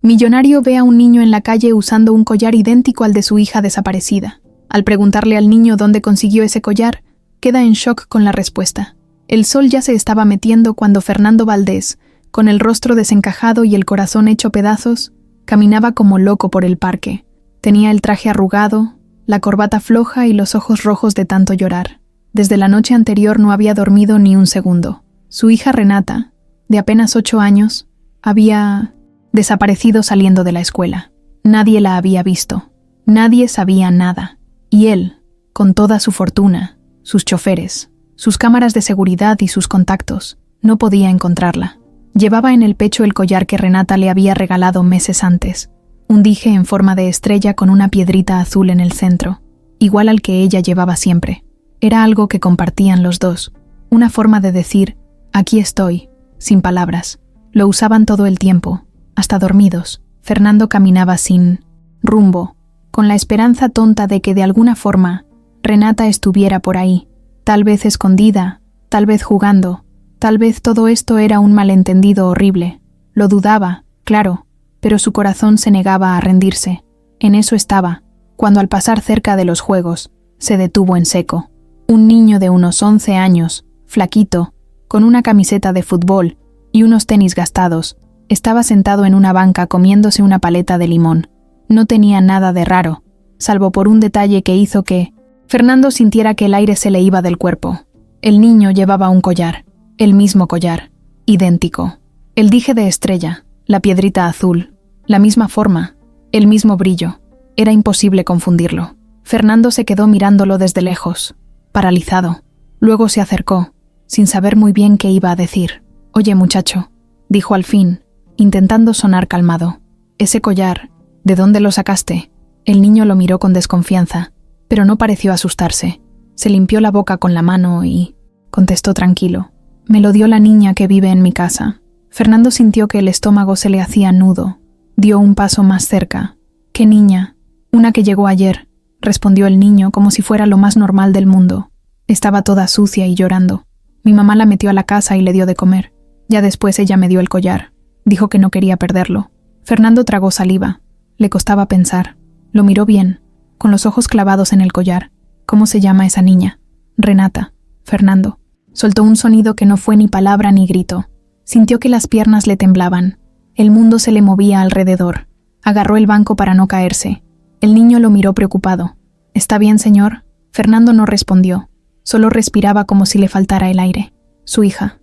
Millonario ve a un niño en la calle usando un collar idéntico al de su hija desaparecida. Al preguntarle al niño dónde consiguió ese collar, queda en shock con la respuesta. El sol ya se estaba metiendo cuando Fernando Valdés, con el rostro desencajado y el corazón hecho pedazos, caminaba como loco por el parque. Tenía el traje arrugado, la corbata floja y los ojos rojos de tanto llorar. Desde la noche anterior no había dormido ni un segundo. Su hija Renata, de apenas 8 años, había desaparecido saliendo de la escuela. Nadie la había visto. Nadie sabía nada. Y él, con toda su fortuna, sus choferes, sus cámaras de seguridad y sus contactos, no podía encontrarla. Llevaba en el pecho el collar que Renata le había regalado meses antes, un dije en forma de estrella con una piedrita azul en el centro, igual al que ella llevaba siempre. Era algo que compartían los dos, una forma de decir, aquí estoy, sin palabras. Lo usaban todo el tiempo, hasta dormidos. Fernando caminaba sin rumbo, con la esperanza tonta de que de alguna forma Renata estuviera por ahí, tal vez escondida, tal vez jugando, tal vez todo esto era un malentendido horrible. Lo dudaba, claro, pero su corazón se negaba a rendirse. En eso estaba, cuando al pasar cerca de los juegos, se detuvo en seco. Un niño de unos 11 años, flaquito, con una camiseta de fútbol y unos tenis gastados, estaba sentado en una banca comiéndose una paleta de limón. No tenía nada de raro, salvo por un detalle que hizo que Fernando sintiera que el aire se le iba del cuerpo. El niño llevaba un collar, el mismo collar, idéntico. El dije de estrella, la piedrita azul, la misma forma, el mismo brillo. Era imposible confundirlo. Fernando se quedó mirándolo desde lejos, paralizado. Luego se acercó, sin saber muy bien qué iba a decir. «Oye, muchacho», dijo al fin, intentando sonar calmado. «Ese collar, ¿de dónde lo sacaste?» El niño lo miró con desconfianza, pero no pareció asustarse. Se limpió la boca con la mano y contestó tranquilo. «Me lo dio la niña que vive en mi casa». Fernando sintió que el estómago se le hacía nudo. Dio un paso más cerca. «¿Qué niña?» «Una que llegó ayer», respondió el niño como si fuera lo más normal del mundo. Estaba toda sucia y llorando. Mi mamá la metió a la casa y le dio de comer. Ya después ella me dio el collar. Dijo que no quería perderlo. Fernando tragó saliva. Le costaba pensar. Lo miró bien, con los ojos clavados en el collar. ¿Cómo se llama esa niña? Renata. Fernando. Soltó un sonido que no fue ni palabra ni grito. Sintió que las piernas le temblaban. El mundo se le movía alrededor. Agarró el banco para no caerse. El niño lo miró preocupado. ¿Está bien, señor? Fernando no respondió. Solo respiraba como si le faltara el aire. Su hija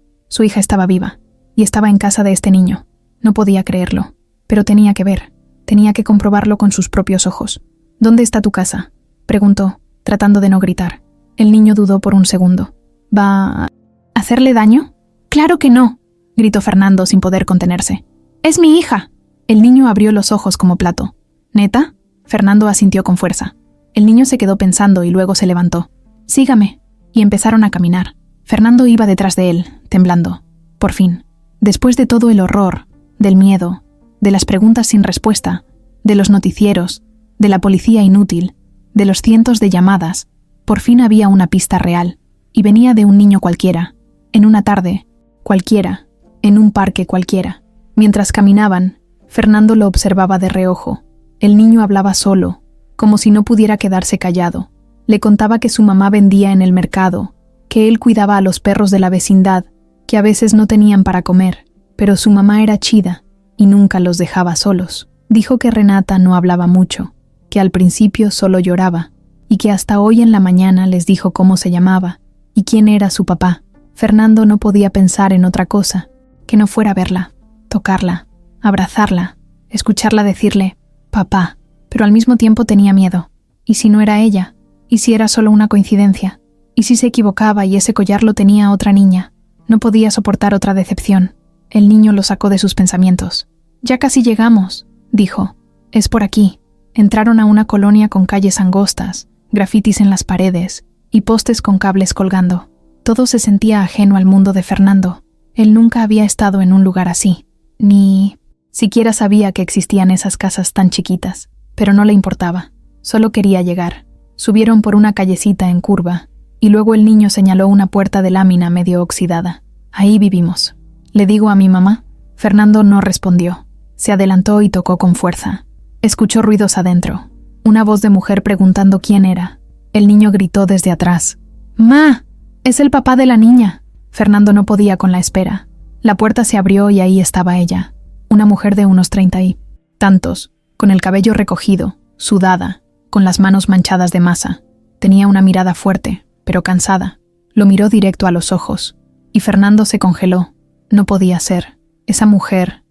estaba viva. Y estaba en casa de este niño. No podía creerlo. Pero tenía que ver. Tenía que comprobarlo con sus propios ojos. «¿Dónde está tu casa?», preguntó, tratando de no gritar. El niño dudó por un segundo. «¿Va a hacerle daño?» «Claro que no», gritó Fernando sin poder contenerse. «Es mi hija». El niño abrió los ojos como plato. «¿Neta?», Fernando asintió con fuerza. El niño se quedó pensando y luego se levantó. «Sígame», y empezaron a caminar. Fernando iba detrás de él, temblando. Por fin, después de todo el horror, del miedo, de las preguntas sin respuesta, de los noticieros, de la policía inútil, de los cientos de llamadas, por fin había una pista real, y venía de un niño cualquiera, en una tarde, cualquiera, en un parque cualquiera. Mientras caminaban, Fernando lo observaba de reojo. El niño hablaba solo, como si no pudiera quedarse callado. Le contaba que su mamá vendía en el mercado, que él cuidaba a los perros de la vecindad, que a veces no tenían para comer, pero su mamá era chida y nunca los dejaba solos. Dijo que Renata no hablaba mucho, que al principio solo lloraba, y que hasta hoy en la mañana les dijo cómo se llamaba y quién era su papá. Fernando no podía pensar en otra cosa que no fuera verla, tocarla, abrazarla, escucharla decirle «papá», pero al mismo tiempo tenía miedo. ¿Y si no era ella? ¿Y si era solo una coincidencia? ¿Y si se equivocaba y ese collar lo tenía otra niña? No podía soportar otra decepción. El niño lo sacó de sus pensamientos. «Ya casi llegamos», dijo. «Es por aquí». Entraron a una colonia con calles angostas, grafitis en las paredes y postes con cables colgando. Todo se sentía ajeno al mundo de Fernando. Él nunca había estado en un lugar así, ni siquiera sabía que existían esas casas tan chiquitas, pero no le importaba. Solo quería llegar. Subieron por una callecita en curva, y luego el niño señaló una puerta de lámina medio oxidada. «Ahí vivimos. ¿Le digo a mi mamá?» Fernando no respondió. Se adelantó y tocó con fuerza. Escuchó ruidos adentro. Una voz de mujer preguntando quién era. El niño gritó desde atrás. «¡Ma! ¡Es el papá de la niña!». Fernando no podía con la espera. La puerta se abrió y ahí estaba ella. Una mujer de unos 30 y tantos, con el cabello recogido, sudada, con las manos manchadas de masa. Tenía una mirada fuerte, pero cansada. Lo miró directo a los ojos. Y Fernando se congeló. No podía ser. Esa mujer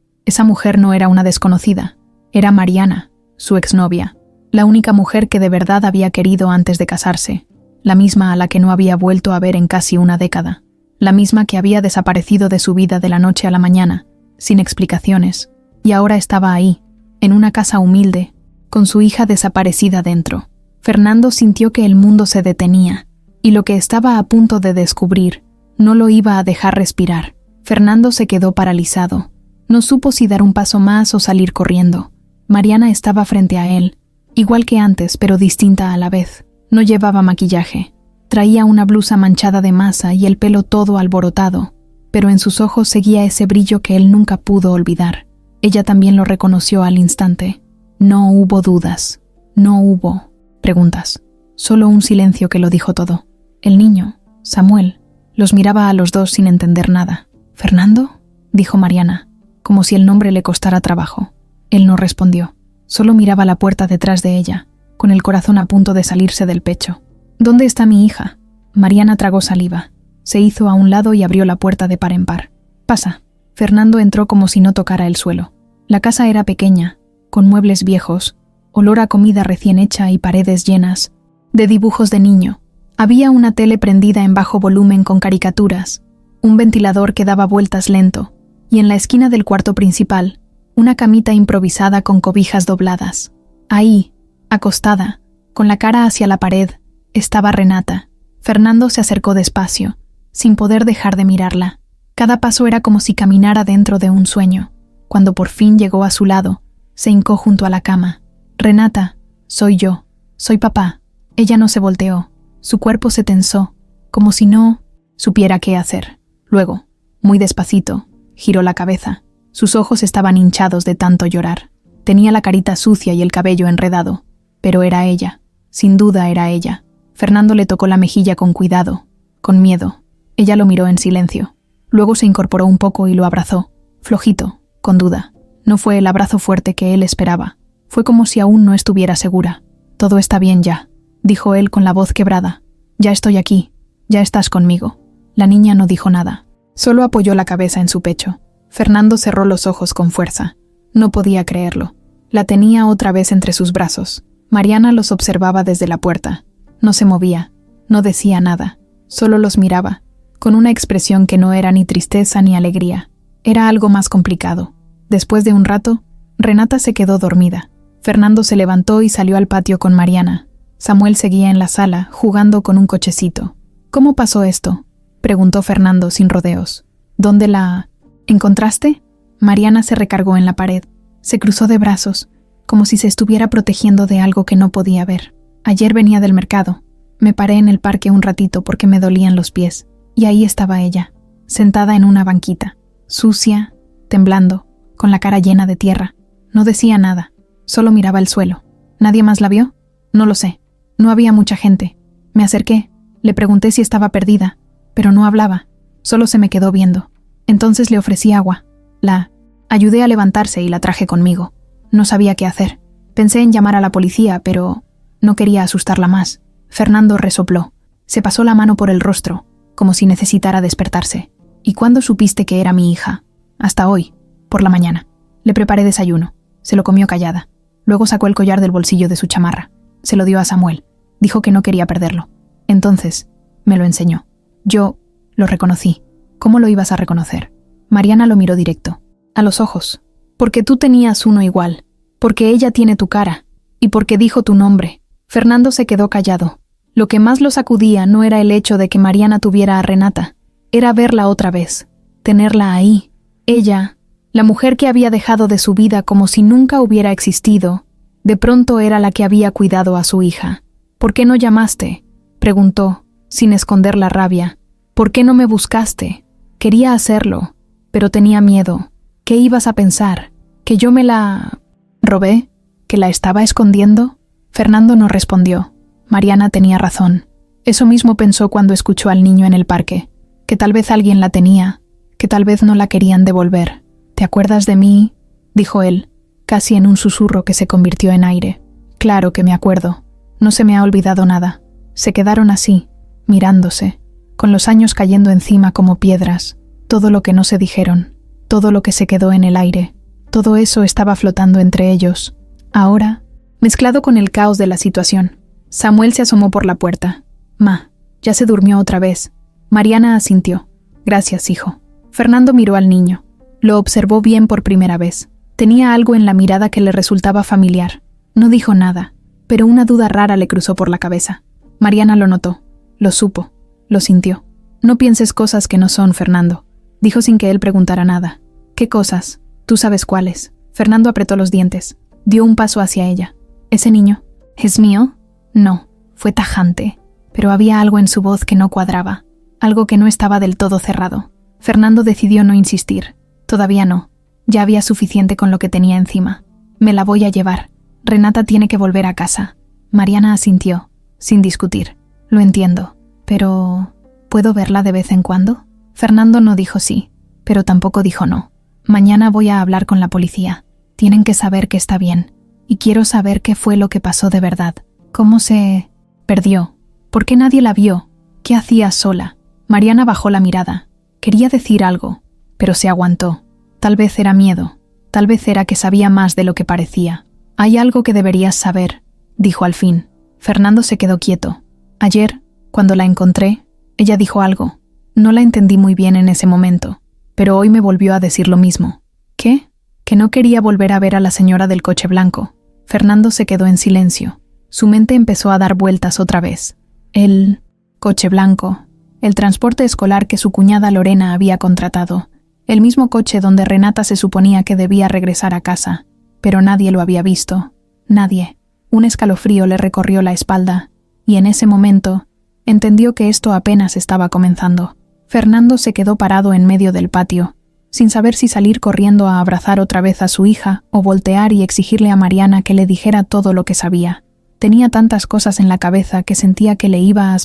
no era una desconocida. Era Mariana, su exnovia. La única mujer que de verdad había querido antes de casarse. La misma a la que no había vuelto a ver en casi una década. La misma que había desaparecido de su vida de la noche a la mañana, sin explicaciones. Y ahora estaba ahí, en una casa humilde, con su hija desaparecida dentro. Fernando sintió que el mundo se detenía, y lo que estaba a punto de descubrir no lo iba a dejar respirar. Fernando se quedó paralizado. No supo si dar un paso más o salir corriendo. Mariana estaba frente a él, igual que antes, pero distinta a la vez. No llevaba maquillaje. Traía una blusa manchada de masa y el pelo todo alborotado, pero en sus ojos seguía ese brillo que él nunca pudo olvidar. Ella también lo reconoció al instante. No hubo dudas. No hubo preguntas. Solo un silencio que lo dijo todo. El niño, Samuel, los miraba a los dos sin entender nada. «¿Fernando?», dijo Mariana, como si el nombre le costara trabajo. Él no respondió. Solo miraba la puerta detrás de ella, con el corazón a punto de salirse del pecho. «¿Dónde está mi hija?». Mariana tragó saliva. Se hizo a un lado y abrió la puerta de par en par. «Pasa». Fernando entró como si no tocara el suelo. La casa era pequeña, con muebles viejos, olor a comida recién hecha y paredes llenas de dibujos de niño. Había una tele prendida en bajo volumen con caricaturas, un ventilador que daba vueltas lento, y en la esquina del cuarto principal, una camita improvisada con cobijas dobladas. Ahí, acostada, con la cara hacia la pared, estaba Renata. Fernando se acercó despacio, sin poder dejar de mirarla. Cada paso era como si caminara dentro de un sueño. Cuando por fin llegó a su lado, se hincó junto a la cama. «Renata, soy yo, soy papá». Ella no se volteó. Su cuerpo se tensó, como si no supiera qué hacer. Luego, muy despacito, giró la cabeza. Sus ojos estaban hinchados de tanto llorar. Tenía la carita sucia y el cabello enredado, pero era ella. Sin duda era ella. Fernando le tocó la mejilla con cuidado, con miedo. Ella lo miró en silencio. Luego se incorporó un poco y lo abrazó, flojito, con duda. No fue el abrazo fuerte que él esperaba. Fue como si aún no estuviera segura. «Todo está bien ya», dijo él con la voz quebrada. «Ya estoy aquí, ya estás conmigo». La niña no dijo nada. Solo apoyó la cabeza en su pecho. Fernando cerró los ojos con fuerza. No podía creerlo. La tenía otra vez entre sus brazos. Mariana los observaba desde la puerta. No se movía, no decía nada. Solo los miraba, con una expresión que no era ni tristeza ni alegría. Era algo más complicado. Después de un rato, Renata se quedó dormida. Fernando se levantó y salió al patio con Mariana. Samuel seguía en la sala, jugando con un cochecito. «¿Cómo pasó esto?», preguntó Fernando sin rodeos. «¿Dónde la encontraste?». Mariana se recargó en la pared. Se cruzó de brazos, como si se estuviera protegiendo de algo que no podía ver. «Ayer venía del mercado. Me paré en el parque un ratito porque me dolían los pies. Y ahí estaba ella, sentada en una banquita, sucia, temblando, con la cara llena de tierra. No decía nada, solo miraba el suelo. ¿Nadie más la vio? No lo sé. No había mucha gente. Me acerqué, le pregunté si estaba perdida, pero no hablaba, solo se me quedó viendo. Entonces le ofrecí agua. La ayudé a levantarse y la traje conmigo. No sabía qué hacer. Pensé en llamar a la policía, pero no quería asustarla más». Fernando resopló. Se pasó la mano por el rostro, como si necesitara despertarse. «¿Y cuándo supiste que era mi hija?». «Hasta hoy, por la mañana. Le preparé desayuno. Se lo comió callada. Luego sacó el collar del bolsillo de su chamarra. Se lo dio a Samuel. Dijo que no quería perderlo. Entonces, me lo enseñó. Yo lo reconocí». «¿Cómo lo ibas a reconocer?». Mariana lo miró directo, a los ojos. «Porque tú tenías uno igual. Porque ella tiene tu cara. Y porque dijo tu nombre». Fernando se quedó callado. Lo que más lo sacudía no era el hecho de que Mariana tuviera a Renata. Era verla otra vez. Tenerla ahí. Ella, la mujer que había dejado de su vida como si nunca hubiera existido, de pronto era la que había cuidado a su hija. «¿Por qué no llamaste?», preguntó, sin esconder la rabia. «¿Por qué no me buscaste?». Quería hacerlo, pero tenía miedo. ¿Qué ibas a pensar? ¿Que yo me la robé? ¿Que la estaba escondiendo? Fernando no respondió. Mariana tenía razón. Eso mismo pensó cuando escuchó al niño en el parque, que tal vez alguien la tenía, que tal vez no la querían devolver. ¿Te acuerdas de mí?, dijo él, casi en un susurro que se convirtió en aire. Claro que me acuerdo. No se me ha olvidado nada. Se quedaron así, mirándose, con los años cayendo encima como piedras, todo lo que no se dijeron, todo lo que se quedó en el aire, todo eso estaba flotando entre ellos. Ahora, mezclado con el caos de la situación, Samuel se asomó por la puerta. «Ma, ya se durmió otra vez». Mariana asintió. «Gracias, hijo». Fernando miró al niño. Lo observó bien por primera vez. Tenía algo en la mirada que le resultaba familiar. No dijo nada, pero una duda rara le cruzó por la cabeza. Mariana lo notó, lo supo, lo sintió. «No pienses cosas que no son, Fernando», dijo sin que él preguntara nada. «¿Qué cosas? Tú sabes cuáles». Fernando apretó los dientes. Dio un paso hacia ella. «¿Ese niño es mío?» No, fue tajante, pero había algo en su voz que no cuadraba, algo que no estaba del todo cerrado. Fernando decidió no insistir. Todavía no. Ya había suficiente con lo que tenía encima. «Me la voy a llevar. Renata tiene que volver a casa». Mariana asintió, sin discutir. «Lo entiendo, pero ¿puedo verla de vez en cuando?» Fernando no dijo sí, pero tampoco dijo no. «Mañana voy a hablar con la policía. Tienen que saber que está bien. Y quiero saber qué fue lo que pasó de verdad. ¿Cómo se perdió? ¿Por qué nadie la vio? ¿Qué hacía sola?» Mariana bajó la mirada. Quería decir algo, pero se aguantó. Tal vez era miedo. Tal vez era que sabía más de lo que parecía. «Hay algo que deberías saber», dijo al fin. Fernando se quedó quieto. «Ayer, cuando la encontré, ella dijo algo. No la entendí muy bien en ese momento, pero hoy me volvió a decir lo mismo». «¿Qué?» «Que no quería volver a ver a la señora del coche blanco». Fernando se quedó en silencio. Su mente empezó a dar vueltas otra vez. El coche blanco, el transporte escolar que su cuñada Lorena había contratado, el mismo coche donde Renata se suponía que debía regresar a casa, pero nadie lo había visto. Nadie. Un escalofrío le recorrió la espalda, y en ese momento entendió que esto apenas estaba comenzando. Fernando se quedó parado en medio del patio, sin saber si salir corriendo a abrazar otra vez a su hija o voltear y exigirle a Mariana que le dijera todo lo que sabía. Tenía tantas cosas en la cabeza que sentía que le iba a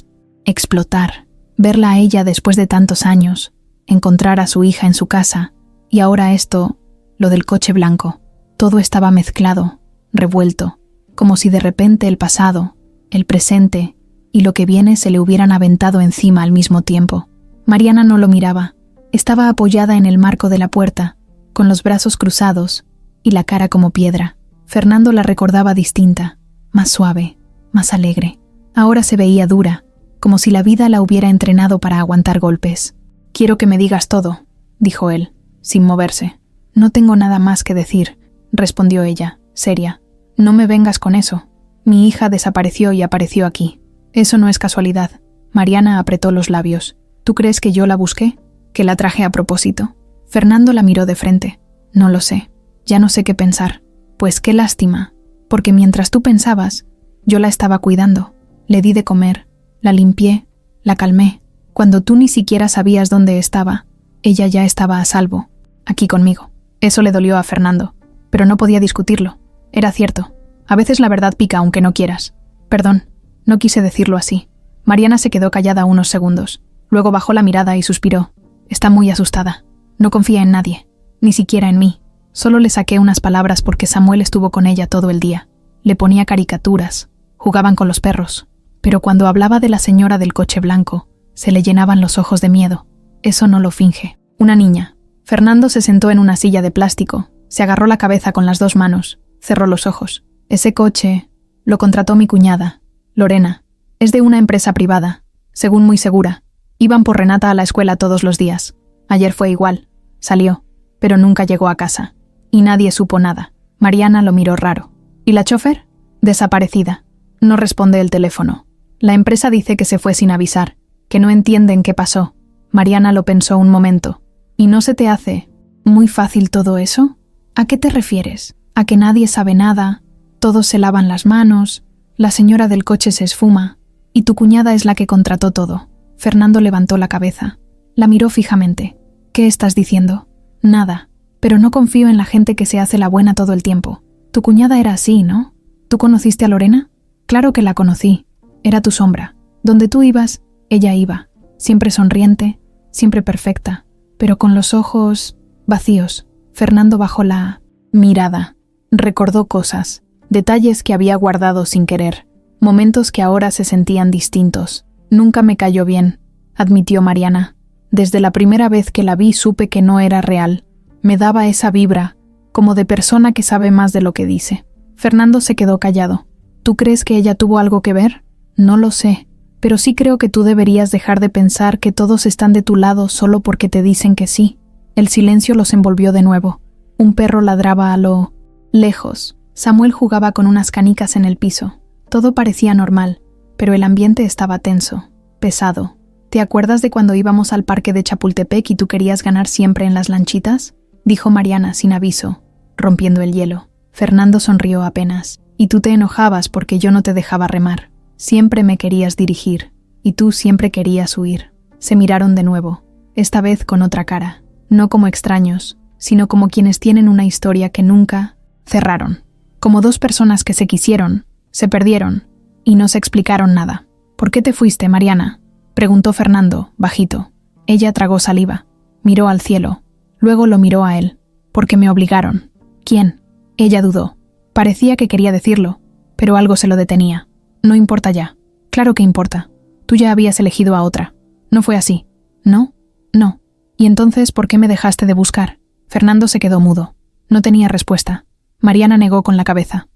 explotar. Verla a ella después de tantos años, encontrar a su hija en su casa, y ahora esto, lo del coche blanco. Todo estaba mezclado, revuelto, como si de repente el pasado, el presente y lo que viene se le hubieran aventado encima al mismo tiempo. Mariana no lo miraba. Estaba apoyada en el marco de la puerta, con los brazos cruzados y la cara como piedra. Fernando la recordaba distinta, más suave, más alegre. Ahora se veía dura, como si la vida la hubiera entrenado para aguantar golpes. «Quiero que me digas todo», dijo él, sin moverse. «No tengo nada más que decir», respondió ella, seria. «No me vengas con eso. Mi hija desapareció y apareció aquí. Eso no es casualidad». Mariana apretó los labios. «¿Tú crees que yo la busqué? ¿Que la traje a propósito?» Fernando la miró de frente. «No lo sé. Ya no sé qué pensar. Pues qué lástima. Porque mientras tú pensabas, yo la estaba cuidando. Le di de comer, la limpié, la calmé. Cuando tú ni siquiera sabías dónde estaba, ella ya estaba a salvo, aquí conmigo». Eso le dolió a Fernando, pero no podía discutirlo. Era cierto. A veces la verdad pica aunque no quieras. «Perdón, no quise decirlo así». Mariana se quedó callada unos segundos. Luego bajó la mirada y suspiró. «Está muy asustada. No confía en nadie, ni siquiera en mí. Solo le saqué unas palabras porque Samuel estuvo con ella todo el día. Le ponía caricaturas, jugaban con los perros. Pero cuando hablaba de la señora del coche blanco, se le llenaban los ojos de miedo. Eso no lo finge. Una niña». Fernando se sentó en una silla de plástico, se agarró la cabeza con las dos manos, cerró los ojos. «Ese coche lo contrató mi cuñada, Lorena. Es de una empresa privada, según muy segura. Iban por Renata a la escuela todos los días. Ayer fue igual. Salió, pero nunca llegó a casa. Y nadie supo nada». Mariana lo miró raro. «¿Y la chofer?» «Desaparecida. No responde el teléfono. La empresa dice que se fue sin avisar, que no entienden qué pasó». Mariana lo pensó un momento. «¿Y no se te hace muy fácil todo eso? ¿A qué te refieres? ¿A que nadie sabe nada? Todos se lavan las manos, la señora del coche se esfuma, y tu cuñada es la que contrató todo». Fernando levantó la cabeza. La miró fijamente. «¿Qué estás diciendo?» «Nada. pero no confío en la gente que se hace la buena todo el tiempo. Tu cuñada era así, ¿no? ¿Tú conociste a Lorena? Claro que la conocí. Era tu sombra. Donde tú ibas, ella iba. Siempre sonriente, siempre perfecta, pero con los ojos vacíos. Fernando bajó la mirada. Recordó cosas, detalles que había guardado sin querer, momentos que ahora se sentían distintos. Nunca me cayó bien, admitió Mariana. Desde la primera vez que la vi supe que no era real. Me daba esa vibra, como de persona que sabe más de lo que dice. Fernando se quedó callado. ¿Tú crees que ella tuvo algo que ver? No lo sé, pero sí creo que tú deberías dejar de pensar que todos están de tu lado solo porque te dicen que sí. El silencio los envolvió de nuevo. Un perro ladraba a lo lejos. Samuel jugaba con unas canicas en el piso. Todo parecía normal, pero el ambiente estaba tenso, pesado. ¿Te acuerdas de cuando íbamos al parque de Chapultepec y tú querías ganar siempre en las lanchitas? Dijo Mariana sin aviso, rompiendo el hielo. Fernando sonrió apenas. Y tú te enojabas porque yo no te dejaba remar. Siempre me querías dirigir, y tú siempre querías huir. Se miraron de nuevo, esta vez con otra cara. No como extraños, sino como quienes tienen una historia que nunca cerraron. Como dos personas que se quisieron, se perdieron, y no se explicaron nada. ¿Por qué te fuiste, Mariana?, preguntó Fernando, bajito. Ella tragó saliva, miró al cielo, luego lo miró a él. Porque me obligaron. ¿Quién? Ella dudó. Parecía que quería decirlo, pero algo se lo detenía. No importa ya. Claro que importa. Tú ya habías elegido a otra. No fue así. ¿No? No. ¿Y entonces por qué me dejaste de buscar? Fernando se quedó mudo. No tenía respuesta. Mariana negó con la cabeza.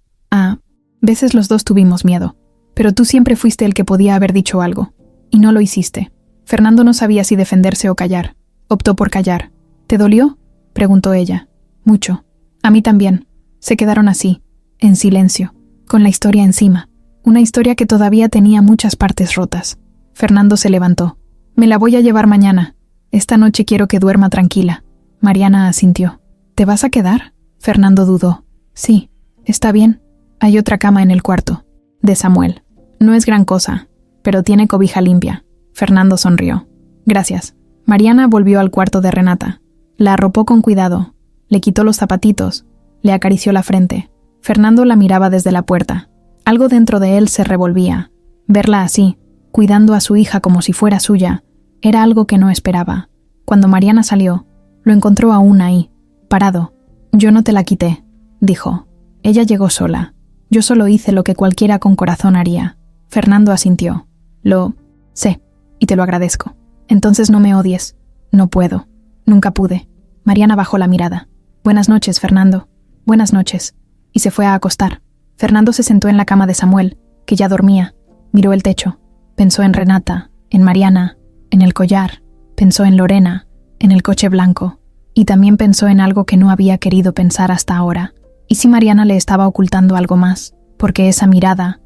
Veces los dos tuvimos miedo. Pero tú siempre fuiste el que podía haber dicho algo. Y no lo hiciste. Fernando no sabía si defenderse o callar. Optó por callar. ¿Te dolió?, preguntó ella. Mucho. A mí también. Se quedaron así, en silencio, con la historia encima. Una historia que todavía tenía muchas partes rotas. Fernando se levantó. Me la voy a llevar mañana. Esta noche quiero que duerma tranquila. Mariana asintió. ¿Te vas a quedar? Fernando dudó. Sí, está bien. Hay otra cama en el cuarto. De Samuel. No es gran cosa, pero tiene cobija limpia. Fernando sonrió. Gracias. Mariana volvió al cuarto de Renata. La arropó con cuidado. Le quitó los zapatitos. Le acarició la frente. Fernando la miraba desde la puerta. Algo dentro de él se revolvía. Verla así, cuidando a su hija como si fuera suya, era algo que no esperaba. Cuando Mariana salió, lo encontró aún ahí, parado. Yo no te la quité, dijo. Ella llegó sola. Yo solo hice lo que cualquiera con corazón haría. Fernando asintió. Lo sé, y te lo agradezco. Entonces no me odies. No puedo. Nunca pude. Mariana bajó la mirada. Buenas noches, Fernando. Buenas noches. Y se fue a acostar. Fernando se sentó en la cama de Samuel, que ya dormía. Miró el techo. Pensó en Renata, en Mariana, en el collar. Pensó en Lorena, en el coche blanco. Y también pensó en algo que no había querido pensar hasta ahora. ¿Y si Mariana le estaba ocultando algo más? Porque esa mirada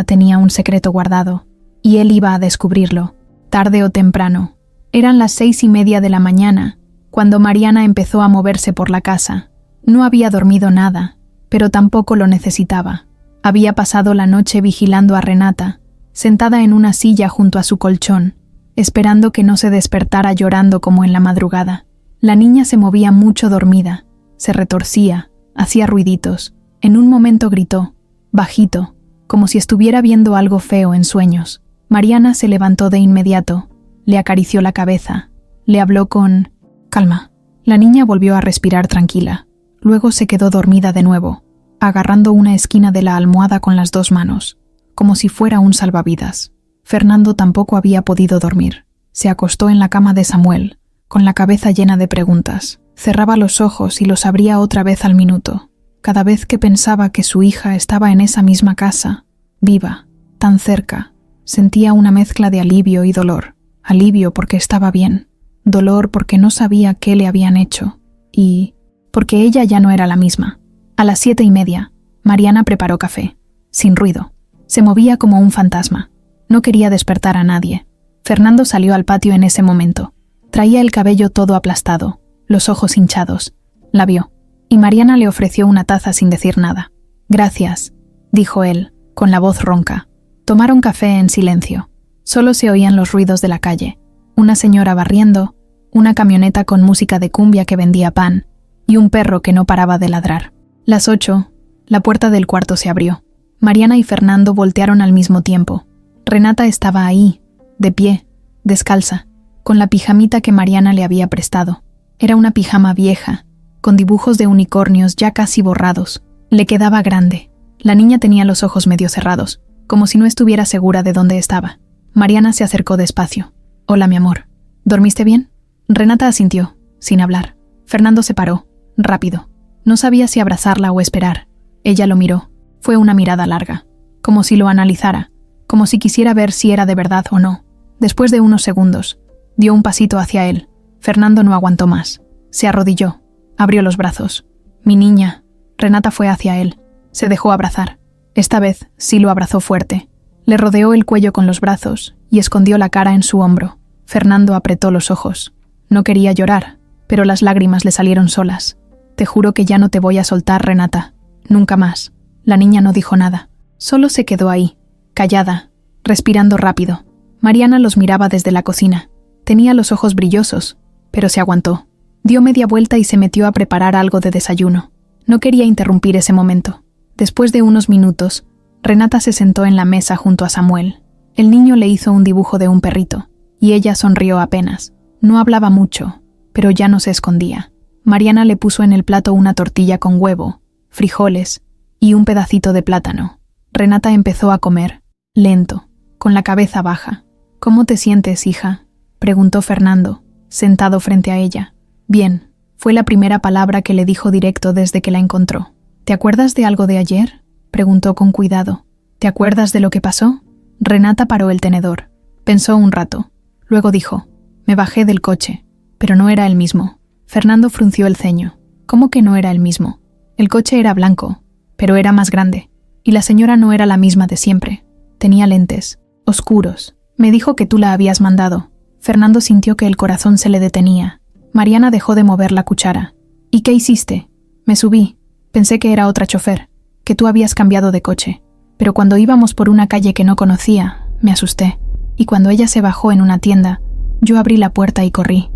tenía un secreto guardado. Y él iba a descubrirlo, tarde o temprano. Eran las 6:30 de la mañana, cuando Mariana empezó a moverse por la casa. No había dormido nada, pero tampoco lo necesitaba. Había pasado la noche vigilando a Renata, sentada en una silla junto a su colchón, esperando que no se despertara llorando como en la madrugada. La niña se movía mucho dormida, se retorcía, hacía ruiditos. En un momento gritó, bajito, como si estuviera viendo algo feo en sueños. Mariana se levantó de inmediato, le acarició la cabeza, le habló con calma. La niña volvió a respirar tranquila. Luego se quedó dormida de nuevo, agarrando una esquina de la almohada con las dos manos, como si fuera un salvavidas. Fernando tampoco había podido dormir. Se acostó en la cama de Samuel, con la cabeza llena de preguntas. Cerraba los ojos y los abría otra vez al minuto. Cada vez que pensaba que su hija estaba en esa misma casa, viva, tan cerca, sentía una mezcla de alivio y dolor. Alivio porque estaba bien, dolor porque no sabía qué le habían hecho, y porque ella ya no era la misma. A las 7:30, Mariana preparó café, sin ruido. Se movía como un fantasma. No quería despertar a nadie. Fernando salió al patio en ese momento. Traía el cabello todo aplastado, los ojos hinchados. La vio, y Mariana le ofreció una taza sin decir nada. Gracias, dijo él, con la voz ronca. Tomaron café en silencio. Solo se oían los ruidos de la calle. Una señora barriendo, una camioneta con música de cumbia que vendía pan, y un perro que no paraba de ladrar. Las 8, la puerta del cuarto se abrió. Mariana y Fernando voltearon al mismo tiempo. Renata estaba ahí, de pie, descalza, con la pijamita que Mariana le había prestado. Era una pijama vieja, con dibujos de unicornios ya casi borrados. Le quedaba grande. La niña tenía los ojos medio cerrados, como si no estuviera segura de dónde estaba. Mariana se acercó despacio. «Hola, mi amor. ¿Dormiste bien?» Renata asintió, sin hablar. Fernando se paró, rápido. No sabía si abrazarla o esperar. Ella lo miró. Fue una mirada larga, como si lo analizara, como si quisiera ver si era de verdad o no. Después de unos segundos, dio un pasito hacia él. Fernando no aguantó más. Se arrodilló, abrió los brazos. «Mi niña». Renata fue hacia él. Se dejó abrazar. Esta vez sí lo abrazó fuerte. Le rodeó el cuello con los brazos y escondió la cara en su hombro. Fernando apretó los ojos. No quería llorar, pero las lágrimas le salieron solas. «Te juro que ya no te voy a soltar, Renata. Nunca más». La niña no dijo nada. Solo se quedó ahí, callada, respirando rápido. Mariana los miraba desde la cocina. Tenía los ojos brillosos, pero se aguantó. Dio media vuelta y se metió a preparar algo de desayuno. No quería interrumpir ese momento. Después de unos minutos, Renata se sentó en la mesa junto a Samuel. El niño le hizo un dibujo de un perrito, y ella sonrió apenas. No hablaba mucho, pero ya no se escondía. Mariana le puso en el plato una tortilla con huevo, frijoles y un pedacito de plátano. Renata empezó a comer, lento, con la cabeza baja. «¿Cómo te sientes, hija?», preguntó Fernando, sentado frente a ella. «Bien», fue la primera palabra que le dijo directo desde que la encontró. «¿Te acuerdas de algo de ayer?», preguntó con cuidado. «¿Te acuerdas de lo que pasó?». Renata paró el tenedor. Pensó un rato. Luego dijo: «Me bajé del coche, pero no era el mismo». Fernando frunció el ceño. «¿Cómo que no era el mismo?». «El coche era blanco, pero era más grande. Y la señora no era la misma de siempre. Tenía lentes, oscuros. Me dijo que tú la habías mandado». Fernando sintió que el corazón se le detenía. Mariana dejó de mover la cuchara. «¿Y qué hiciste?». «Me subí. Pensé que era otra chofer, que tú habías cambiado de coche. Pero cuando íbamos por una calle que no conocía, me asusté. Y cuando ella se bajó en una tienda, yo abrí la puerta y corrí».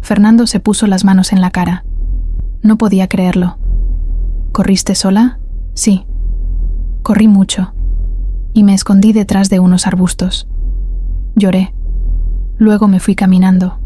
Fernando se puso las manos en la cara. No podía creerlo. «¿Corriste sola?». «Sí. Corrí mucho. Y me escondí detrás de unos arbustos. Lloré. Luego me fui caminando.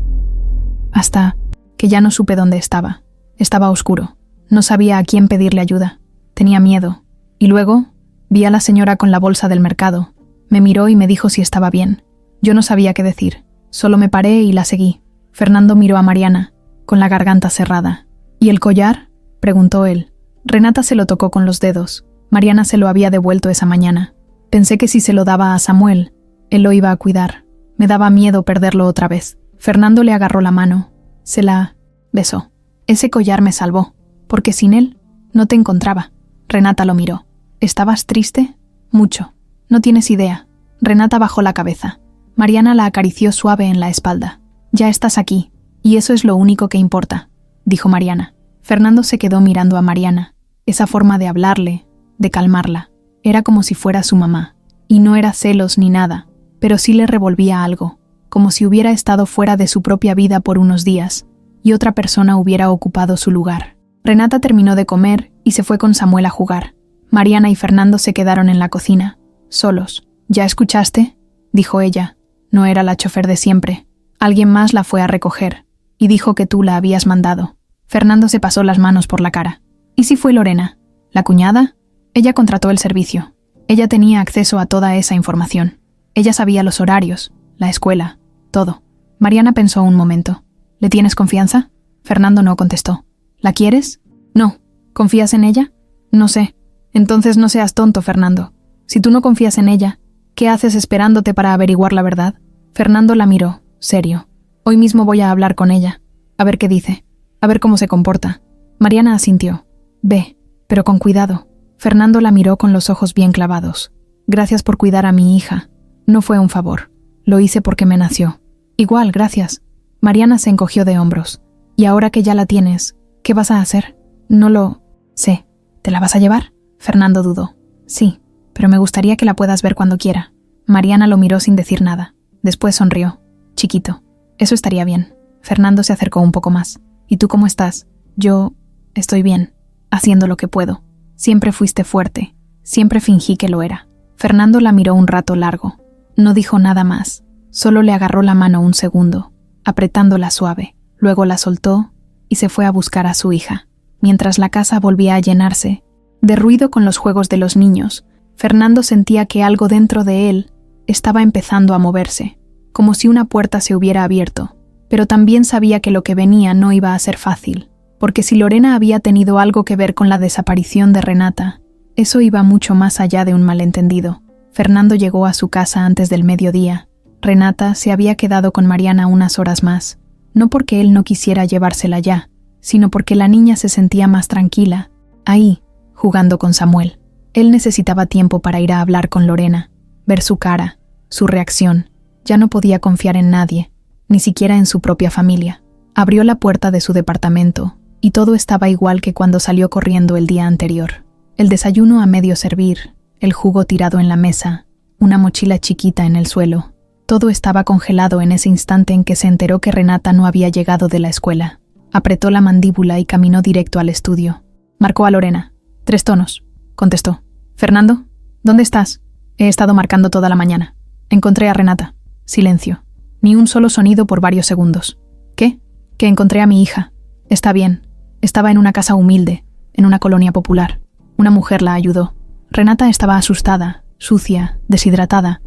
Hasta que ya no supe dónde estaba. Estaba oscuro. No sabía a quién pedirle ayuda. Tenía miedo. Y luego vi a la señora con la bolsa del mercado. Me miró y me dijo si estaba bien. Yo no sabía qué decir. Solo me paré y la seguí». Fernando miró a Mariana, con la garganta cerrada. «¿Y el collar?», preguntó él. Renata se lo tocó con los dedos. Mariana se lo había devuelto esa mañana. Pensé que si se lo daba a Samuel, él lo iba a cuidar. Me daba miedo perderlo otra vez. Fernando le agarró la mano. Se la besó. «Ese collar me salvó, porque sin él no te encontraba». Renata lo miró. «¿Estabas triste?». «Mucho. No tienes idea». Renata bajó la cabeza. Mariana la acarició suave en la espalda. «Ya estás aquí, y eso es lo único que importa», dijo Mariana. Fernando se quedó mirando a Mariana. Esa forma de hablarle, de calmarla, era como si fuera su mamá. Y no era celos ni nada, pero sí le revolvía algo, como si hubiera estado fuera de su propia vida por unos días, y otra persona hubiera ocupado su lugar. Renata terminó de comer y se fue con Samuel a jugar. Mariana y Fernando se quedaron en la cocina, solos. «¿Ya escuchaste?», dijo ella. No era la chofer de siempre. Alguien más la fue a recoger, y dijo que tú la habías mandado. Fernando se pasó las manos por la cara. «¿Y si fue Lorena? ¿La cuñada?». Ella contrató el servicio. Ella tenía acceso a toda esa información. Ella sabía los horarios, la escuela, todo. Mariana pensó un momento. «¿Le tienes confianza?». Fernando no contestó. «¿La quieres?». «No». «¿Confías en ella?». «No sé». «Entonces no seas tonto, Fernando. Si tú no confías en ella, ¿qué haces esperándote para averiguar la verdad?». Fernando la miró, serio. «Hoy mismo voy a hablar con ella. A ver qué dice. A ver cómo se comporta». Mariana asintió. «Ve, pero con cuidado». Fernando la miró con los ojos bien clavados. «Gracias por cuidar a mi hija. No fue un favor. Lo hice porque me nació». «Igual, gracias». Mariana se encogió de hombros. «Y ahora que ya la tienes, ¿qué vas a hacer?». «No lo sé». «¿Te la vas a llevar?». Fernando dudó. «Sí, pero me gustaría que la puedas ver cuando quiera». Mariana lo miró sin decir nada. Después sonrió. «Chiquito. Eso estaría bien». Fernando se acercó un poco más. «¿Y tú cómo estás?». Yo estoy bien, haciendo lo que puedo. Siempre fuiste fuerte, siempre fingí que lo era. Fernando la miró un rato largo. No dijo nada más, solo le agarró la mano un segundo, apretándola suave. Luego la soltó y se fue a buscar a su hija. Mientras la casa volvía a llenarse de ruido con los juegos de los niños, Fernando sentía que algo dentro de él estaba empezando a moverse, como si una puerta se hubiera abierto, pero también sabía que lo que venía no iba a ser fácil, porque si Lorena había tenido algo que ver con la desaparición de Renata, eso iba mucho más allá de un malentendido. Fernando llegó a su casa antes del mediodía. Renata se había quedado con Mariana unas horas más, no porque él no quisiera llevársela ya, sino porque la niña se sentía más tranquila, ahí, jugando con Samuel. Él necesitaba tiempo para ir a hablar con Lorena, ver su cara, su reacción. Ya no podía confiar en nadie, ni siquiera en su propia familia. Abrió la puerta de su departamento, y todo estaba igual que cuando salió corriendo el día anterior. El desayuno a medio servir, el jugo tirado en la mesa, una mochila chiquita en el suelo. Todo estaba congelado en ese instante en que se enteró que Renata no había llegado de la escuela. Apretó la mandíbula y caminó directo al estudio. Marcó a Lorena. 3 tonos, contestó. «Fernando, ¿dónde estás?» «He estado marcando toda la mañana. Encontré a Renata». Silencio. Ni un solo sonido por varios segundos. «¿Qué?» «Que encontré a mi hija. Está bien. Estaba en una casa humilde, en una colonia popular. Una mujer la ayudó. Renata estaba asustada, sucia, deshidratada,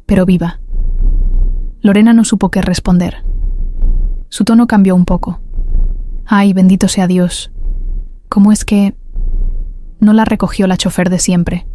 pero viva». Lorena no supo qué responder. Su tono cambió un poco. «Ay, bendito sea Dios. ¿Cómo es que...?» No la recogió la chofer de siempre.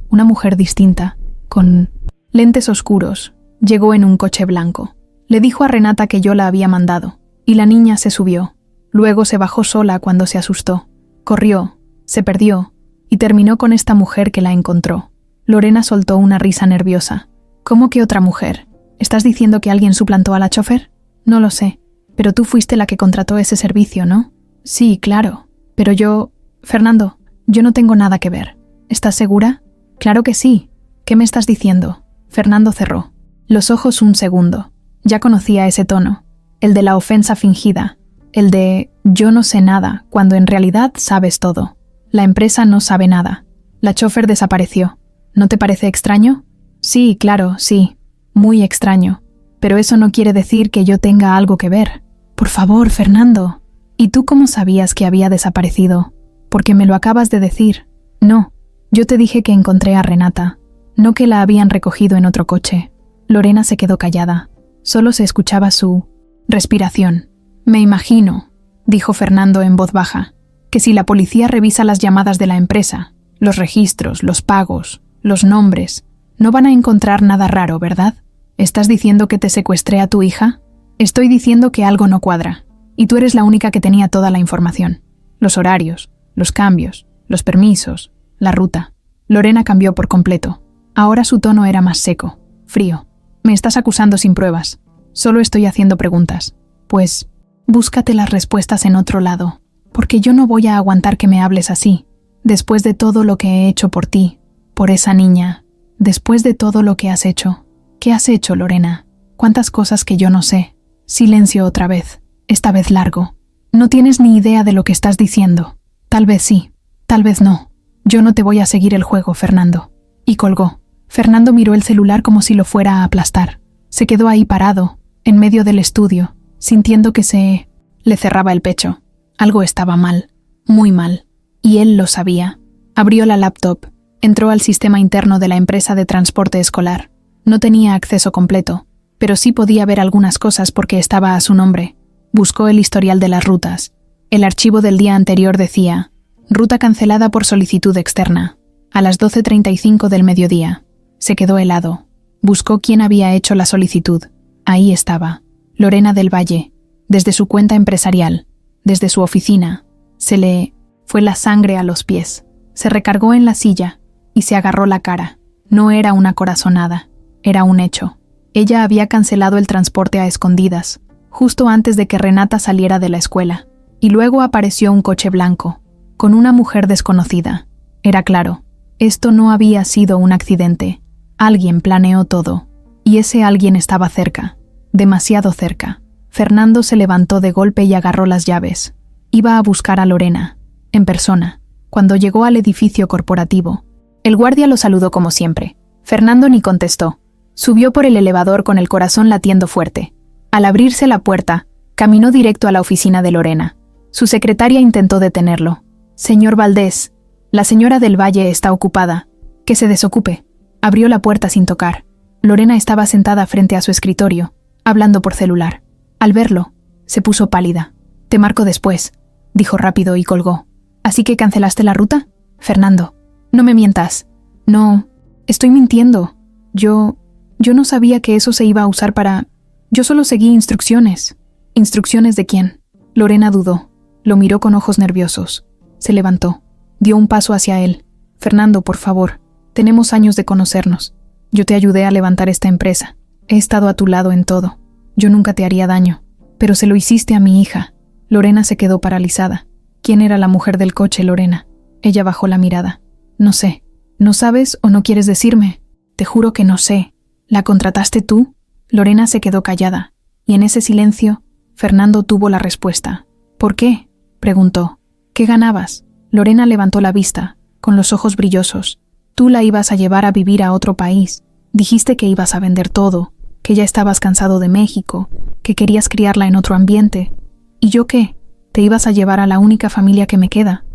Una mujer distinta, con lentes oscuros, llegó en un coche blanco. Le dijo a Renata que yo la había mandado, y la niña se subió. Luego se bajó sola cuando se asustó. Corrió, se perdió, y terminó con esta mujer que la encontró. Lorena soltó una risa nerviosa. «¿Cómo que otra mujer? ¿Estás diciendo que alguien suplantó a la chofer?» «No lo sé, pero tú fuiste la que contrató ese servicio, ¿no?» «Sí, claro, pero yo... Fernando, yo no tengo nada que ver. ¿Estás segura?» «Claro que sí. ¿Qué me estás diciendo?» Fernando cerró los ojos un segundo. Ya conocía ese tono, el de la ofensa fingida, el de «yo no sé nada», cuando en realidad sabes todo. La empresa no sabe nada. La chofer desapareció. ¿No te parece extraño? Sí, claro, sí. Muy extraño. Pero eso no quiere decir que yo tenga algo que ver. Por favor, Fernando. ¿Y tú cómo sabías que había desaparecido? Porque me lo acabas de decir. No, yo te dije que encontré a Renata, no que la habían recogido en otro coche. Lorena se quedó callada. Solo se escuchaba su respiración. «Me imagino», dijo Fernando en voz baja, «que si la policía revisa las llamadas de la empresa, los registros, los pagos, los nombres, no van a encontrar nada raro, ¿verdad? ¿Estás diciendo que te secuestré a tu hija?» «Estoy diciendo que algo no cuadra, y tú eres la única que tenía toda la información. Los horarios, los cambios, los permisos, la ruta». Lorena cambió por completo. Ahora su tono era más seco, frío. «Me estás acusando sin pruebas. Solo estoy haciendo preguntas. Pues, búscate las respuestas en otro lado, porque yo no voy a aguantar que me hables así. Después de todo lo que he hecho por ti, por esa niña, después de todo lo que has hecho». «¿Qué has hecho, Lorena? ¿Cuántas cosas que yo no sé?» Silencio otra vez, esta vez largo. «No tienes ni idea de lo que estás diciendo. Tal vez sí, tal vez no. Yo no te voy a seguir el juego, Fernando». Y colgó. Fernando miró el celular como si lo fuera a aplastar. Se quedó ahí parado, en medio del estudio, sintiendo que le cerraba el pecho. Algo estaba mal, muy mal, y él lo sabía. Abrió la laptop, entró al sistema interno de la empresa de transporte escolar. No tenía acceso completo, pero sí podía ver algunas cosas porque estaba a su nombre. Buscó el historial de las rutas. El archivo del día anterior decía: «Ruta cancelada por solicitud externa, a las 12:35 del mediodía». Se quedó helado. Buscó quién había hecho la solicitud. Ahí estaba. Lorena del Valle. Desde su cuenta empresarial, desde su oficina. Se le fue la sangre a los pies. Se recargó en la silla y se agarró la cara. No era una corazonada. Era un hecho. Ella había cancelado el transporte a escondidas, justo antes de que Renata saliera de la escuela. Y luego apareció un coche blanco, con una mujer desconocida. Era claro, esto no había sido un accidente. Alguien planeó todo, y ese alguien estaba cerca, demasiado cerca. Fernando se levantó de golpe y agarró las llaves. Iba a buscar a Lorena, en persona, cuando llegó al edificio corporativo. El guardia lo saludó como siempre. Fernando ni contestó. Subió por el elevador con el corazón latiendo fuerte. Al abrirse la puerta, caminó directo a la oficina de Lorena. Su secretaria intentó detenerlo. «Señor Valdés, la señora del Valle está ocupada. Que se desocupe». Abrió la puerta sin tocar. Lorena estaba sentada frente a su escritorio, hablando por celular. Al verlo, se puso pálida. «Te marco después», dijo rápido y colgó. «¿Así que cancelaste la ruta?» «Fernando, no me mientas». «No, estoy mintiendo. Yo no sabía que eso se iba a usar para... Yo solo seguí instrucciones». «¿Instrucciones de quién?» Lorena dudó. Lo miró con ojos nerviosos. Se levantó. Dio un paso hacia él. «Fernando, por favor. Tenemos años de conocernos. Yo te ayudé a levantar esta empresa. He estado a tu lado en todo. Yo nunca te haría daño. Pero se lo hiciste a mi hija». Lorena se quedó paralizada. ¿Quién era la mujer del coche, Lorena? Ella bajó la mirada. «No sé. ¿No sabes o no quieres decirme?» «Te juro que no sé. ¿La contrataste tú?» Lorena se quedó callada. Y en ese silencio, Fernando tuvo la respuesta. «¿Por qué?», preguntó. «¿Qué ganabas?». Lorena levantó la vista, con los ojos brillosos. «Tú la ibas a llevar a vivir a otro país. Dijiste que ibas a vender todo, que ya estabas cansado de México, que querías criarla en otro ambiente. ¿Y yo qué? ¿Te ibas a llevar a la única familia que me queda?».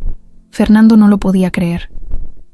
Fernando no lo podía creer.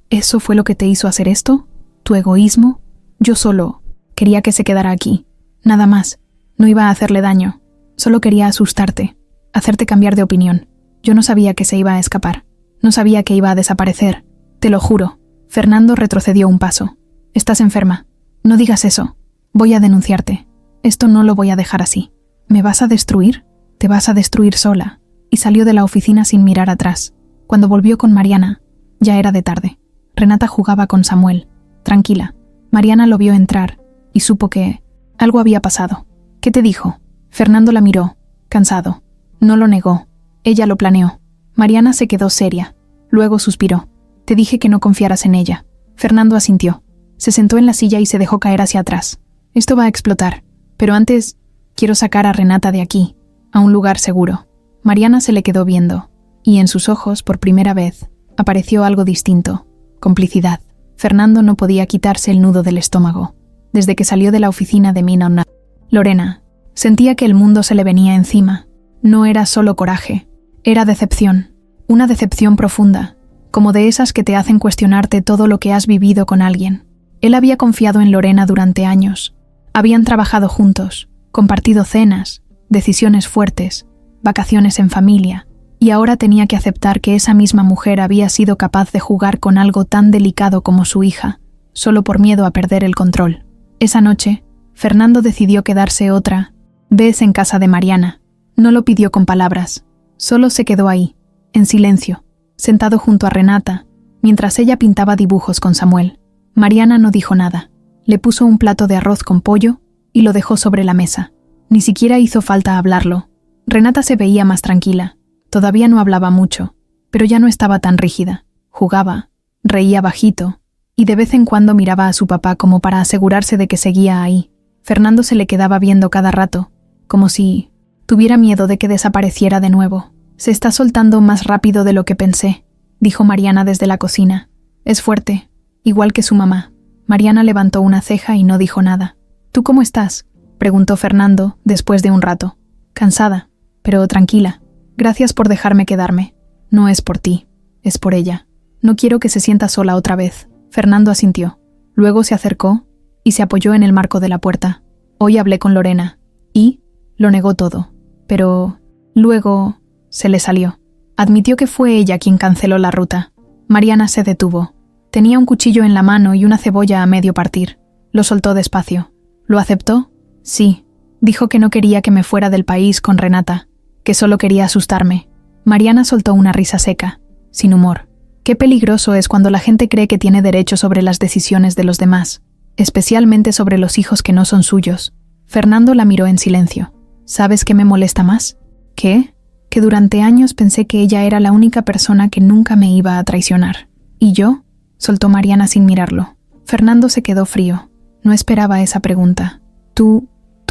«¿Eso fue lo que te hizo hacer esto? ¿Tu egoísmo? Yo solo quería que se quedara aquí. Nada más. No iba a hacerle daño. Solo quería asustarte, hacerte cambiar de opinión. Yo no sabía que se iba a escapar. No sabía que iba a desaparecer. Te lo juro». Fernando retrocedió un paso. «Estás enferma. No digas eso. Voy a denunciarte. Esto no lo voy a dejar así. ¿Me vas a destruir? Te vas a destruir sola». Y salió de la oficina sin mirar atrás. Cuando volvió con Mariana, ya era de tarde. Renata jugaba con Samuel, tranquila. Mariana lo vio entrar y supo que algo había pasado. «¿Qué te dijo?». Fernando la miró, cansado. No lo negó. Ella lo planeó. Mariana se quedó seria. Luego suspiró. «Te dije que no confiaras en ella». Fernando asintió. Se sentó en la silla y se dejó caer hacia atrás. «Esto va a explotar. Pero antes, quiero sacar a Renata de aquí, a un lugar seguro». Mariana se le quedó viendo, y en sus ojos, por primera vez, apareció algo distinto. Complicidad. Fernando no podía quitarse el nudo del estómago. Desde que salió de la oficina de Mina, Lorena sentía que el mundo se le venía encima. No era solo coraje, era decepción. Una decepción profunda, como de esas que te hacen cuestionarte todo lo que has vivido con alguien. Él había confiado en Lorena durante años. Habían trabajado juntos, compartido cenas, decisiones fuertes, vacaciones en familia, y ahora tenía que aceptar que esa misma mujer había sido capaz de jugar con algo tan delicado como su hija, solo por miedo a perder el control. Esa noche, Fernando decidió quedarse otra vez en casa de Mariana. No lo pidió con palabras, solo se quedó ahí, en silencio, sentado junto a Renata, mientras ella pintaba dibujos con Samuel. Mariana no dijo nada. Le puso un plato de arroz con pollo y lo dejó sobre la mesa. Ni siquiera hizo falta hablarlo. Renata se veía más tranquila. Todavía no hablaba mucho, pero ya no estaba tan rígida. Jugaba, reía bajito, y de vez en cuando miraba a su papá como para asegurarse de que seguía ahí. Fernando se le quedaba viendo cada rato, como si tuviera miedo de que desapareciera de nuevo. «Se está soltando más rápido de lo que pensé», dijo Mariana desde la cocina. «Es fuerte, igual que su mamá». Mariana levantó una ceja y no dijo nada. «¿Tú cómo estás?», preguntó Fernando después de un rato. «Cansada, pero tranquila. Gracias por dejarme quedarme. No es por ti, es por ella. No quiero que se sienta sola otra vez». Fernando asintió. Luego se acercó y se apoyó en el marco de la puerta. «Hoy hablé con Lorena y lo negó todo. Pero luego se le salió. Admitió que fue ella quien canceló la ruta». Mariana se detuvo. Tenía un cuchillo en la mano y una cebolla a medio partir. Lo soltó despacio. «¿Lo aceptó?». «Sí». Dijo que no quería que me fuera del país con Renata, que solo quería asustarme. Mariana soltó una risa seca, sin humor. Qué peligroso es cuando la gente cree que tiene derecho sobre las decisiones de los demás, especialmente sobre los hijos que no son suyos. Fernando la miró en silencio. ¿Sabes qué me molesta más? ¿Qué? Que durante años pensé que ella era la única persona que nunca me iba a traicionar. ¿Y yo?, soltó Mariana sin mirarlo. Fernando se quedó frío. No esperaba esa pregunta. Tú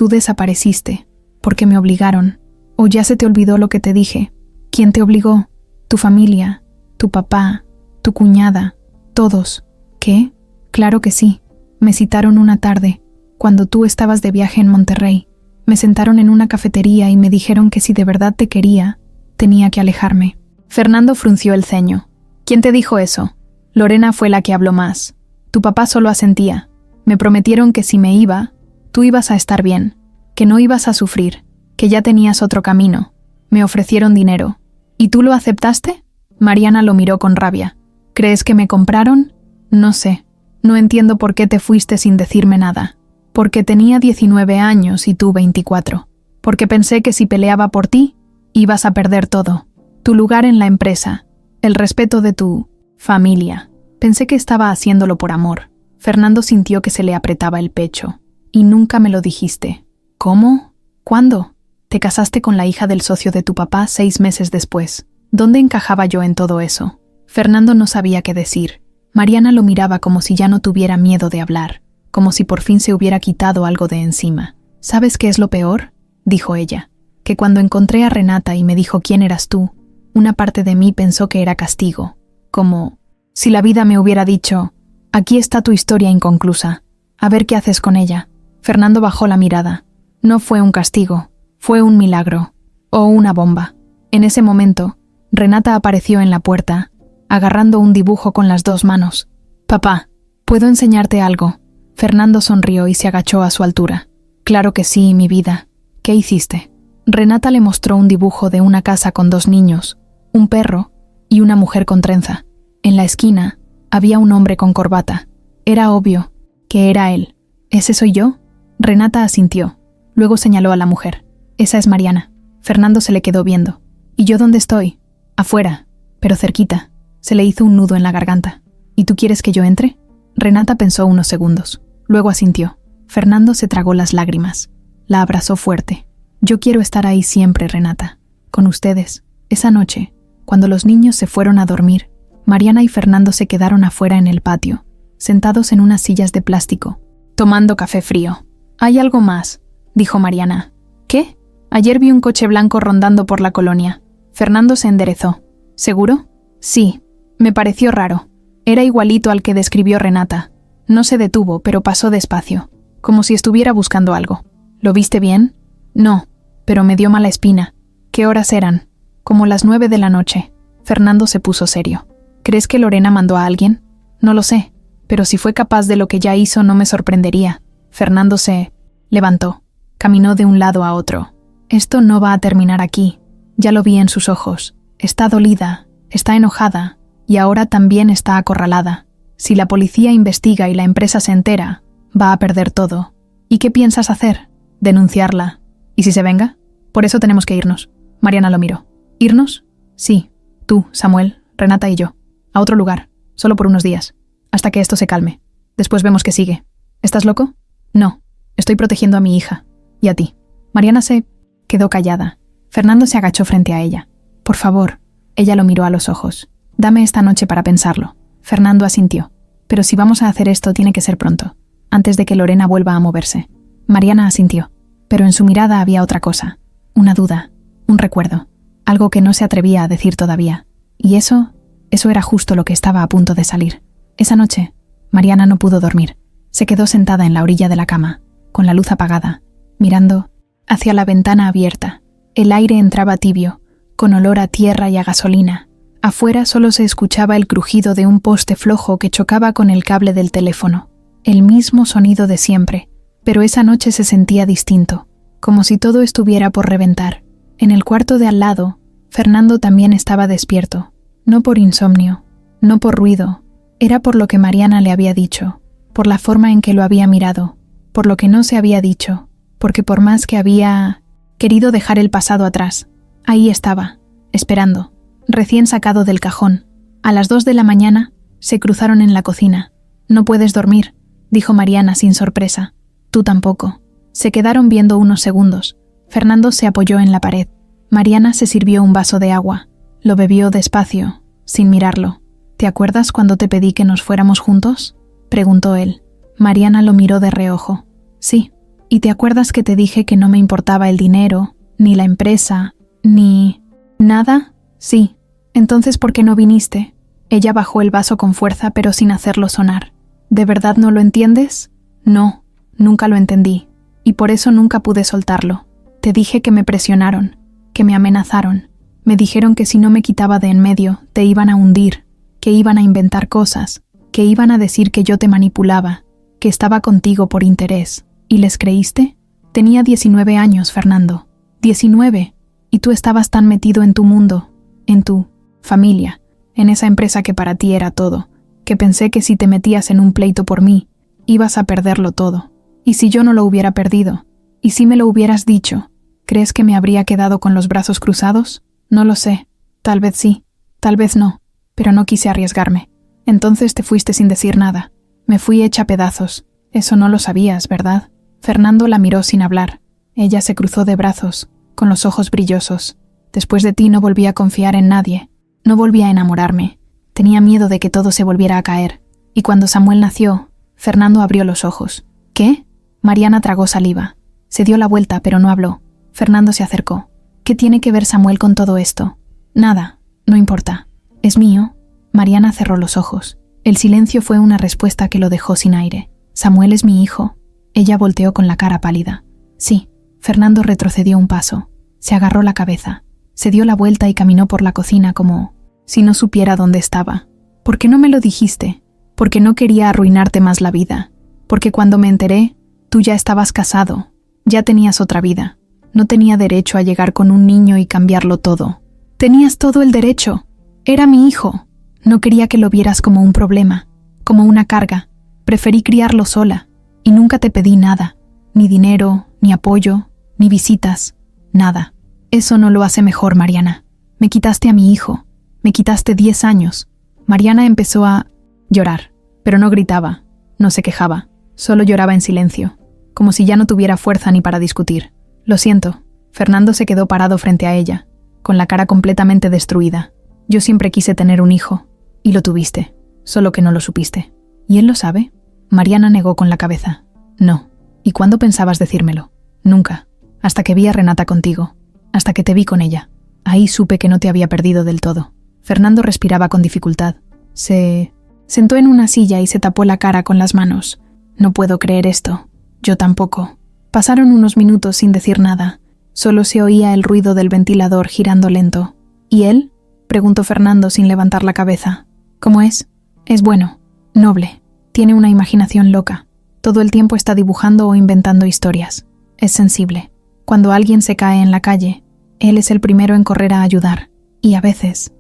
desapareciste, porque me obligaron. ¿O ya se te olvidó lo que te dije? ¿Quién te obligó? Tu familia, tu papá, tu cuñada, todos. ¿Qué? Claro que sí. Me citaron una tarde, cuando tú estabas de viaje en Monterrey. Me sentaron en una cafetería y me dijeron que si de verdad te quería, tenía que alejarme. Fernando frunció el ceño. ¿Quién te dijo eso? Lorena fue la que habló más. Tu papá solo asentía. Me prometieron que si me iba, tú ibas a estar bien, que no ibas a sufrir, que ya tenías otro camino. Me ofrecieron dinero. ¿Y tú lo aceptaste? Mariana lo miró con rabia. ¿Crees que me compraron? No sé. No entiendo por qué te fuiste sin decirme nada. Porque tenía 19 años y tú 24. Porque pensé que si peleaba por ti, ibas a perder todo. Tu lugar en la empresa, el respeto de tu familia. Pensé que estaba haciéndolo por amor. Fernando sintió que se le apretaba el pecho. Y nunca me lo dijiste. ¿Cómo? ¿Cuándo? Te casaste con la hija del socio de tu papá 6 meses después. ¿Dónde encajaba yo en todo eso? Fernando no sabía qué decir. Mariana lo miraba como si ya no tuviera miedo de hablar, como si por fin se hubiera quitado algo de encima. ¿Sabes qué es lo peor?, dijo ella. Que cuando encontré a Renata y me dijo quién eras tú, una parte de mí pensó que era castigo. Como si la vida me hubiera dicho, aquí está tu historia inconclusa, a ver qué haces con ella. Fernando bajó la mirada. No fue un castigo, fue un milagro, o una bomba. En ese momento, Renata apareció en la puerta, agarrando un dibujo con las 2 manos. Papá, ¿puedo enseñarte algo? Fernando sonrió y se agachó a su altura. Claro que sí, mi vida. ¿Qué hiciste? Renata le mostró un dibujo de una casa con 2 niños, un perro y una mujer con trenza. En la esquina había un hombre con corbata. Era obvio que era él. ¿Ese soy yo? Renata asintió. Luego señaló a la mujer. Esa es Mariana. Fernando se le quedó viendo. ¿Y yo dónde estoy? Afuera, pero cerquita. Se le hizo un nudo en la garganta. ¿Y tú quieres que yo entre? Renata pensó unos segundos. Luego asintió. Fernando se tragó las lágrimas. La abrazó fuerte. Yo quiero estar ahí siempre, Renata. Con ustedes. Esa noche, cuando los niños se fueron a dormir, Mariana y Fernando se quedaron afuera en el patio, sentados en unas sillas de plástico, tomando café frío. «Hay algo más», dijo Mariana. «¿Qué?» «Ayer vi un coche blanco rondando por la colonia». Fernando se enderezó. ¿Seguro? Sí. Me pareció raro. Era igualito al que describió Renata. No se detuvo, pero pasó despacio, como si estuviera buscando algo. ¿Lo viste bien? No, pero me dio mala espina. ¿Qué horas eran? Como las 9 de la noche. Fernando se puso serio. ¿Crees que Lorena mandó a alguien? No lo sé, pero si fue capaz de lo que ya hizo no me sorprendería. Fernando se levantó. Caminó de un lado a otro. Esto no va a terminar aquí. Ya lo vi en sus ojos. Está dolida, está enojada, y ahora también está acorralada. Si la policía investiga y la empresa se entera, va a perder todo. ¿Y qué piensas hacer? Denunciarla. ¿Y si se venga? Por eso tenemos que irnos. Mariana lo miró. ¿Irnos? Sí. Tú, Samuel, Renata y yo. A otro lugar. Solo por unos días. Hasta que esto se calme. Después vemos qué sigue. ¿Estás loco? No. Estoy protegiendo a mi hija. Y a ti. Mariana se quedó callada. Fernando se agachó frente a ella. Por favor. Ella lo miró a los ojos. Dame esta noche para pensarlo. Fernando asintió. Pero si vamos a hacer esto tiene que ser pronto, antes de que Lorena vuelva a moverse. Mariana asintió. Pero en su mirada había otra cosa. Una duda. Un recuerdo. Algo que no se atrevía a decir todavía. Y eso era justo lo que estaba a punto de salir. Esa noche, Mariana no pudo dormir. Se quedó sentada en la orilla de la cama, con la luz apagada, mirando hacia la ventana abierta. El aire entraba tibio, con olor a tierra y a gasolina. Afuera solo se escuchaba el crujido de un poste flojo que chocaba con el cable del teléfono. El mismo sonido de siempre, pero esa noche se sentía distinto, como si todo estuviera por reventar. En el cuarto de al lado, Fernando también estaba despierto. No por insomnio, no por ruido. Era por lo que Mariana le había dicho, por la forma en que lo había mirado, por lo que no se había dicho, porque por más que había querido dejar el pasado atrás, ahí estaba, esperando, recién sacado del cajón. A las 2 de la mañana, se cruzaron en la cocina. «No puedes dormir», dijo Mariana sin sorpresa. «Tú tampoco». Se quedaron viendo unos segundos. Fernando se apoyó en la pared. Mariana se sirvió un vaso de agua. Lo bebió despacio, sin mirarlo. «¿Te acuerdas cuando te pedí que nos fuéramos juntos?», preguntó él. Mariana lo miró de reojo. «Sí». «¿Y te acuerdas que te dije que no me importaba el dinero, ni la empresa, ni nada?» Sí. Entonces, ¿por qué no viniste? Ella bajó el vaso con fuerza, pero sin hacerlo sonar. ¿De verdad no lo entiendes? No, nunca lo entendí. Y por eso nunca pude soltarlo. Te dije que me presionaron, que me amenazaron. Me dijeron que si no me quitaba de en medio, te iban a hundir, que iban a inventar cosas, que iban a decir que yo te manipulaba, que estaba contigo por interés. ¿Y les creíste? Tenía 19 años, Fernando. 19. Y tú estabas tan metido en tu mundo, en tu familia, en esa empresa que para ti era todo, que pensé que si te metías en un pleito por mí, ibas a perderlo todo. ¿Y si yo no lo hubiera perdido? ¿Y si me lo hubieras dicho? ¿Crees que me habría quedado con los brazos cruzados? No lo sé. Tal vez sí, tal vez no, pero no quise arriesgarme. Entonces te fuiste sin decir nada. Me fui hecha pedazos. Eso no lo sabías, ¿verdad? Fernando la miró sin hablar. Ella se cruzó de brazos, con los ojos brillosos. Después de ti no volví a confiar en nadie. No volví a enamorarme. Tenía miedo de que todo se volviera a caer. Y cuando Samuel nació, Fernando abrió los ojos. ¿Qué? Mariana tragó saliva. Se dio la vuelta, pero no habló. Fernando se acercó. ¿Qué tiene que ver Samuel con todo esto? Nada, no importa. ¿Es mío? Mariana cerró los ojos. El silencio fue una respuesta que lo dejó sin aire. ¿Samuel es mi hijo? Ella volteó con la cara pálida. Sí. Fernando retrocedió un paso. Se agarró la cabeza. Se dio la vuelta y caminó por la cocina como si no supiera dónde estaba. ¿Por qué no me lo dijiste? Porque no quería arruinarte más la vida. Porque cuando me enteré, tú ya estabas casado. Ya tenías otra vida. No tenía derecho a llegar con un niño y cambiarlo todo. Tenías todo el derecho. Era mi hijo. No quería que lo vieras como un problema, como una carga. Preferí criarlo sola. Y nunca te pedí nada. Ni dinero, ni apoyo, ni visitas. Nada. Eso no lo hace mejor, Mariana. Me quitaste a mi hijo. Me quitaste 10 años. Mariana empezó a llorar, pero no gritaba, no se quejaba. Solo lloraba en silencio, como si ya no tuviera fuerza ni para discutir. Lo siento. Fernando se quedó parado frente a ella, con la cara completamente destruida. Yo siempre quise tener un hijo, y lo tuviste, solo que no lo supiste. ¿Y él lo sabe? Mariana negó con la cabeza. No. ¿Y cuándo pensabas decírmelo? Nunca. Hasta que vi a Renata contigo. Hasta que te vi con ella. Ahí supe que no te había perdido del todo. Fernando respiraba con dificultad. Se sentó en una silla y se tapó la cara con las manos. No puedo creer esto. Yo tampoco. Pasaron unos minutos sin decir nada. Solo se oía el ruido del ventilador girando lento. ¿Y él? Preguntó Fernando sin levantar la cabeza. ¿Cómo es? Es bueno. Noble. Tiene una imaginación loca. Todo el tiempo está dibujando o inventando historias. Es sensible. Cuando alguien se cae en la calle, él es el primero en correr a ayudar. Y a veces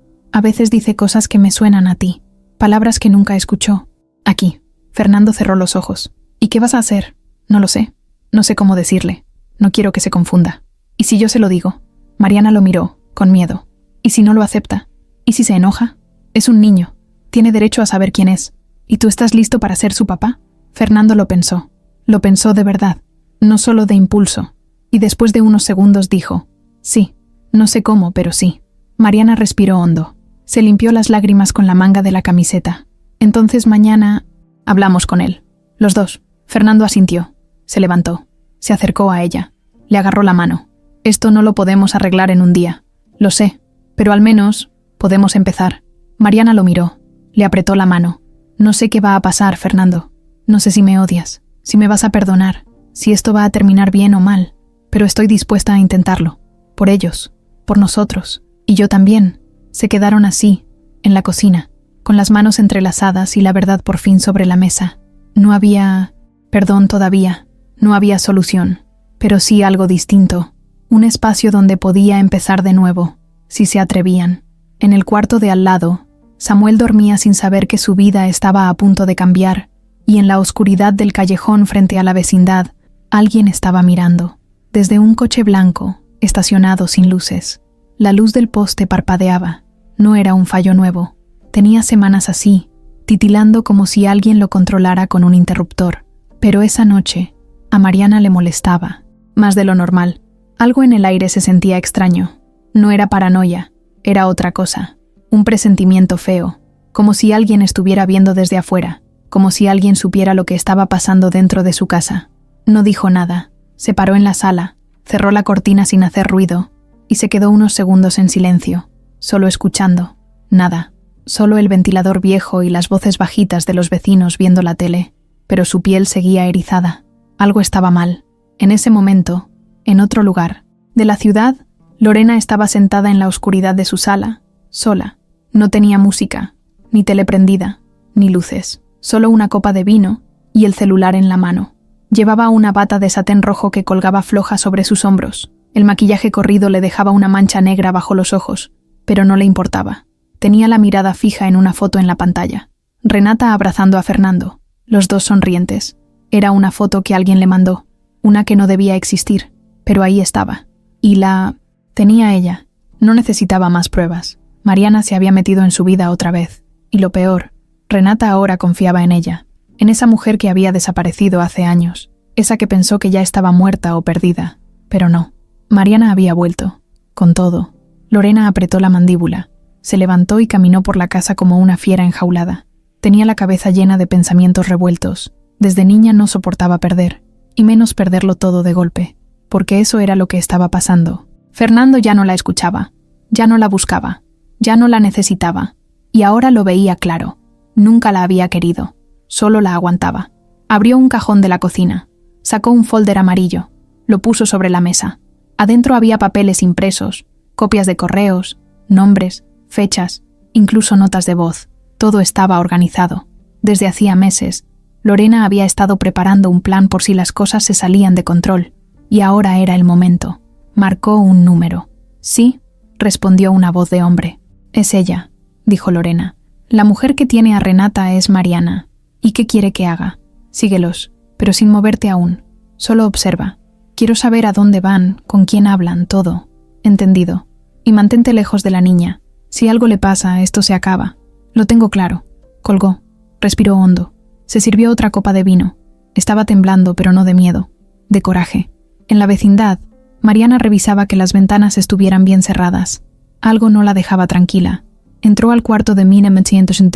dice cosas que me suenan a ti. Palabras que nunca escuchó. Aquí. Fernando cerró los ojos. ¿Y qué vas a hacer? No lo sé. No sé cómo decirle. No quiero que se confunda. ¿Y si yo se lo digo? Mariana lo miró, con miedo. ¿Y si no lo acepta? ¿Y si se enoja? Es un niño. Tiene derecho a saber quién es. ¿Y tú estás listo para ser su papá? Fernando lo pensó. Lo pensó de verdad. No solo de impulso. Y después de unos segundos dijo, sí. No sé cómo, pero sí. Mariana respiró hondo. Se limpió las lágrimas con la manga de la camiseta. Entonces mañana hablamos con él. Los dos. Fernando asintió. Se levantó. Se acercó a ella. Le agarró la mano. Esto no lo podemos arreglar en un día. Lo sé. Pero al menos podemos empezar. Mariana lo miró. Le apretó la mano. No sé qué va a pasar, Fernando. No sé si me odias, si me vas a perdonar, si esto va a terminar bien o mal. Pero estoy dispuesta a intentarlo. Por ellos. Por nosotros. Y yo también. Se quedaron así, en la cocina, con las manos entrelazadas y la verdad por fin sobre la mesa. No había perdón todavía. No había solución. Pero sí algo distinto. Un espacio donde podía empezar de nuevo, si se atrevían. En el cuarto de al lado, Samuel dormía sin saber que su vida estaba a punto de cambiar, y en la oscuridad del callejón frente a la vecindad, alguien estaba mirando. Desde un coche blanco, estacionado sin luces. La luz del poste parpadeaba. No era un fallo nuevo. Tenía semanas así, titilando como si alguien lo controlara con un interruptor. Pero esa noche, a Mariana le molestaba, más de lo normal. Algo en el aire se sentía extraño. No era paranoia, era otra cosa. Un presentimiento feo, como si alguien estuviera viendo desde afuera, como si alguien supiera lo que estaba pasando dentro de su casa. No dijo nada. Se paró en la sala, cerró la cortina sin hacer ruido, y se quedó unos segundos en silencio, solo escuchando. Nada, solo el ventilador viejo y las voces bajitas de los vecinos viendo la tele, pero su piel seguía erizada. Algo estaba mal. En ese momento, en otro lugar de la ciudad, Lorena estaba sentada en la oscuridad de su sala, sola. No tenía música, ni tele prendida, ni luces, solo una copa de vino y el celular en la mano. Llevaba una bata de satén rojo que colgaba floja sobre sus hombros. El maquillaje corrido le dejaba una mancha negra bajo los ojos, pero no le importaba. Tenía la mirada fija en una foto en la pantalla. Renata abrazando a Fernando, los dos sonrientes. Era una foto que alguien le mandó, una que no debía existir, pero ahí estaba. Y la tenía ella. No necesitaba más pruebas. Mariana se había metido en su vida otra vez. Y lo peor, Renata ahora confiaba en ella, en esa mujer que había desaparecido hace años, esa que pensó que ya estaba muerta o perdida. Pero no. Mariana había vuelto. Con todo. Lorena apretó la mandíbula. Se levantó y caminó por la casa como una fiera enjaulada. Tenía la cabeza llena de pensamientos revueltos. Desde niña no soportaba perder, y menos perderlo todo de golpe, porque eso era lo que estaba pasando. Fernando ya no la escuchaba, ya no la buscaba, ya no la necesitaba, y ahora lo veía claro. Nunca la había querido, solo la aguantaba. Abrió un cajón de la cocina, sacó un folder amarillo, lo puso sobre la mesa. Adentro había papeles impresos, copias de correos, nombres, fechas, incluso notas de voz. Todo estaba organizado. Desde hacía meses, Lorena había estado preparando un plan por si las cosas se salían de control, y ahora era el momento. Marcó un número. «Sí», respondió una voz de hombre. «Es ella», dijo Lorena. «La mujer que tiene a Renata es Mariana. ¿Y qué quiere que haga? Síguelos, pero sin moverte aún. Solo observa. Quiero saber a dónde van, con quién hablan, todo. Entendido. Y mantente lejos de la niña. Si algo le pasa, esto se acaba. Lo tengo claro». Colgó. Respiró hondo. Se sirvió otra copa de vino. Estaba temblando, pero no de miedo. De coraje. En la vecindad, Mariana revisaba que las ventanas estuvieran bien cerradas. Algo no la dejaba tranquila. Entró al cuarto de Mina metiéndose.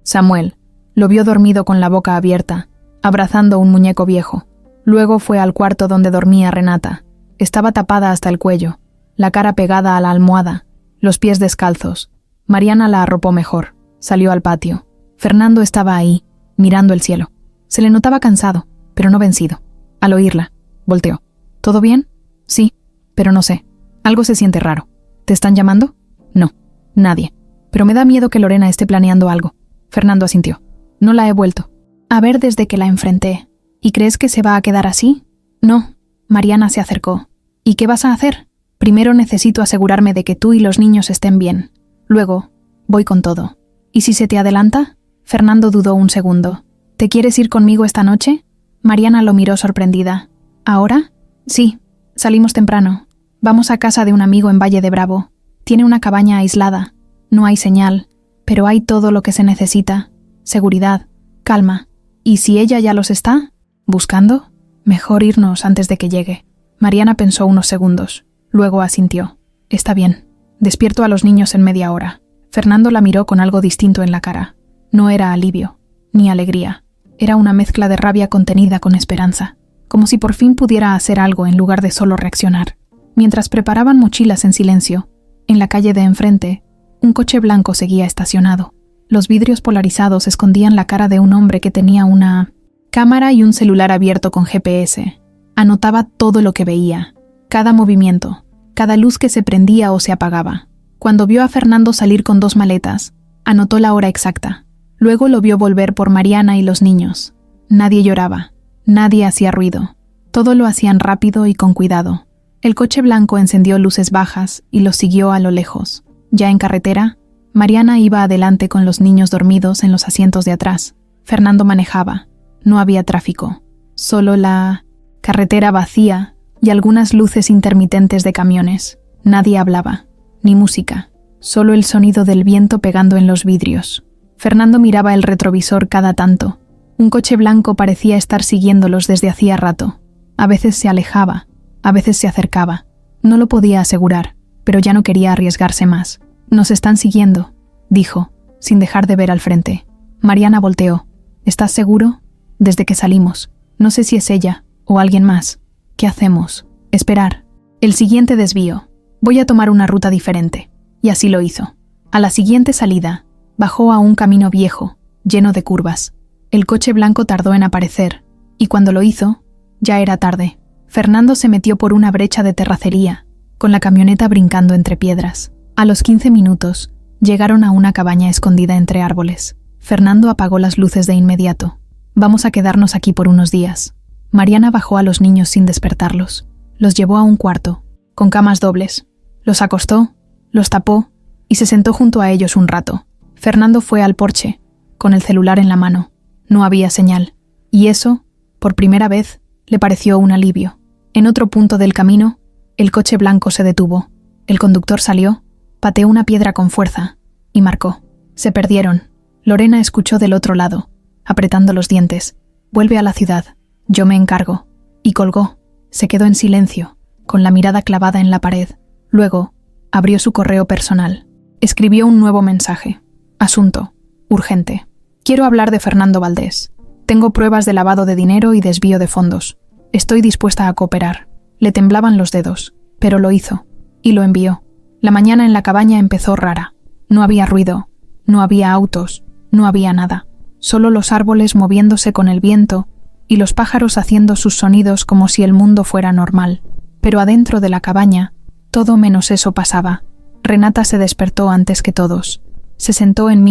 Samuel lo vio dormido con la boca abierta, abrazando un muñeco viejo. Luego fue al cuarto donde dormía Renata. Estaba tapada hasta el cuello, la cara pegada a la almohada, los pies descalzos. Mariana la arropó mejor. Salió al patio. Fernando estaba ahí, mirando el cielo. Se le notaba cansado, pero no vencido. Al oírla, volteó. ¿Todo bien? Sí, pero no sé. Algo se siente raro. ¿Te están llamando? No, nadie. Pero me da miedo que Lorena esté planeando algo. Fernando asintió. No la he vuelto a ver desde que la enfrenté. ¿Y crees que se va a quedar así? No. Mariana se acercó. ¿Y qué vas a hacer? Primero necesito asegurarme de que tú y los niños estén bien. Luego, voy con todo. ¿Y si se te adelanta? Fernando dudó un segundo. ¿Te quieres ir conmigo esta noche? Mariana lo miró sorprendida. ¿Ahora? Sí. Salimos temprano. Vamos a casa de un amigo en Valle de Bravo. Tiene una cabaña aislada. No hay señal, pero hay todo lo que se necesita. Seguridad, calma. ¿Y si ella ya los está buscando? Mejor irnos antes de que llegue. Mariana pensó unos segundos. Luego asintió. Está bien. Despierto a los niños en media hora. Fernando la miró con algo distinto en la cara. No era alivio, ni alegría. Era una mezcla de rabia contenida con esperanza, como si por fin pudiera hacer algo en lugar de solo reaccionar. Mientras preparaban mochilas en silencio, en la calle de enfrente, un coche blanco seguía estacionado. Los vidrios polarizados escondían la cara de un hombre que tenía una cámara y un celular abierto con GPS. Anotaba todo lo que veía, cada movimiento, cada luz que se prendía o se apagaba. Cuando vio a Fernando salir con 2 maletas, anotó la hora exacta. Luego lo vio volver por Mariana y los niños. Nadie lloraba, nadie hacía ruido. Todo lo hacían rápido y con cuidado. El coche blanco encendió luces bajas y los siguió a lo lejos. Ya en carretera, Mariana iba adelante con los niños dormidos en los asientos de atrás. Fernando manejaba. No había tráfico. Solo la carretera vacía y algunas luces intermitentes de camiones. Nadie hablaba, ni música. Solo el sonido del viento pegando en los vidrios. Fernando miraba el retrovisor cada tanto. Un coche blanco parecía estar siguiéndolos desde hacía rato. A veces se alejaba, a veces se acercaba. No lo podía asegurar, pero ya no quería arriesgarse más. «Nos están siguiendo», dijo, sin dejar de ver al frente. Mariana volteó. «¿Estás seguro?» «Desde que salimos. No sé si es ella o alguien más. ¿Qué hacemos?» «Esperar. El siguiente desvío. Voy a tomar una ruta diferente». y así lo hizo. A la siguiente salida, bajó a un camino viejo, lleno de curvas. El coche blanco tardó en aparecer, y cuando lo hizo, ya era tarde. Fernando se metió por una brecha de terracería, con la camioneta brincando entre piedras. A los 15 minutos, llegaron a una cabaña escondida entre árboles. Fernando apagó las luces de inmediato. Vamos a quedarnos aquí por unos días. Mariana bajó a los niños sin despertarlos. Los llevó a un cuarto, con camas dobles. Los acostó, los tapó y se sentó junto a ellos un rato. Fernando fue al porche, con el celular en la mano. No había señal. Y eso, por primera vez, le pareció un alivio. En otro punto del camino, el coche blanco se detuvo. El conductor salió, pateó una piedra con fuerza y marcó. Se perdieron. Lorena escuchó del otro lado, apretando los dientes. Vuelve a la ciudad. Yo me encargo. Y colgó. Se quedó en silencio, con la mirada clavada en la pared. Luego, abrió su correo personal. Escribió un nuevo mensaje. Asunto. Urgente. Quiero hablar de Fernando Valdés. Tengo pruebas de lavado de dinero y desvío de fondos. Estoy dispuesta a cooperar. Le temblaban los dedos, pero lo hizo. Y lo envió. La mañana en la cabaña empezó rara. No había ruido. No había autos. No había nada. Solo los árboles moviéndose con el viento y los pájaros haciendo sus sonidos como si el mundo fuera normal. Pero adentro de la cabaña, todo menos eso pasaba. Renata se despertó antes que todos. Se sentó en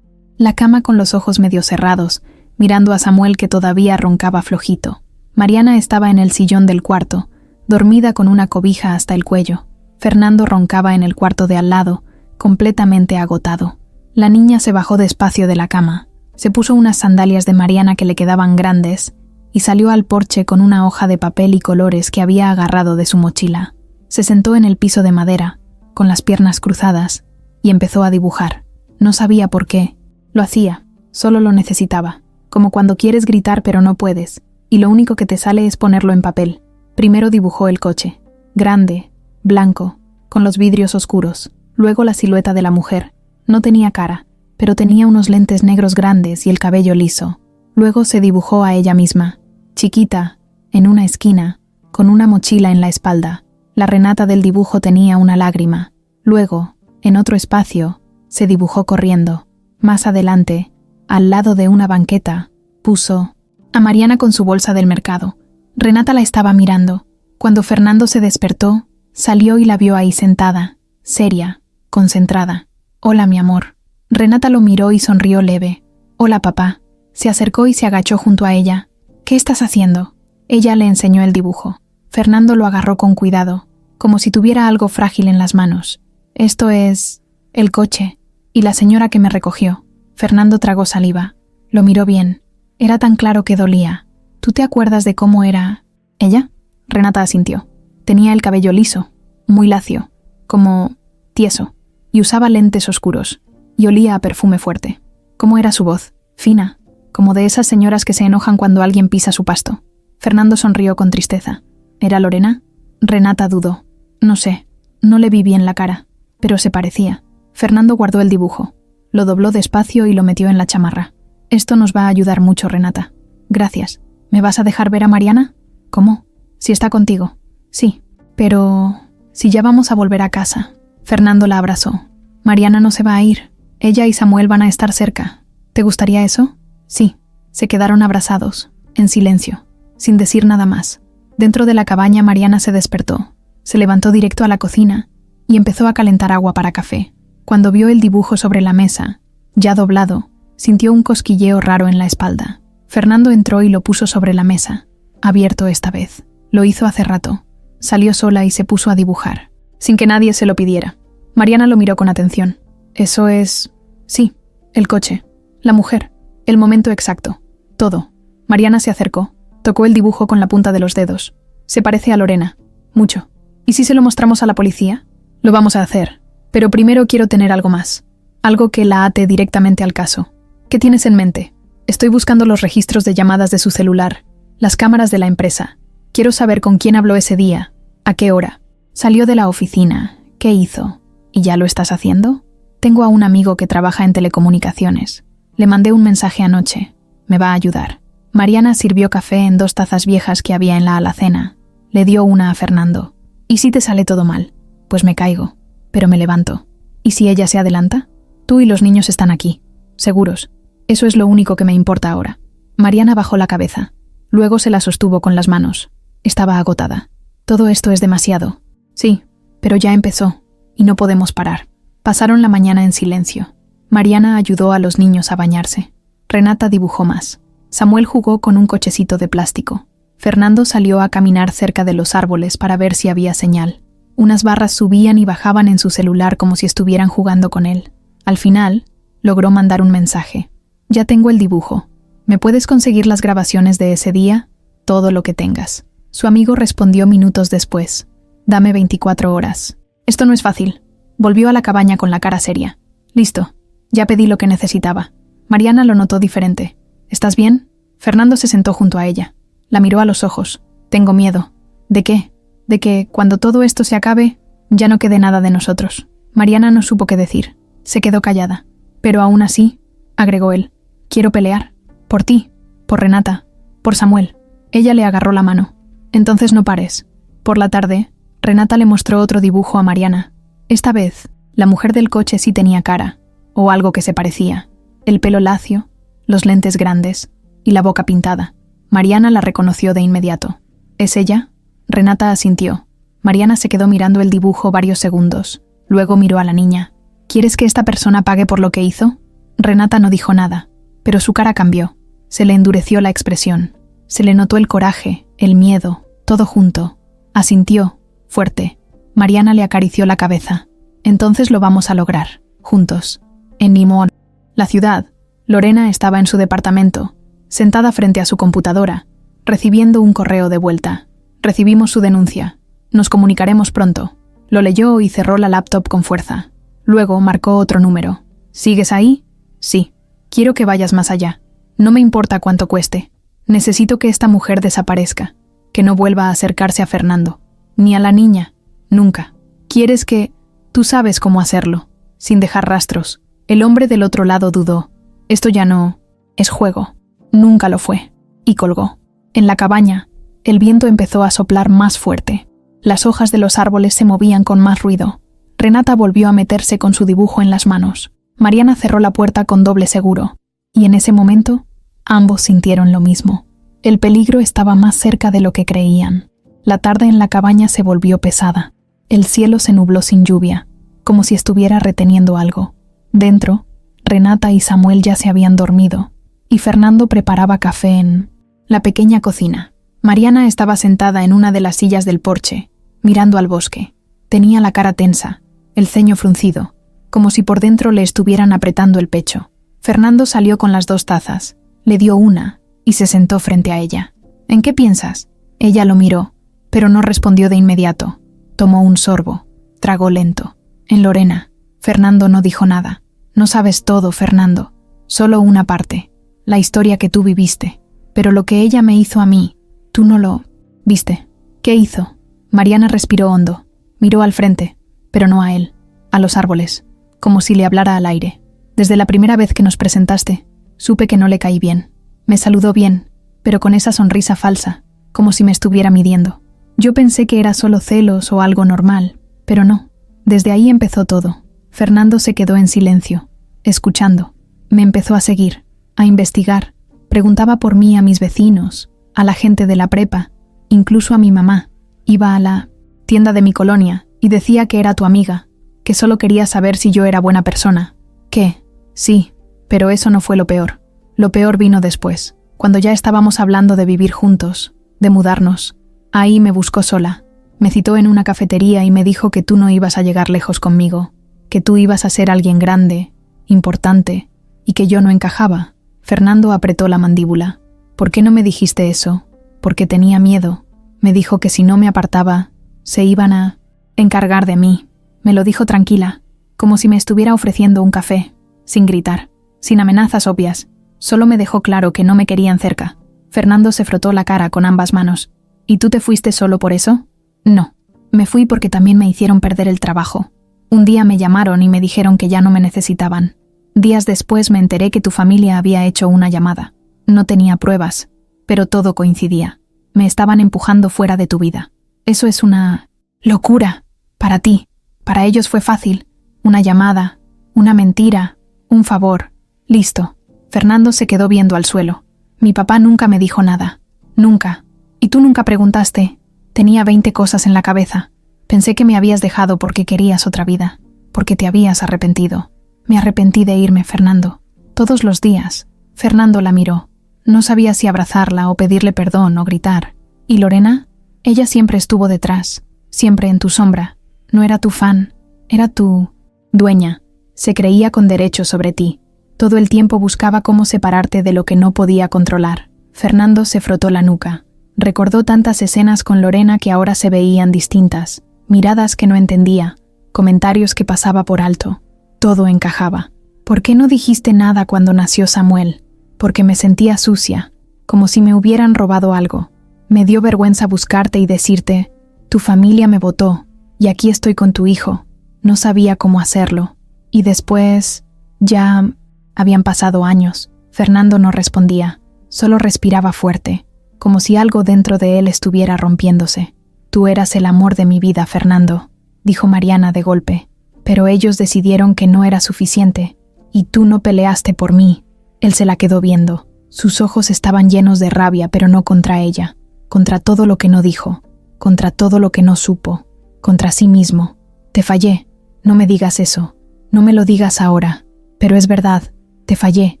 la cama con los ojos medio cerrados, mirando a Samuel que todavía roncaba flojito. Mariana estaba en el sillón del cuarto, dormida con una cobija hasta el cuello. Fernando roncaba en el cuarto de al lado, completamente agotado. La niña se bajó despacio de la cama, se puso unas sandalias de Mariana que le quedaban grandes y salió al porche con una hoja de papel y colores que había agarrado de su mochila. Se sentó en el piso de madera, con las piernas cruzadas, y empezó a dibujar. No sabía por qué. Lo hacía, solo lo necesitaba, como cuando quieres gritar pero no puedes, y lo único que te sale es ponerlo en papel. Primero dibujó el coche, grande, blanco, con los vidrios oscuros, luego la silueta de la mujer. No tenía cara, pero tenía unos lentes negros grandes y el cabello liso. Luego se dibujó a ella misma, chiquita, en una esquina, con una mochila en la espalda. La Renata del dibujo tenía una lágrima. Luego, en otro espacio, se dibujó corriendo. Más adelante, al lado de una banqueta, puso a Mariana con su bolsa del mercado. Renata la estaba mirando. Cuando Fernando se despertó, salió y la vio ahí sentada, seria, concentrada. «Hola, mi amor». Renata lo miró y sonrió leve. «Hola, papá». Se acercó y se agachó junto a ella. «¿Qué estás haciendo?» Ella le enseñó el dibujo. Fernando lo agarró con cuidado, como si tuviera algo frágil en las manos. «Esto es el coche y la señora que me recogió». Fernando tragó saliva. Lo miró bien. Era tan claro que dolía. «¿Tú te acuerdas de cómo era ella?» Renata asintió. Tenía el cabello liso, muy lacio, como tieso, y usaba lentes oscuros, y olía a perfume fuerte. ¿Cómo era su voz? Fina, como de esas señoras que se enojan cuando alguien pisa su pasto. Fernando sonrió con tristeza. ¿Era Lorena? Renata dudó. No sé, no le vi bien la cara, pero se parecía. Fernando guardó el dibujo, lo dobló despacio y lo metió en la chamarra. Esto nos va a ayudar mucho, Renata. Gracias. ¿Me vas a dejar ver a Mariana? ¿Cómo? Si está contigo. Sí, pero si ya vamos a volver a casa. Fernando la abrazó. Mariana no se va a ir. Ella y Samuel van a estar cerca. ¿Te gustaría eso? Sí. Se quedaron abrazados, en silencio, sin decir nada más. Dentro de la cabaña Mariana se despertó. Se levantó directo a la cocina y empezó a calentar agua para café. Cuando vio el dibujo sobre la mesa, ya doblado, sintió un cosquilleo raro en la espalda. Fernando entró y lo puso sobre la mesa, abierto esta vez. Lo hizo hace rato. Salió sola y se puso a dibujar, sin que nadie se lo pidiera. Mariana lo miró con atención. Eso es... Sí, el coche, la mujer, el momento exacto, todo. Mariana se acercó, tocó el dibujo con la punta de los dedos. Se parece a Lorena, mucho. ¿Y si se lo mostramos a la policía? Lo vamos a hacer, pero primero quiero tener algo más. Algo que la ate directamente al caso. ¿Qué tienes en mente? Estoy buscando los registros de llamadas de su celular, las cámaras de la empresa. Quiero saber con quién habló ese día, a qué hora. Salió de la oficina, ¿qué hizo? ¿Y ya lo estás haciendo? Tengo a un amigo que trabaja en telecomunicaciones. Le mandé un mensaje anoche. Me va a ayudar. Mariana sirvió café en 2 tazas viejas que había en la alacena. Le dio una a Fernando. ¿Y si te sale todo mal? Pues me caigo, pero me levanto. ¿Y si ella se adelanta? Tú y los niños están aquí, seguros. Eso es lo único que me importa ahora. Mariana bajó la cabeza. Luego se la sostuvo con las manos. Estaba agotada. Todo esto es demasiado. Sí, pero ya empezó, y no podemos parar. Pasaron la mañana en silencio. Mariana ayudó a los niños a bañarse. Renata dibujó más. Samuel jugó con un cochecito de plástico. Fernando salió a caminar cerca de los árboles para ver si había señal. Unas barras subían y bajaban en su celular como si estuvieran jugando con él. Al final, logró mandar un mensaje. Ya tengo el dibujo. ¿Me puedes conseguir las grabaciones de ese día? Todo lo que tengas. Su amigo respondió minutos después. Dame 24 horas. Esto no es fácil. Volvió a la cabaña con la cara seria. Listo. Ya pedí lo que necesitaba. Mariana lo notó diferente. ¿Estás bien? Fernando se sentó junto a ella. La miró a los ojos. Tengo miedo. ¿De qué? De que, cuando todo esto se acabe, ya no quede nada de nosotros. Mariana no supo qué decir. Se quedó callada. Pero aún así, agregó él, quiero pelear. Por ti, por Renata, por Samuel. Ella le agarró la mano. Entonces no pares. Por la tarde, Renata le mostró otro dibujo a Mariana. Esta vez, la mujer del coche sí tenía cara, o algo que se parecía. El pelo lacio, los lentes grandes y la boca pintada. Mariana la reconoció de inmediato. ¿Es ella? Renata asintió. Mariana se quedó mirando el dibujo varios segundos. Luego miró a la niña. ¿Quieres que esta persona pague por lo que hizo? Renata no dijo nada, pero su cara cambió. Se le endureció la expresión. Se le notó el coraje, el miedo, todo junto. Asintió, fuerte. Mariana le acarició la cabeza. Entonces lo vamos a lograr, juntos. En Limón, la ciudad, Lorena estaba en su departamento, sentada frente a su computadora, recibiendo un correo de vuelta. Recibimos su denuncia. Nos comunicaremos pronto. Lo leyó y cerró la laptop con fuerza. Luego marcó otro número. ¿Sigues ahí? Sí. Quiero que vayas más allá. No me importa cuánto cueste. Necesito que esta mujer desaparezca, que no vuelva a acercarse a Fernando, ni a la niña, nunca. ¿Quieres que...? Tú sabes cómo hacerlo, sin dejar rastros. El hombre del otro lado dudó. Esto ya no... es juego. Nunca lo fue. Y colgó. En la cabaña, el viento empezó a soplar más fuerte. Las hojas de los árboles se movían con más ruido. Renata volvió a meterse con su dibujo en las manos. Mariana cerró la puerta con doble seguro. Y en ese momento, ambos sintieron lo mismo. El peligro estaba más cerca de lo que creían. La tarde en la cabaña se volvió pesada. El cielo se nubló sin lluvia, como si estuviera reteniendo algo. Dentro, Renata y Samuel ya se habían dormido, y Fernando preparaba café en la pequeña cocina. Mariana estaba sentada en una de las sillas del porche, mirando al bosque. Tenía la cara tensa, el ceño fruncido, como si por dentro le estuvieran apretando el pecho. Fernando salió con las 2 tazas, le dio una y se sentó frente a ella. ¿En qué piensas? Ella lo miró, pero no respondió de inmediato. Tomó un sorbo, tragó lento. En Lorena. Fernando no dijo nada. No sabes todo, Fernando. Solo una parte. La historia que tú viviste. Pero lo que ella me hizo a mí, tú no lo... ¿viste? ¿Qué hizo? Mariana respiró hondo. Miró al frente, pero no a él. A los árboles. Como si le hablara al aire. Desde la primera vez que nos presentaste, supe que no le caí bien. Me saludó bien, pero con esa sonrisa falsa, como si me estuviera midiendo. Yo pensé que era solo celos o algo normal, pero no. Desde ahí empezó todo. Fernando se quedó en silencio, escuchando. Me empezó a seguir, a investigar. Preguntaba por mí a mis vecinos, a la gente de la prepa, incluso a mi mamá. Iba a la tienda de mi colonia y decía que era tu amiga, que solo quería saber si yo era buena persona. ¿Qué? Sí, pero eso no fue lo peor. Lo peor vino después, cuando ya estábamos hablando de vivir juntos, de mudarnos. Ahí me buscó sola. Me citó en una cafetería y me dijo que tú no ibas a llegar lejos conmigo, que tú ibas a ser alguien grande, importante, y que yo no encajaba. Fernando apretó la mandíbula. ¿Por qué no me dijiste eso? Porque tenía miedo. Me dijo que si no me apartaba, se iban a encargar de mí. Me lo dijo tranquila, como si me estuviera ofreciendo un café, sin gritar, sin amenazas obvias. Solo me dejó claro que no me querían cerca. Fernando se frotó la cara con ambas manos. ¿Y tú te fuiste solo por eso? No. Me fui porque también me hicieron perder el trabajo. Un día me llamaron y me dijeron que ya no me necesitaban. Días después me enteré que tu familia había hecho una llamada. No tenía pruebas, pero todo coincidía. Me estaban empujando fuera de tu vida. Eso es una locura. Para ti. Para ellos fue fácil. Una llamada, una mentira, un favor. Listo. Fernando se quedó viendo al suelo. Mi papá nunca me dijo nada. Nunca. Y tú nunca preguntaste. Tenía 20 cosas en la cabeza. Pensé que me habías dejado porque querías otra vida, porque te habías arrepentido. Me arrepentí de irme, Fernando. Todos los días. Fernando la miró. No sabía si abrazarla o pedirle perdón o gritar. ¿Y Lorena? Ella siempre estuvo detrás, siempre en tu sombra. No era tu fan, era tu dueña. Se creía con derecho sobre ti. Todo el tiempo buscaba cómo separarte de lo que no podía controlar. Fernando se frotó la nuca. Recordó tantas escenas con Lorena que ahora se veían distintas. Miradas que no entendía, comentarios que pasaba por alto. Todo encajaba. ¿Por qué no dijiste nada cuando nació Samuel? Porque me sentía sucia, como si me hubieran robado algo. Me dio vergüenza buscarte y decirte, tu familia me votó, y aquí estoy con tu hijo. No sabía cómo hacerlo. Y después, ya habían pasado años. Fernando no respondía, solo respiraba fuerte, como si algo dentro de él estuviera rompiéndose. Tú eras el amor de mi vida, Fernando, dijo Mariana de golpe. Pero ellos decidieron que no era suficiente, y tú no peleaste por mí. Él se la quedó viendo. Sus ojos estaban llenos de rabia, pero no contra ella. Contra todo lo que no dijo, contra todo lo que no supo, contra sí mismo. Te fallé. No me digas eso. No me lo digas ahora. Pero es verdad. Te fallé.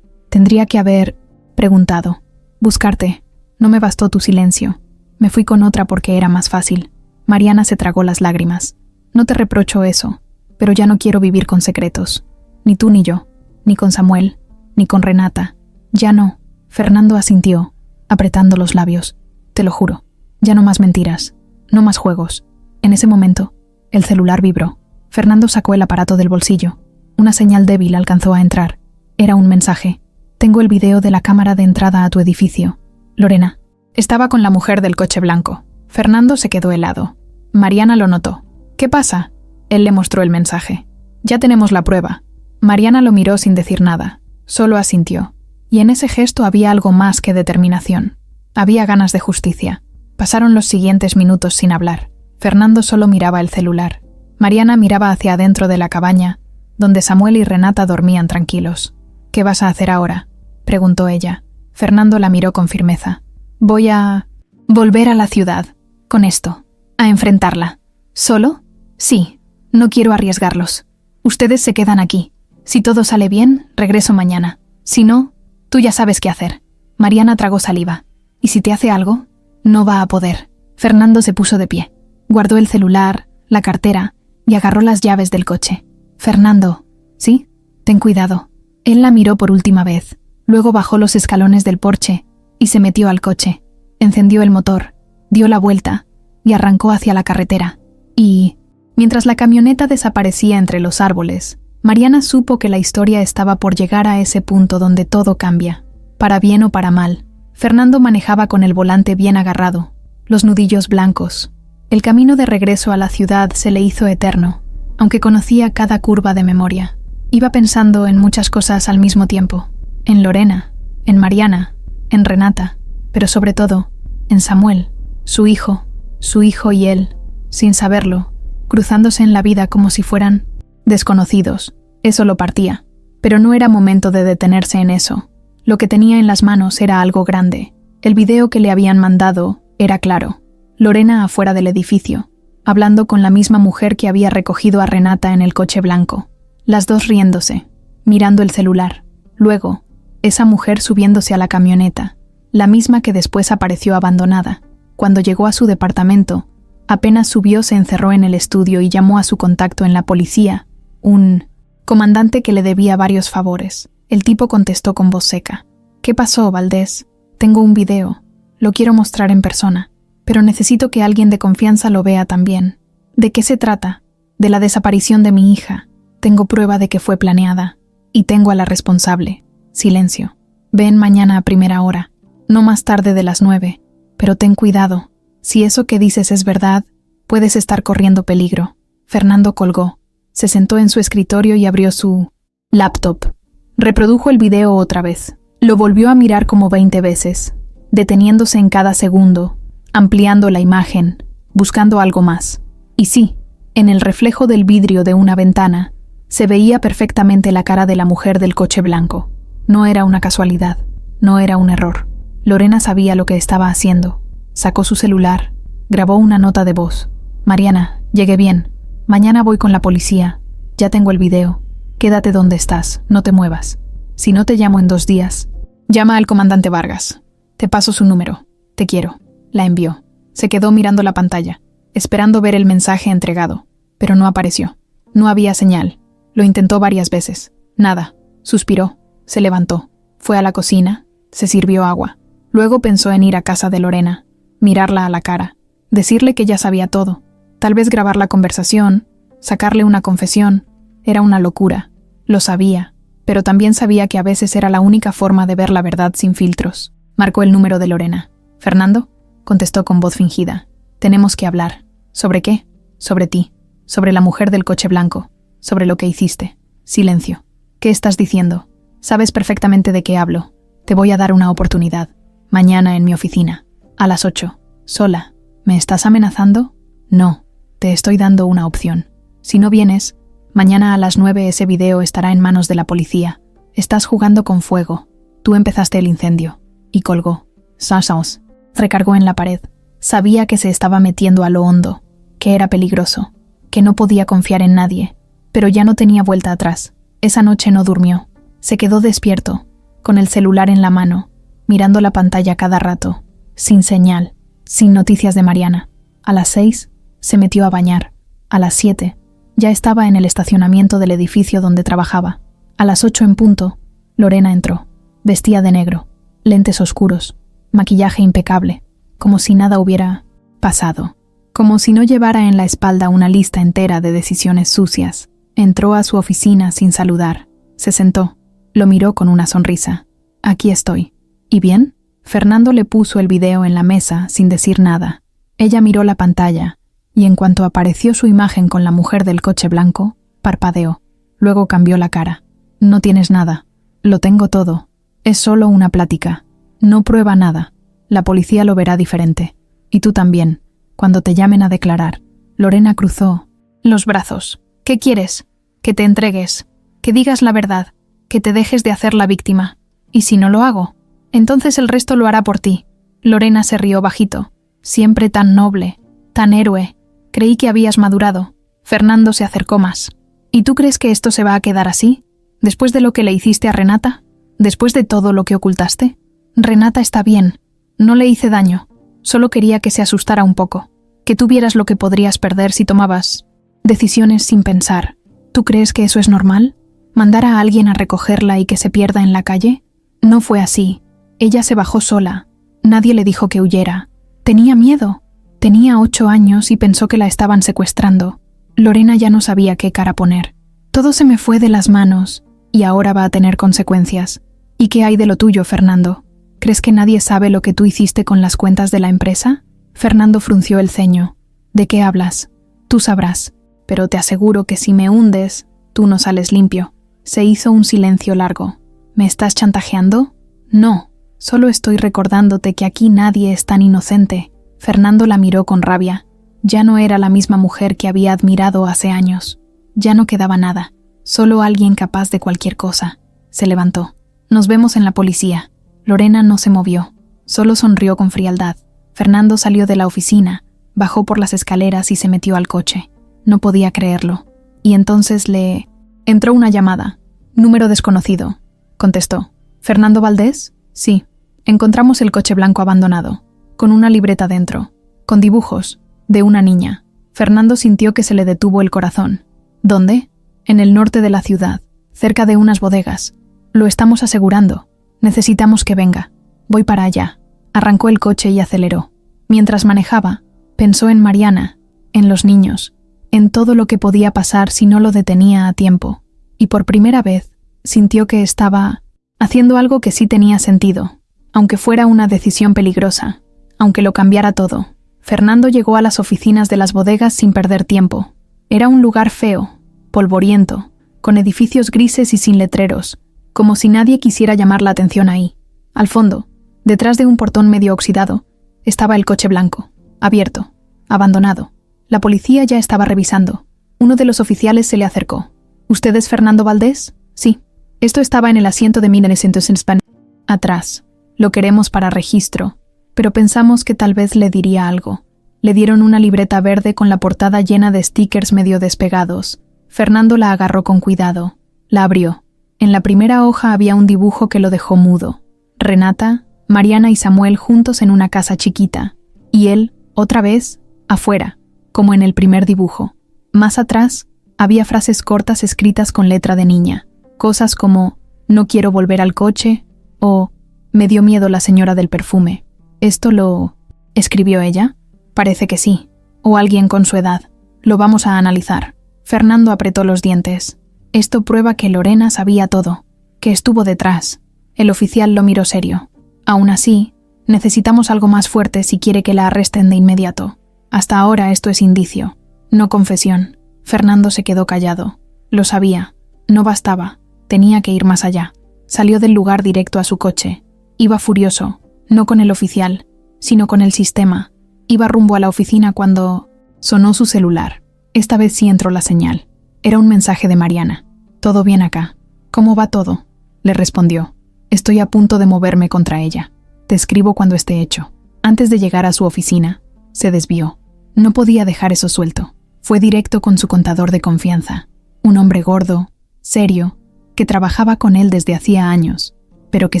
Tendría que haber preguntado. Buscarte. No me bastó tu silencio. Me fui con otra porque era más fácil. Mariana se tragó las lágrimas. No te reprocho eso, pero ya no quiero vivir con secretos. Ni tú ni yo. Ni con Samuel. Ni con Renata. Ya no. Fernando asintió, apretando los labios. Te lo juro. Ya no más mentiras. No más juegos. En ese momento, el celular vibró. Fernando sacó el aparato del bolsillo. Una señal débil alcanzó a entrar. Era un mensaje. Tengo el video de la cámara de entrada a tu edificio. Lorena. Estaba con la mujer del coche blanco. Fernando se quedó helado. Mariana lo notó. ¿Qué pasa? Él le mostró el mensaje. Ya tenemos la prueba. Mariana lo miró sin decir nada. Solo asintió. Y en ese gesto había algo más que determinación. Había ganas de justicia. Pasaron los siguientes minutos sin hablar. Fernando solo miraba el celular. Mariana miraba hacia adentro de la cabaña, donde Samuel y Renata dormían tranquilos. ¿Qué vas a hacer ahora?, preguntó ella. Fernando la miró con firmeza. Voy a volver a la ciudad, con esto, a enfrentarla. ¿Solo? Sí, no quiero arriesgarlos. Ustedes se quedan aquí. Si todo sale bien, regreso mañana. Si no, tú ya sabes qué hacer. Mariana tragó saliva. ¿Y si te hace algo? No va a poder. Fernando se puso de pie. Guardó el celular, la cartera y agarró las llaves del coche. Fernando, ¿sí? Ten cuidado. Él la miró por última vez. Luego bajó los escalones del porche y se metió al coche. Encendió el motor, dio la vuelta y arrancó hacia la carretera. Y, mientras la camioneta desaparecía entre los árboles, Mariana supo que la historia estaba por llegar a ese punto donde todo cambia, para bien o para mal. Fernando manejaba con el volante bien agarrado, los nudillos blancos. El camino de regreso a la ciudad se le hizo eterno, aunque conocía cada curva de memoria. Iba pensando en muchas cosas al mismo tiempo. En Lorena, en Mariana, en Renata, pero sobre todo, en Samuel, su hijo y él, sin saberlo, cruzándose en la vida como si fueran desconocidos. Eso lo partía. Pero no era momento de detenerse en eso. Lo que tenía en las manos era algo grande. El video que le habían mandado era claro. Lorena afuera del edificio, hablando con la misma mujer que había recogido a Renata en el coche blanco. Las dos riéndose, mirando el celular. Luego, esa mujer subiéndose a la camioneta, la misma que después apareció abandonada. Cuando llegó a su departamento, apenas subió se encerró en el estudio y llamó a su contacto en la policía, un comandante que le debía varios favores. El tipo contestó con voz seca. ¿Qué pasó, Valdés? Tengo un video. Lo quiero mostrar en persona, pero necesito que alguien de confianza lo vea también. ¿De qué se trata? De la desaparición de mi hija. Tengo prueba de que fue planeada. Y tengo a la responsable. Silencio. Ven mañana a primera hora. No más tarde de las 9. Pero ten cuidado. Si eso que dices es verdad, puedes estar corriendo peligro. Fernando colgó. Se sentó en su escritorio y abrió su laptop. Reprodujo el video otra vez. Lo volvió a mirar como 20 veces, deteniéndose en cada segundo, ampliando la imagen, buscando algo más. Y sí, en el reflejo del vidrio de una ventana, Se veía perfectamente la cara de la mujer del coche blanco. No era una casualidad, no era un error. Lorena sabía lo que estaba haciendo. Sacó su celular, grabó una nota de voz. Mariana, llegué bien. Mañana voy con la policía. Ya tengo el video. Quédate donde estás, no te muevas. Si no te llamo en 2 días, llama al comandante Vargas. Te paso su número. Te quiero. La envió. Se quedó mirando la pantalla, esperando ver el mensaje entregado, pero no apareció. No había señal. Lo intentó varias veces. Nada. Suspiró. Se levantó. Fue a la cocina. Se sirvió agua. Luego pensó en ir a casa de Lorena, mirarla a la cara, decirle que ya sabía todo, tal vez grabar la conversación, sacarle una confesión. Era una locura. Lo sabía, pero también sabía que a veces era la única forma de ver la verdad sin filtros. Marcó el número de Lorena. ¿Fernando? Contestó con voz fingida. Tenemos que hablar. ¿Sobre qué? Sobre ti. Sobre la mujer del coche blanco. Sobre lo que hiciste. Silencio. ¿Qué estás diciendo? Sabes perfectamente de qué hablo. Te voy a dar una oportunidad. Mañana en mi oficina. A las 8. Sola. ¿Me estás amenazando? No. Te estoy dando una opción. Si no vienes, mañana a las 9 ese video estará en manos de la policía. Estás jugando con fuego. Tú empezaste el incendio. Y colgó. Sasons. Recargó en la pared. Sabía que se estaba metiendo a lo hondo, que era peligroso, que no podía confiar en nadie, pero ya no tenía vuelta atrás. Esa noche no durmió. Se quedó despierto, con el celular en la mano, mirando la pantalla cada rato, sin señal, sin noticias de Mariana. A las 6 se metió a bañar. A las 7 ya estaba en el estacionamiento del edificio donde trabajaba. A las 8 en punto, Lorena entró. Vestía de negro, lentes oscuros, maquillaje impecable, como si nada hubiera pasado, como si no llevara en la espalda una lista entera de decisiones sucias. Entró a su oficina sin saludar. Se sentó, lo miró con una sonrisa. Aquí estoy. ¿Y bien? Fernando le puso el video en la mesa sin decir nada. Ella miró la pantalla, y en cuanto apareció su imagen con la mujer del coche blanco, parpadeó. Luego cambió la cara. No tienes nada. Lo tengo todo. Es solo una plática. No prueba nada. La policía lo verá diferente. Y tú también, cuando te llamen a declarar. Lorena cruzó los brazos. ¿Qué quieres? Que te entregues. Que digas la verdad. Que te dejes de hacer la víctima. ¿Y si no lo hago? Entonces el resto lo hará por ti. Lorena se rió bajito. Siempre tan noble, tan héroe. Creí que habías madurado. Fernando se acercó más. ¿Y tú crees que esto se va a quedar así? ¿Después de lo que le hiciste a Renata? ¿Después de todo lo que ocultaste? Renata está bien. No le hice daño. Solo quería que se asustara un poco. Que tú vieras lo que podrías perder si tomabas decisiones sin pensar. ¿Tú crees que eso es normal? ¿Mandar a alguien a recogerla y que se pierda en la calle? No fue así. Ella se bajó sola. Nadie le dijo que huyera. Tenía miedo. Tenía 8 años y pensó que la estaban secuestrando. Lorena ya no sabía qué cara poner. Todo se me fue de las manos y ahora va a tener consecuencias. ¿Y qué hay de lo tuyo, Fernando? ¿Crees que nadie sabe lo que tú hiciste con las cuentas de la empresa? Fernando frunció el ceño. ¿De qué hablas? Tú sabrás. Pero te aseguro que si me hundes, tú no sales limpio. Se hizo un silencio largo. ¿Me estás chantajeando? No. Solo estoy recordándote que aquí nadie es tan inocente. Fernando la miró con rabia. Ya no era la misma mujer que había admirado hace años. Ya no quedaba nada. Solo alguien capaz de cualquier cosa. Se levantó. Nos vemos en la policía. Lorena no se movió. Solo sonrió con frialdad. Fernando salió de la oficina, bajó por las escaleras y se metió al coche. No podía creerlo. Y entonces le entró una llamada. Número desconocido. Contestó. ¿Fernando Valdés? Sí. Encontramos el coche blanco abandonado, con una libreta dentro, con dibujos, de una niña. Fernando sintió que se le detuvo el corazón. ¿Dónde? En el norte de la ciudad, cerca de unas bodegas. Lo estamos asegurando. Necesitamos que venga. Voy para allá. Arrancó el coche y aceleró. Mientras manejaba, pensó en Mariana, en los niños, en todo lo que podía pasar si no lo detenía a tiempo. Y por primera vez, sintió que estaba haciendo algo que sí tenía sentido, aunque fuera una decisión peligrosa, aunque lo cambiara todo. Fernando llegó a las oficinas de las bodegas sin perder tiempo. Era un lugar feo, polvoriento, con edificios grises y sin letreros, como si nadie quisiera llamar la atención ahí. Al fondo, detrás de un portón medio oxidado, estaba el coche blanco, abierto, abandonado. La policía ya estaba revisando. Uno de los oficiales se le acercó. ¿Usted es Fernando Valdés? Sí. Esto estaba en el asiento de 1900 en España. Atrás. Lo queremos para registro, pero pensamos que tal vez le diría algo. Le dieron una libreta verde con la portada llena de stickers medio despegados. Fernando la agarró con cuidado. La abrió. En la primera hoja había un dibujo que lo dejó mudo. Renata, Mariana y Samuel juntos en una casa chiquita. Y él, otra vez, afuera, como en el primer dibujo. Más atrás, había frases cortas escritas con letra de niña. Cosas como, no quiero volver al coche, o, me dio miedo la señora del perfume. ¿Esto lo escribió ella? Parece que sí. O alguien con su edad. Lo vamos a analizar. Fernando apretó los dientes. Esto prueba que Lorena sabía todo, que estuvo detrás. El oficial lo miró serio. Aún así, necesitamos algo más fuerte si quiere que la arresten de inmediato. Hasta ahora esto es indicio, no confesión. Fernando se quedó callado. Lo sabía. No bastaba. Tenía que ir más allá. Salió del lugar directo a su coche. Iba furioso, no con el oficial, sino con el sistema. Iba rumbo a la oficina cuando sonó su celular. Esta vez sí entró la señal. Era un mensaje de Mariana. «Todo bien acá. ¿Cómo va todo?», le respondió. «Estoy a punto de moverme contra ella. Te escribo cuando esté hecho». Antes de llegar a su oficina, se desvió. No podía dejar eso suelto. Fue directo con su contador de confianza. Un hombre gordo, serio, que trabajaba con él desde hacía años, pero que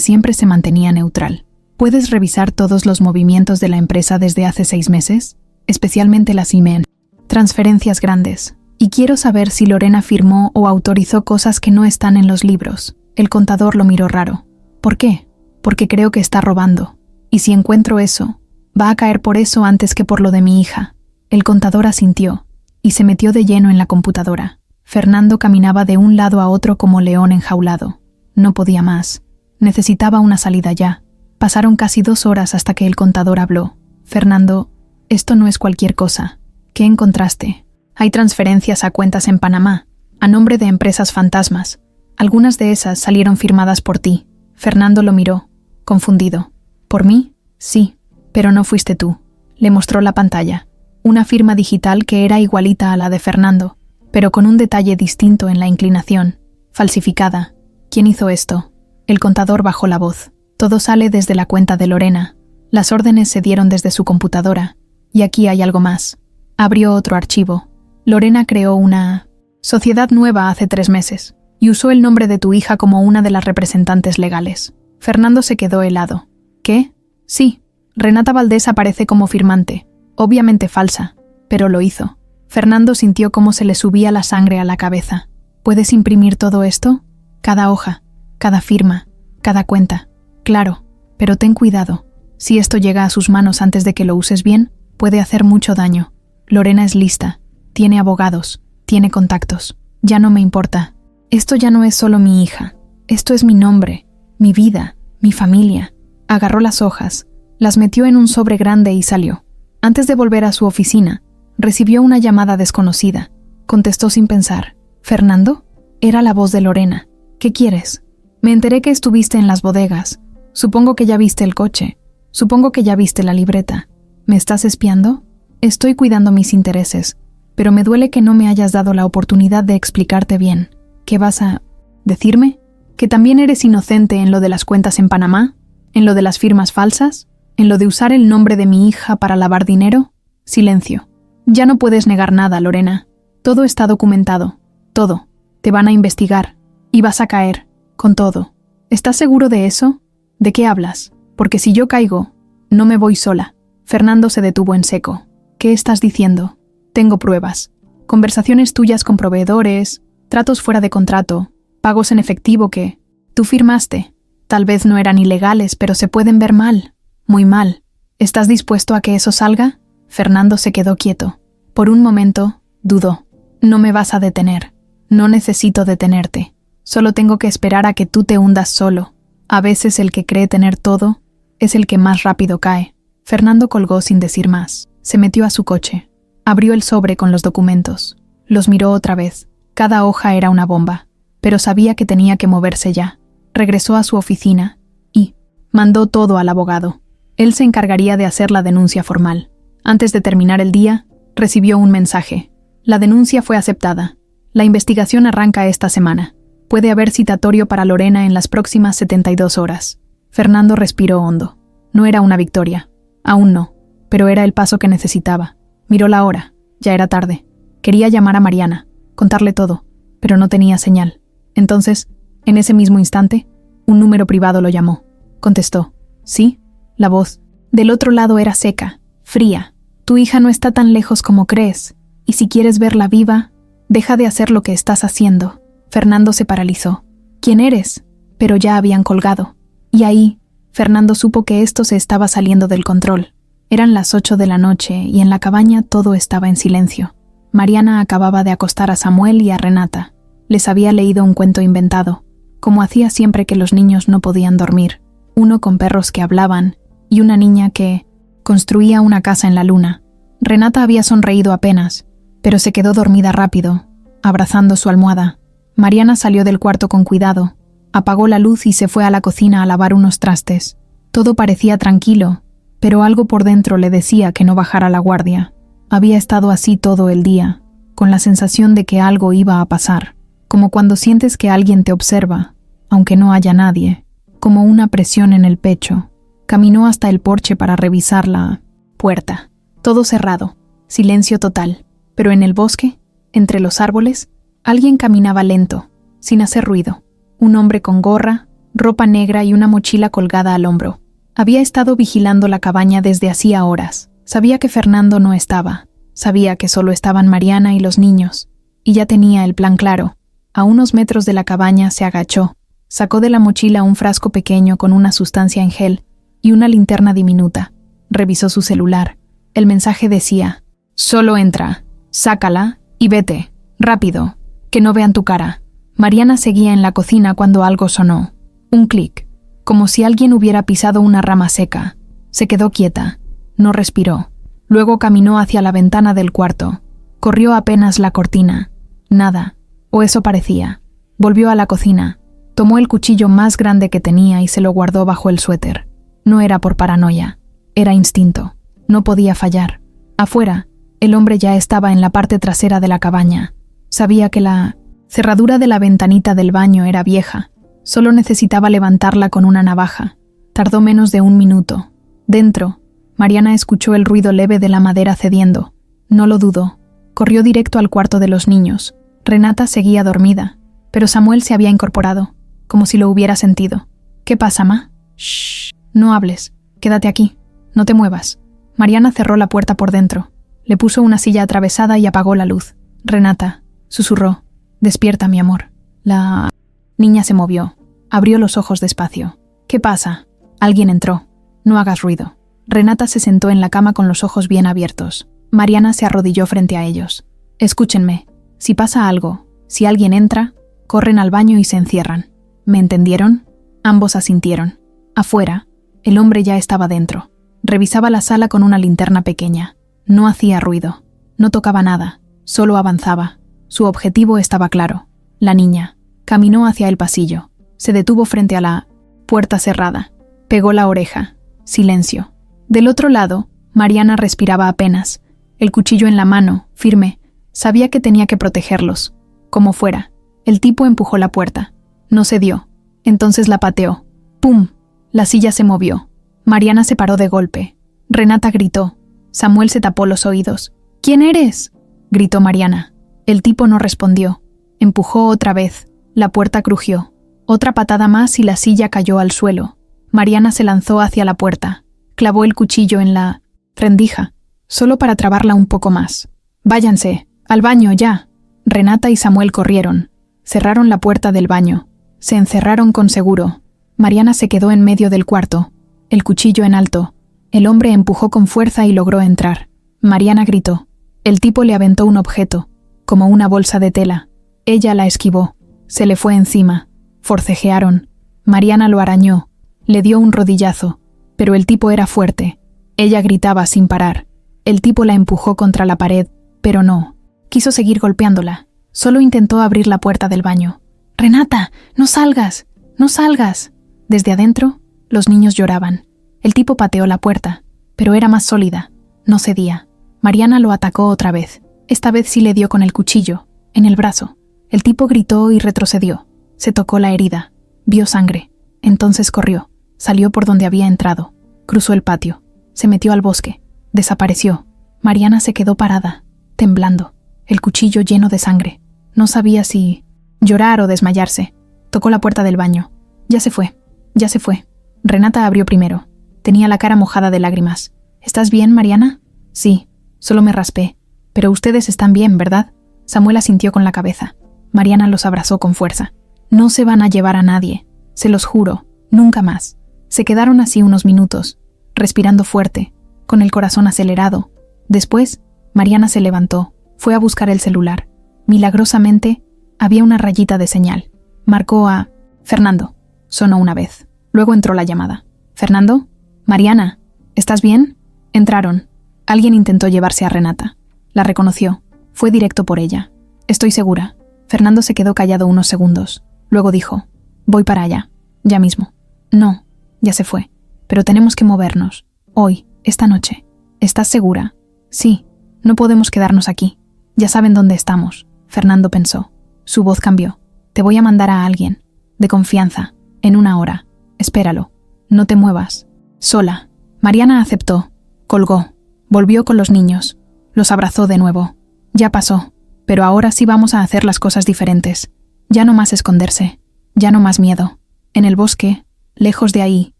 siempre se mantenía neutral. ¿Puedes revisar todos los movimientos de la empresa desde hace 6 meses? Especialmente las email. Transferencias grandes. Y quiero saber si Lorena firmó o autorizó cosas que no están en los libros. El contador lo miró raro. ¿Por qué? Porque creo que está robando. Y si encuentro eso, va a caer por eso antes que por lo de mi hija. El contador asintió y se metió de lleno en la computadora. Fernando caminaba de un lado a otro como león enjaulado. No podía más. Necesitaba una salida ya. Pasaron casi 2 horas hasta que el contador habló. «Fernando, esto no es cualquier cosa. ¿Qué encontraste? Hay transferencias a cuentas en Panamá, a nombre de empresas fantasmas. Algunas de esas salieron firmadas por ti». Fernando lo miró, confundido. «¿Por mí? Sí, pero no fuiste tú». Le mostró la pantalla. Una firma digital que era igualita a la de Fernando, pero con un detalle distinto en la inclinación. Falsificada. ¿Quién hizo esto? El contador bajó la voz. Todo sale desde la cuenta de Lorena. Las órdenes se dieron desde su computadora. Y aquí hay algo más. Abrió otro archivo. Lorena creó una sociedad nueva hace 3 meses y usó el nombre de tu hija como una de las representantes legales. Fernando se quedó helado. ¿Qué? Sí, Renata Valdés aparece como firmante. Obviamente falsa, pero lo hizo. Fernando sintió cómo se le subía la sangre a la cabeza. ¿Puedes imprimir todo esto? Cada hoja, cada firma, cada cuenta. Claro, pero ten cuidado. Si esto llega a sus manos antes de que lo uses bien, puede hacer mucho daño. Lorena es lista. Tiene abogados, tiene contactos. Ya no me importa. Esto ya no es solo mi hija. Esto es mi nombre, mi vida, mi familia. Agarró las hojas, las metió en un sobre grande y salió. Antes de volver a su oficina, recibió una llamada desconocida. Contestó sin pensar. ¿Fernando? Era la voz de Lorena. ¿Qué quieres? Me enteré que estuviste en las bodegas. Supongo que ya viste el coche. Supongo que ya viste la libreta. ¿Me estás espiando? Estoy cuidando mis intereses. Pero me duele que no me hayas dado la oportunidad de explicarte bien. ¿Qué vas a decirme? ¿Que también eres inocente en lo de las cuentas en Panamá? ¿En lo de las firmas falsas? ¿En lo de usar el nombre de mi hija para lavar dinero? Silencio. Ya no puedes negar nada, Lorena. Todo está documentado. Todo. Te van a investigar. Y vas a caer. Con todo. ¿Estás seguro de eso? ¿De qué hablas? Porque si yo caigo, no me voy sola. Fernando se detuvo en seco. ¿Qué estás diciendo? Tengo pruebas. Conversaciones tuyas con proveedores, tratos fuera de contrato, pagos en efectivo que tú firmaste. Tal vez no eran ilegales, pero se pueden ver mal. Muy mal. ¿Estás dispuesto a que eso salga? Fernando se quedó quieto. Por un momento, dudó. No me vas a detener. No necesito detenerte. Solo tengo que esperar a que tú te hundas solo. A veces el que cree tener todo es el que más rápido cae. Fernando colgó sin decir más. Se metió a su coche. Abrió el sobre con los documentos. Los miró otra vez. Cada hoja era una bomba, pero sabía que tenía que moverse ya. Regresó a su oficina y mandó todo al abogado. Él se encargaría de hacer la denuncia formal. Antes de terminar el día, recibió un mensaje. La denuncia fue aceptada. La investigación arranca esta semana. Puede haber citatorio para Lorena en las próximas 72 horas. Fernando respiró hondo. No era una victoria. Aún no. Pero era el paso que necesitaba. Miró la hora. Ya era tarde. Quería llamar a Mariana, contarle todo, pero no tenía señal. Entonces, en ese mismo instante, un número privado lo llamó. Contestó. ¿Sí? La voz del otro lado era seca, fría. Tu hija no está tan lejos como crees, y si quieres verla viva, deja de hacer lo que estás haciendo. Fernando se paralizó. ¿Quién eres? Pero ya habían colgado. Y ahí, Fernando supo que esto se estaba saliendo del control. Eran las 8 de la noche y en la cabaña todo estaba en silencio. Mariana acababa de acostar a Samuel y a Renata. Les había leído un cuento inventado, como hacía siempre que los niños no podían dormir. Uno con perros que hablaban y una niña que construía una casa en la luna. Renata había sonreído apenas, pero se quedó dormida rápido, abrazando su almohada. Mariana salió del cuarto con cuidado, apagó la luz y se fue a la cocina a lavar unos trastes. Todo parecía tranquilo, pero algo por dentro le decía que no bajara la guardia. Había estado así todo el día, con la sensación de que algo iba a pasar, como cuando sientes que alguien te observa, aunque no haya nadie, como una presión en el pecho. Caminó hasta el porche para revisar la puerta. Todo cerrado, silencio total, pero en el bosque, entre los árboles, alguien caminaba lento, sin hacer ruido. Un hombre con gorra, ropa negra y una mochila colgada al hombro. Había estado vigilando la cabaña desde hacía horas. Sabía que Fernando no estaba. Sabía que solo estaban Mariana y los niños. Y ya tenía el plan claro. A unos metros de la cabaña se agachó. Sacó de la mochila un frasco pequeño con una sustancia en gel y una linterna diminuta. Revisó su celular. El mensaje decía: «Solo entra, sácala y vete. Rápido. Que no vean tu cara». Mariana seguía en la cocina cuando algo sonó. Un clic. Como si alguien hubiera pisado una rama seca. Se quedó quieta. No respiró. Luego caminó hacia la ventana del cuarto. Corrió apenas la cortina. Nada. O eso parecía. Volvió a la cocina. Tomó el cuchillo más grande que tenía y se lo guardó bajo el suéter. No era por paranoia. Era instinto. No podía fallar. Afuera, el hombre ya estaba en la parte trasera de la cabaña. Sabía que la cerradura de la ventanita del baño era vieja. Solo necesitaba levantarla con una navaja. Tardó menos de 1 minuto. Dentro, Mariana escuchó el ruido leve de la madera cediendo. No lo dudó. Corrió directo al cuarto de los niños. Renata seguía dormida, pero Samuel se había incorporado, como si lo hubiera sentido. «¿Qué pasa, ma?» «Shh, no hables. Quédate aquí. No te muevas». Mariana cerró la puerta por dentro. Le puso una silla atravesada y apagó la luz. «Renata», susurró. «Despierta, mi amor». La niña se movió. Abrió los ojos despacio. «¿Qué pasa?» «Alguien entró. No hagas ruido». Renata se sentó en la cama con los ojos bien abiertos. Mariana se arrodilló frente a ellos. «Escúchenme. Si pasa algo, si alguien entra, corren al baño y se encierran». ¿Me entendieron? Ambos asintieron. Afuera, el hombre ya estaba dentro. Revisaba la sala con una linterna pequeña. No hacía ruido. No tocaba nada. Solo avanzaba. Su objetivo estaba claro. La niña. Caminó hacia el pasillo. Se detuvo frente a la puerta cerrada. Pegó la oreja. Silencio. Del otro lado, Mariana respiraba apenas. El cuchillo en la mano, firme. Sabía que tenía que protegerlos. Como fuera. El tipo empujó la puerta. No cedió. Entonces la pateó. ¡Pum! La silla se movió. Mariana se paró de golpe. Renata gritó. Samuel se tapó los oídos. «¿Quién eres?», gritó Mariana. El tipo no respondió. Empujó otra vez. La puerta crujió. Otra patada más y la silla cayó al suelo. Mariana se lanzó hacia la puerta. Clavó el cuchillo en la rendija, solo para trabarla un poco más. «Váyanse, al baño, ya». Renata y Samuel corrieron. Cerraron la puerta del baño. Se encerraron con seguro. Mariana se quedó en medio del cuarto, el cuchillo en alto. El hombre empujó con fuerza y logró entrar. Mariana gritó. El tipo le aventó un objeto, como una bolsa de tela. Ella la esquivó. Se le fue encima. Forcejearon. Mariana lo arañó. Le dio un rodillazo. Pero el tipo era fuerte. Ella gritaba sin parar. El tipo la empujó contra la pared, pero no. Quiso seguir golpeándola. Solo intentó abrir la puerta del baño. «Renata, no salgas, no salgas». Desde adentro, los niños lloraban. El tipo pateó la puerta, pero era más sólida. No cedía. Mariana lo atacó otra vez. Esta vez sí le dio con el cuchillo, en el brazo. El tipo gritó y retrocedió. Se tocó la herida. Vio sangre. Entonces corrió. Salió por donde había entrado. Cruzó el patio. Se metió al bosque. Desapareció. Mariana se quedó parada, temblando, el cuchillo lleno de sangre. No sabía si llorar o desmayarse. Tocó la puerta del baño. Ya se fue. Ya se fue. Renata abrió primero. Tenía la cara mojada de lágrimas. ¿Estás bien, Mariana? Sí, solo me raspé. Pero ustedes están bien, ¿verdad? Samuel asintió con la cabeza. Mariana los abrazó con fuerza. No se van a llevar a nadie. Se los juro, nunca más. Se quedaron así unos minutos, respirando fuerte, con el corazón acelerado. Después, Mariana se levantó, fue a buscar el celular. Milagrosamente, había una rayita de señal. Marcó a Fernando. Sonó una vez. Luego entró la llamada. ¿Fernando? Mariana, ¿estás bien? Entraron. Alguien intentó llevarse a Renata. La reconoció. Fue directo por ella. Estoy segura. Fernando se quedó callado unos segundos. Luego dijo, voy para allá. Ya mismo. No, ya se fue. Pero tenemos que movernos. Hoy, esta noche. ¿Estás segura? Sí, no podemos quedarnos aquí. Ya saben dónde estamos. Fernando pensó. Su voz cambió. Te voy a mandar a alguien. De confianza. En 1 hora. Espéralo. No te muevas. Sola. Mariana aceptó. Colgó. Volvió con los niños. Los abrazó de nuevo. Ya pasó. Pero ahora sí vamos a hacer las cosas diferentes. Ya no más esconderse. Ya no más miedo. En el bosque, lejos de ahí,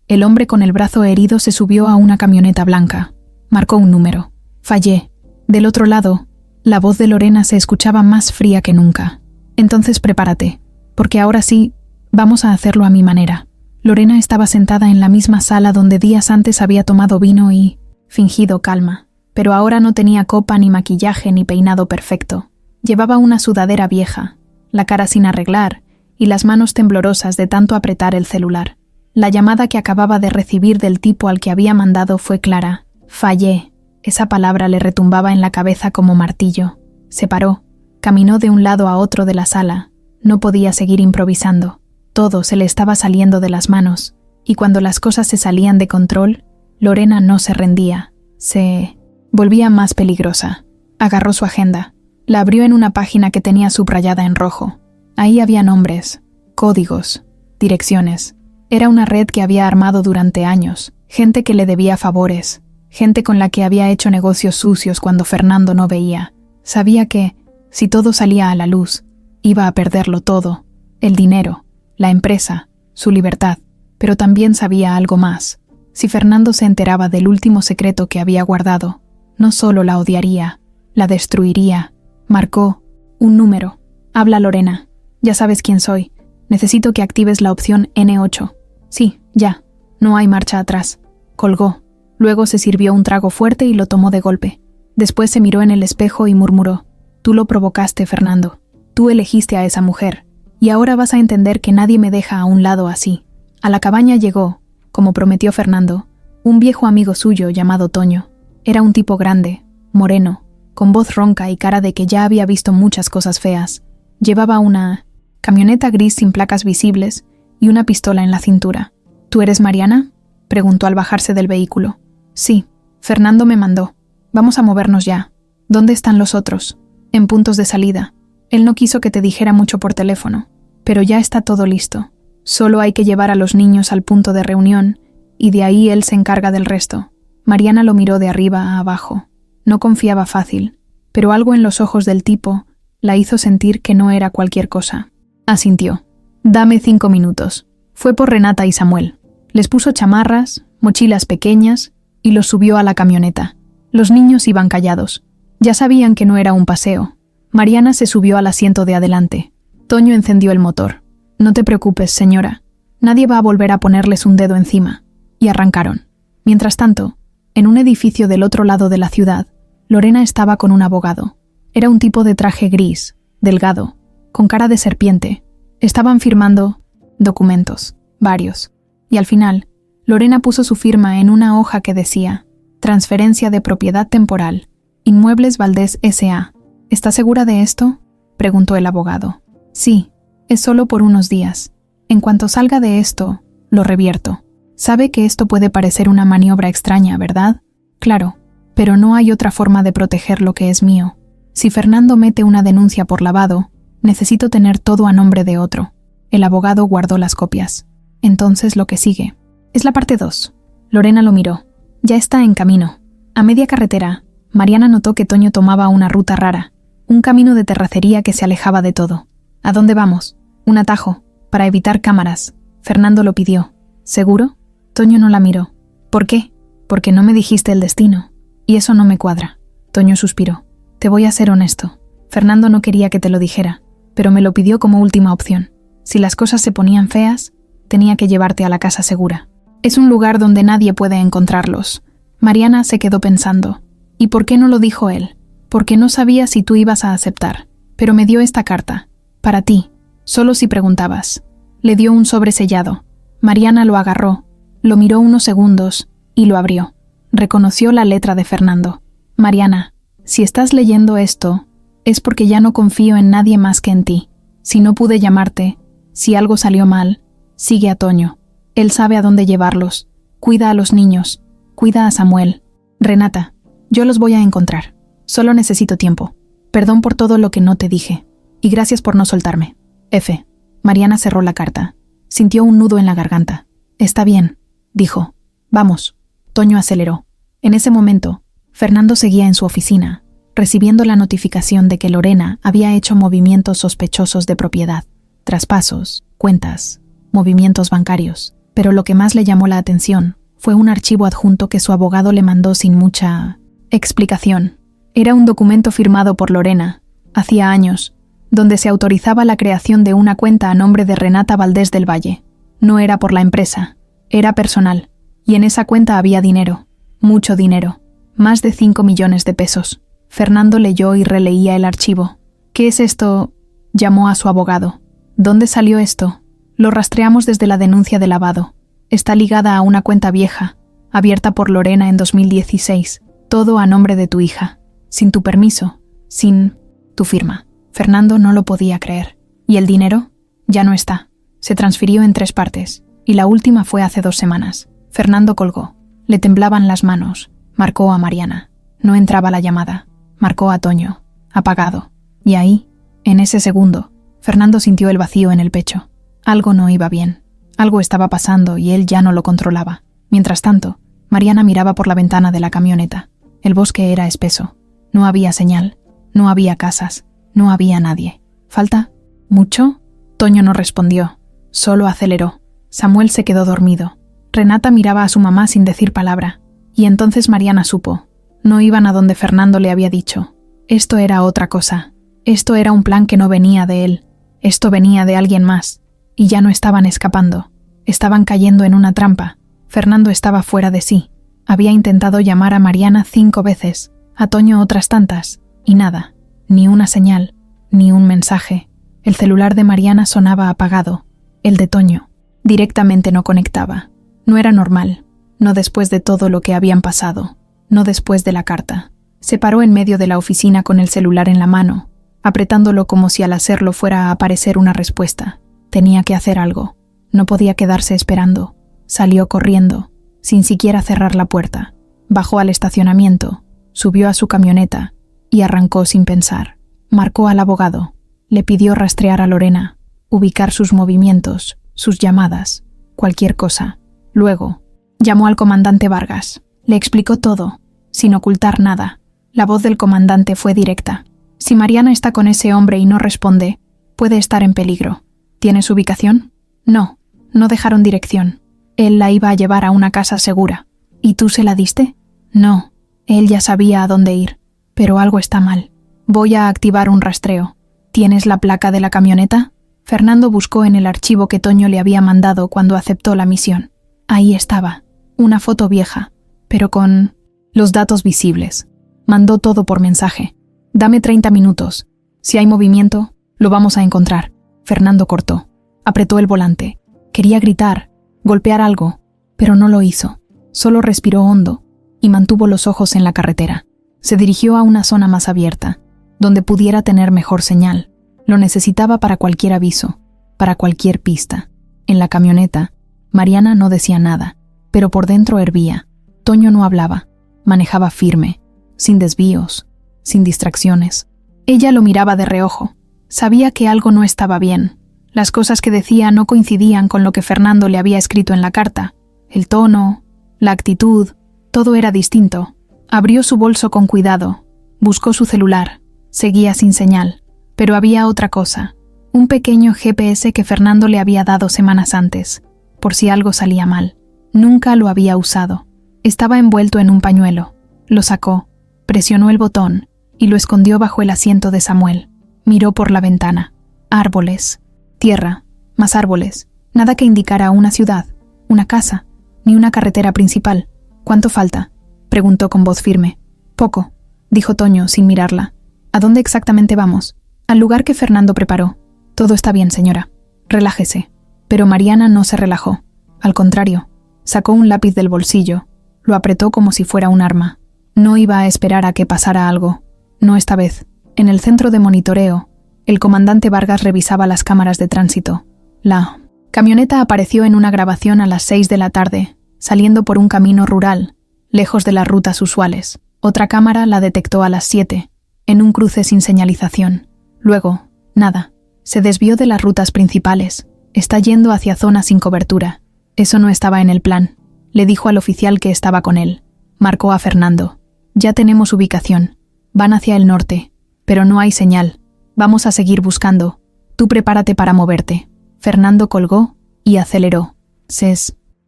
el hombre con el brazo herido se subió a una camioneta blanca. Marcó un número. Fallé. Del otro lado, la voz de Lorena se escuchaba más fría que nunca. Entonces prepárate, porque ahora sí, vamos a hacerlo a mi manera. Lorena estaba sentada en la misma sala donde días antes había tomado vino y fingido calma, pero ahora no tenía copa ni maquillaje ni peinado perfecto. Llevaba una sudadera vieja, la cara sin arreglar y las manos temblorosas de tanto apretar el celular. La llamada que acababa de recibir del tipo al que había mandado fue clara. Fallé. Esa palabra le retumbaba en la cabeza como martillo. Se paró. Caminó de un lado a otro de la sala. No podía seguir improvisando. Todo se le estaba saliendo de las manos. Y cuando las cosas se salían de control, Lorena no se rendía. Se volvía más peligrosa. Agarró su agenda. La abrió en una página que tenía subrayada en rojo. Ahí había nombres, códigos, direcciones. Era una red que había armado durante años. Gente que le debía favores. Gente con la que había hecho negocios sucios cuando Fernando no veía. Sabía que, si todo salía a la luz, iba a perderlo todo. El dinero, la empresa, su libertad. Pero también sabía algo más. Si Fernando se enteraba del último secreto que había guardado, no solo la odiaría, la destruiría. Marcó un número. Habla Lorena. Ya sabes quién soy. Necesito que actives la opción N8. Sí, ya. No hay marcha atrás. Colgó. Luego se sirvió un trago fuerte y lo tomó de golpe. Después se miró en el espejo y murmuró. Tú lo provocaste, Fernando. Tú elegiste a esa mujer. Y ahora vas a entender que nadie me deja a un lado así. A la cabaña llegó, como prometió Fernando, un viejo amigo suyo llamado Toño. Era un tipo grande, moreno, con voz ronca y cara de que ya había visto muchas cosas feas. Llevaba una camioneta gris sin placas visibles y una pistola en la cintura. ¿Tú eres Mariana?, preguntó al bajarse del vehículo. Sí, Fernando me mandó. Vamos a movernos ya. ¿Dónde están los otros? En puntos de salida. Él no quiso que te dijera mucho por teléfono, pero ya está todo listo. Solo hay que llevar a los niños al punto de reunión y de ahí él se encarga del resto. Mariana lo miró de arriba a abajo. No confiaba fácil, pero algo en los ojos del tipo la hizo sentir que no era cualquier cosa. Asintió. Dame 5 minutos. Fue por Renata y Samuel. Les puso chamarras, mochilas pequeñas y los subió a la camioneta. Los niños iban callados. Ya sabían que no era un paseo. Mariana se subió al asiento de adelante. Toño encendió el motor. No te preocupes, señora. Nadie va a volver a ponerles un dedo encima. Y arrancaron. Mientras tanto, en un edificio del otro lado de la ciudad, Lorena estaba con un abogado. Era un tipo de traje gris, delgado, con cara de serpiente. Estaban firmando documentos, varios. Y al final, Lorena puso su firma en una hoja que decía Transferencia de propiedad temporal, Inmuebles Valdés S.A. ¿Está segura de esto?, preguntó el abogado. Sí, es solo por unos días. En cuanto salga de esto, lo revierto. Sabe que esto puede parecer una maniobra extraña, ¿verdad? Claro, pero no hay otra forma de proteger lo que es mío. Si Fernando mete una denuncia por lavado, Necesito tener todo a nombre de otro. El abogado guardó las copias. Entonces lo que sigue. Es la parte 2. Lorena lo miró. Ya está en camino. A media carretera, Mariana notó que Toño tomaba una ruta rara, un camino de terracería que se alejaba de todo. ¿A dónde vamos? Un atajo, para evitar cámaras. Fernando lo pidió. ¿Seguro? Toño no la miró. ¿Por qué? Porque no me dijiste el destino. Y eso no me cuadra. Toño suspiró. Te voy a ser honesto. Fernando no quería que te lo dijera, pero me lo pidió como última opción. Si las cosas se ponían feas, tenía que llevarte a la casa segura. Es un lugar donde nadie puede encontrarlos. Mariana se quedó pensando. ¿Y por qué no lo dijo él? Porque no sabía si tú ibas a aceptar. Pero me dio esta carta. Para ti. Solo si preguntabas. Le dio un sobre sellado. Mariana lo agarró, lo miró unos segundos y lo abrió. Reconoció la letra de Fernando. Mariana, si estás leyendo esto, es porque ya no confío en nadie más que en ti. Si no pude llamarte, si algo salió mal, sigue a Toño. Él sabe a dónde llevarlos. Cuida a los niños. Cuida a Samuel. Renata, yo los voy a encontrar. Solo necesito tiempo. Perdón por todo lo que no te dije. Y gracias por no soltarme. F. Mariana cerró la carta. Sintió un nudo en la garganta. Está bien, dijo. Vamos. Toño aceleró. En ese momento, Fernando seguía en su oficina, recibiendo la notificación de que Lorena había hecho movimientos sospechosos de propiedad, traspasos, cuentas, movimientos bancarios. Pero lo que más le llamó la atención fue un archivo adjunto que su abogado le mandó sin mucha explicación. Era un documento firmado por Lorena, hacía años, donde se autorizaba la creación de una cuenta a nombre de Renata Valdés del Valle. No era por la empresa, era personal, y en esa cuenta había dinero, mucho dinero, más de 5 millones de pesos. Fernando leyó y releía el archivo. ¿Qué es esto?, llamó a su abogado. ¿Dónde salió esto? Lo rastreamos desde la denuncia de lavado. Está ligada a una cuenta vieja, abierta por Lorena en 2016, todo a nombre de tu hija, sin tu permiso, sin tu firma. Fernando no lo podía creer. ¿Y el dinero? Ya no está. Se transfirió en 3 partes, y la última fue hace 2 semanas. Fernando colgó. Le temblaban las manos. Marcó a Mariana. No entraba la llamada. Marcó a Toño. Apagado. Y ahí, en ese segundo, Fernando sintió el vacío en el pecho. Algo no iba bien. Algo estaba pasando y él ya no lo controlaba. Mientras tanto, Mariana miraba por la ventana de la camioneta. El bosque era espeso. No había señal. No había casas. No había nadie. ¿Falta? ¿Mucho? Toño no respondió. Solo aceleró. Samuel se quedó dormido. Renata miraba a su mamá sin decir palabra. Y entonces Mariana supo. No iban a donde Fernando le había dicho. Esto era otra cosa. Esto era un plan que no venía de él. Esto venía de alguien más. Y ya no estaban escapando. Estaban cayendo en una trampa. Fernando estaba fuera de sí. Había intentado llamar a Mariana 5 veces, a Toño otras tantas, y nada. Ni una señal, ni un mensaje. El celular de Mariana sonaba apagado. El de Toño directamente no conectaba. No era normal. No después de todo lo que habían pasado. No después de la carta. Se paró en medio de la oficina con el celular en la mano, apretándolo como si al hacerlo fuera a aparecer una respuesta. Tenía que hacer algo. No podía quedarse esperando. Salió corriendo, sin siquiera cerrar la puerta. Bajó al estacionamiento, subió a su camioneta y arrancó sin pensar. Marcó al abogado. Le pidió rastrear a Lorena, ubicar sus movimientos, sus llamadas, cualquier cosa. Luego, llamó al comandante Vargas. Le explicó todo, sin ocultar nada. La voz del comandante fue directa. Si Mariana está con ese hombre y no responde, puede estar en peligro. ¿Tienes ubicación? No, no dejaron dirección. Él la iba a llevar a una casa segura. ¿Y tú se la diste? No, él ya sabía a dónde ir. Pero algo está mal. Voy a activar un rastreo. ¿Tienes la placa de la camioneta? Fernando buscó en el archivo que Toño le había mandado cuando aceptó la misión. Ahí estaba, una foto vieja, pero con los datos visibles. Mandó todo por mensaje. Dame 30 minutos. Si hay movimiento, lo vamos a encontrar. Fernando cortó. Apretó el volante. Quería gritar, golpear algo, pero no lo hizo. Solo respiró hondo y mantuvo los ojos en la carretera. Se dirigió a una zona más abierta, donde pudiera tener mejor señal. Lo necesitaba para cualquier aviso, para cualquier pista. En la camioneta, Mariana no decía nada, pero por dentro hervía. Toño no hablaba, manejaba firme, sin desvíos, sin distracciones. Ella lo miraba de reojo, Sabía que algo no estaba bien. Las cosas que decía no coincidían con lo que Fernando le había escrito en la carta. El tono, la actitud, todo era distinto. Abrió su bolso con cuidado. Buscó su celular. Seguía sin señal. Pero había otra cosa. Un pequeño GPS que Fernando le había dado semanas antes, por si algo salía mal. Nunca lo había usado. Estaba envuelto en un pañuelo. Lo sacó, presionó el botón y lo escondió bajo el asiento de Samuel. Miró por la ventana. Árboles, tierra, más árboles. Nada que indicara una ciudad, una casa, ni una carretera principal. ¿Cuánto falta?, preguntó con voz firme. Poco, dijo Toño sin mirarla. ¿A dónde exactamente vamos? Al lugar que Fernando preparó. Todo está bien, señora. Relájese. Pero Mariana no se relajó. Al contrario, sacó un lápiz del bolsillo. Lo apretó como si fuera un arma. No iba a esperar a que pasara algo. No esta vez. En el centro de monitoreo, el comandante Vargas revisaba las cámaras de tránsito. La camioneta apareció en una grabación a las 6 de la tarde, saliendo por un camino rural, lejos de las rutas usuales. Otra cámara la detectó a las 7, en un cruce sin señalización. Luego, nada. Se desvió de las rutas principales. Está yendo hacia zonas sin cobertura. Eso no estaba en el plan. Le dijo al oficial que estaba con él. Marcó a Fernando. Ya tenemos ubicación. Van hacia el norte. Pero no hay señal. Vamos a seguir buscando. Tú prepárate para moverte. Fernando colgó y aceleró. Se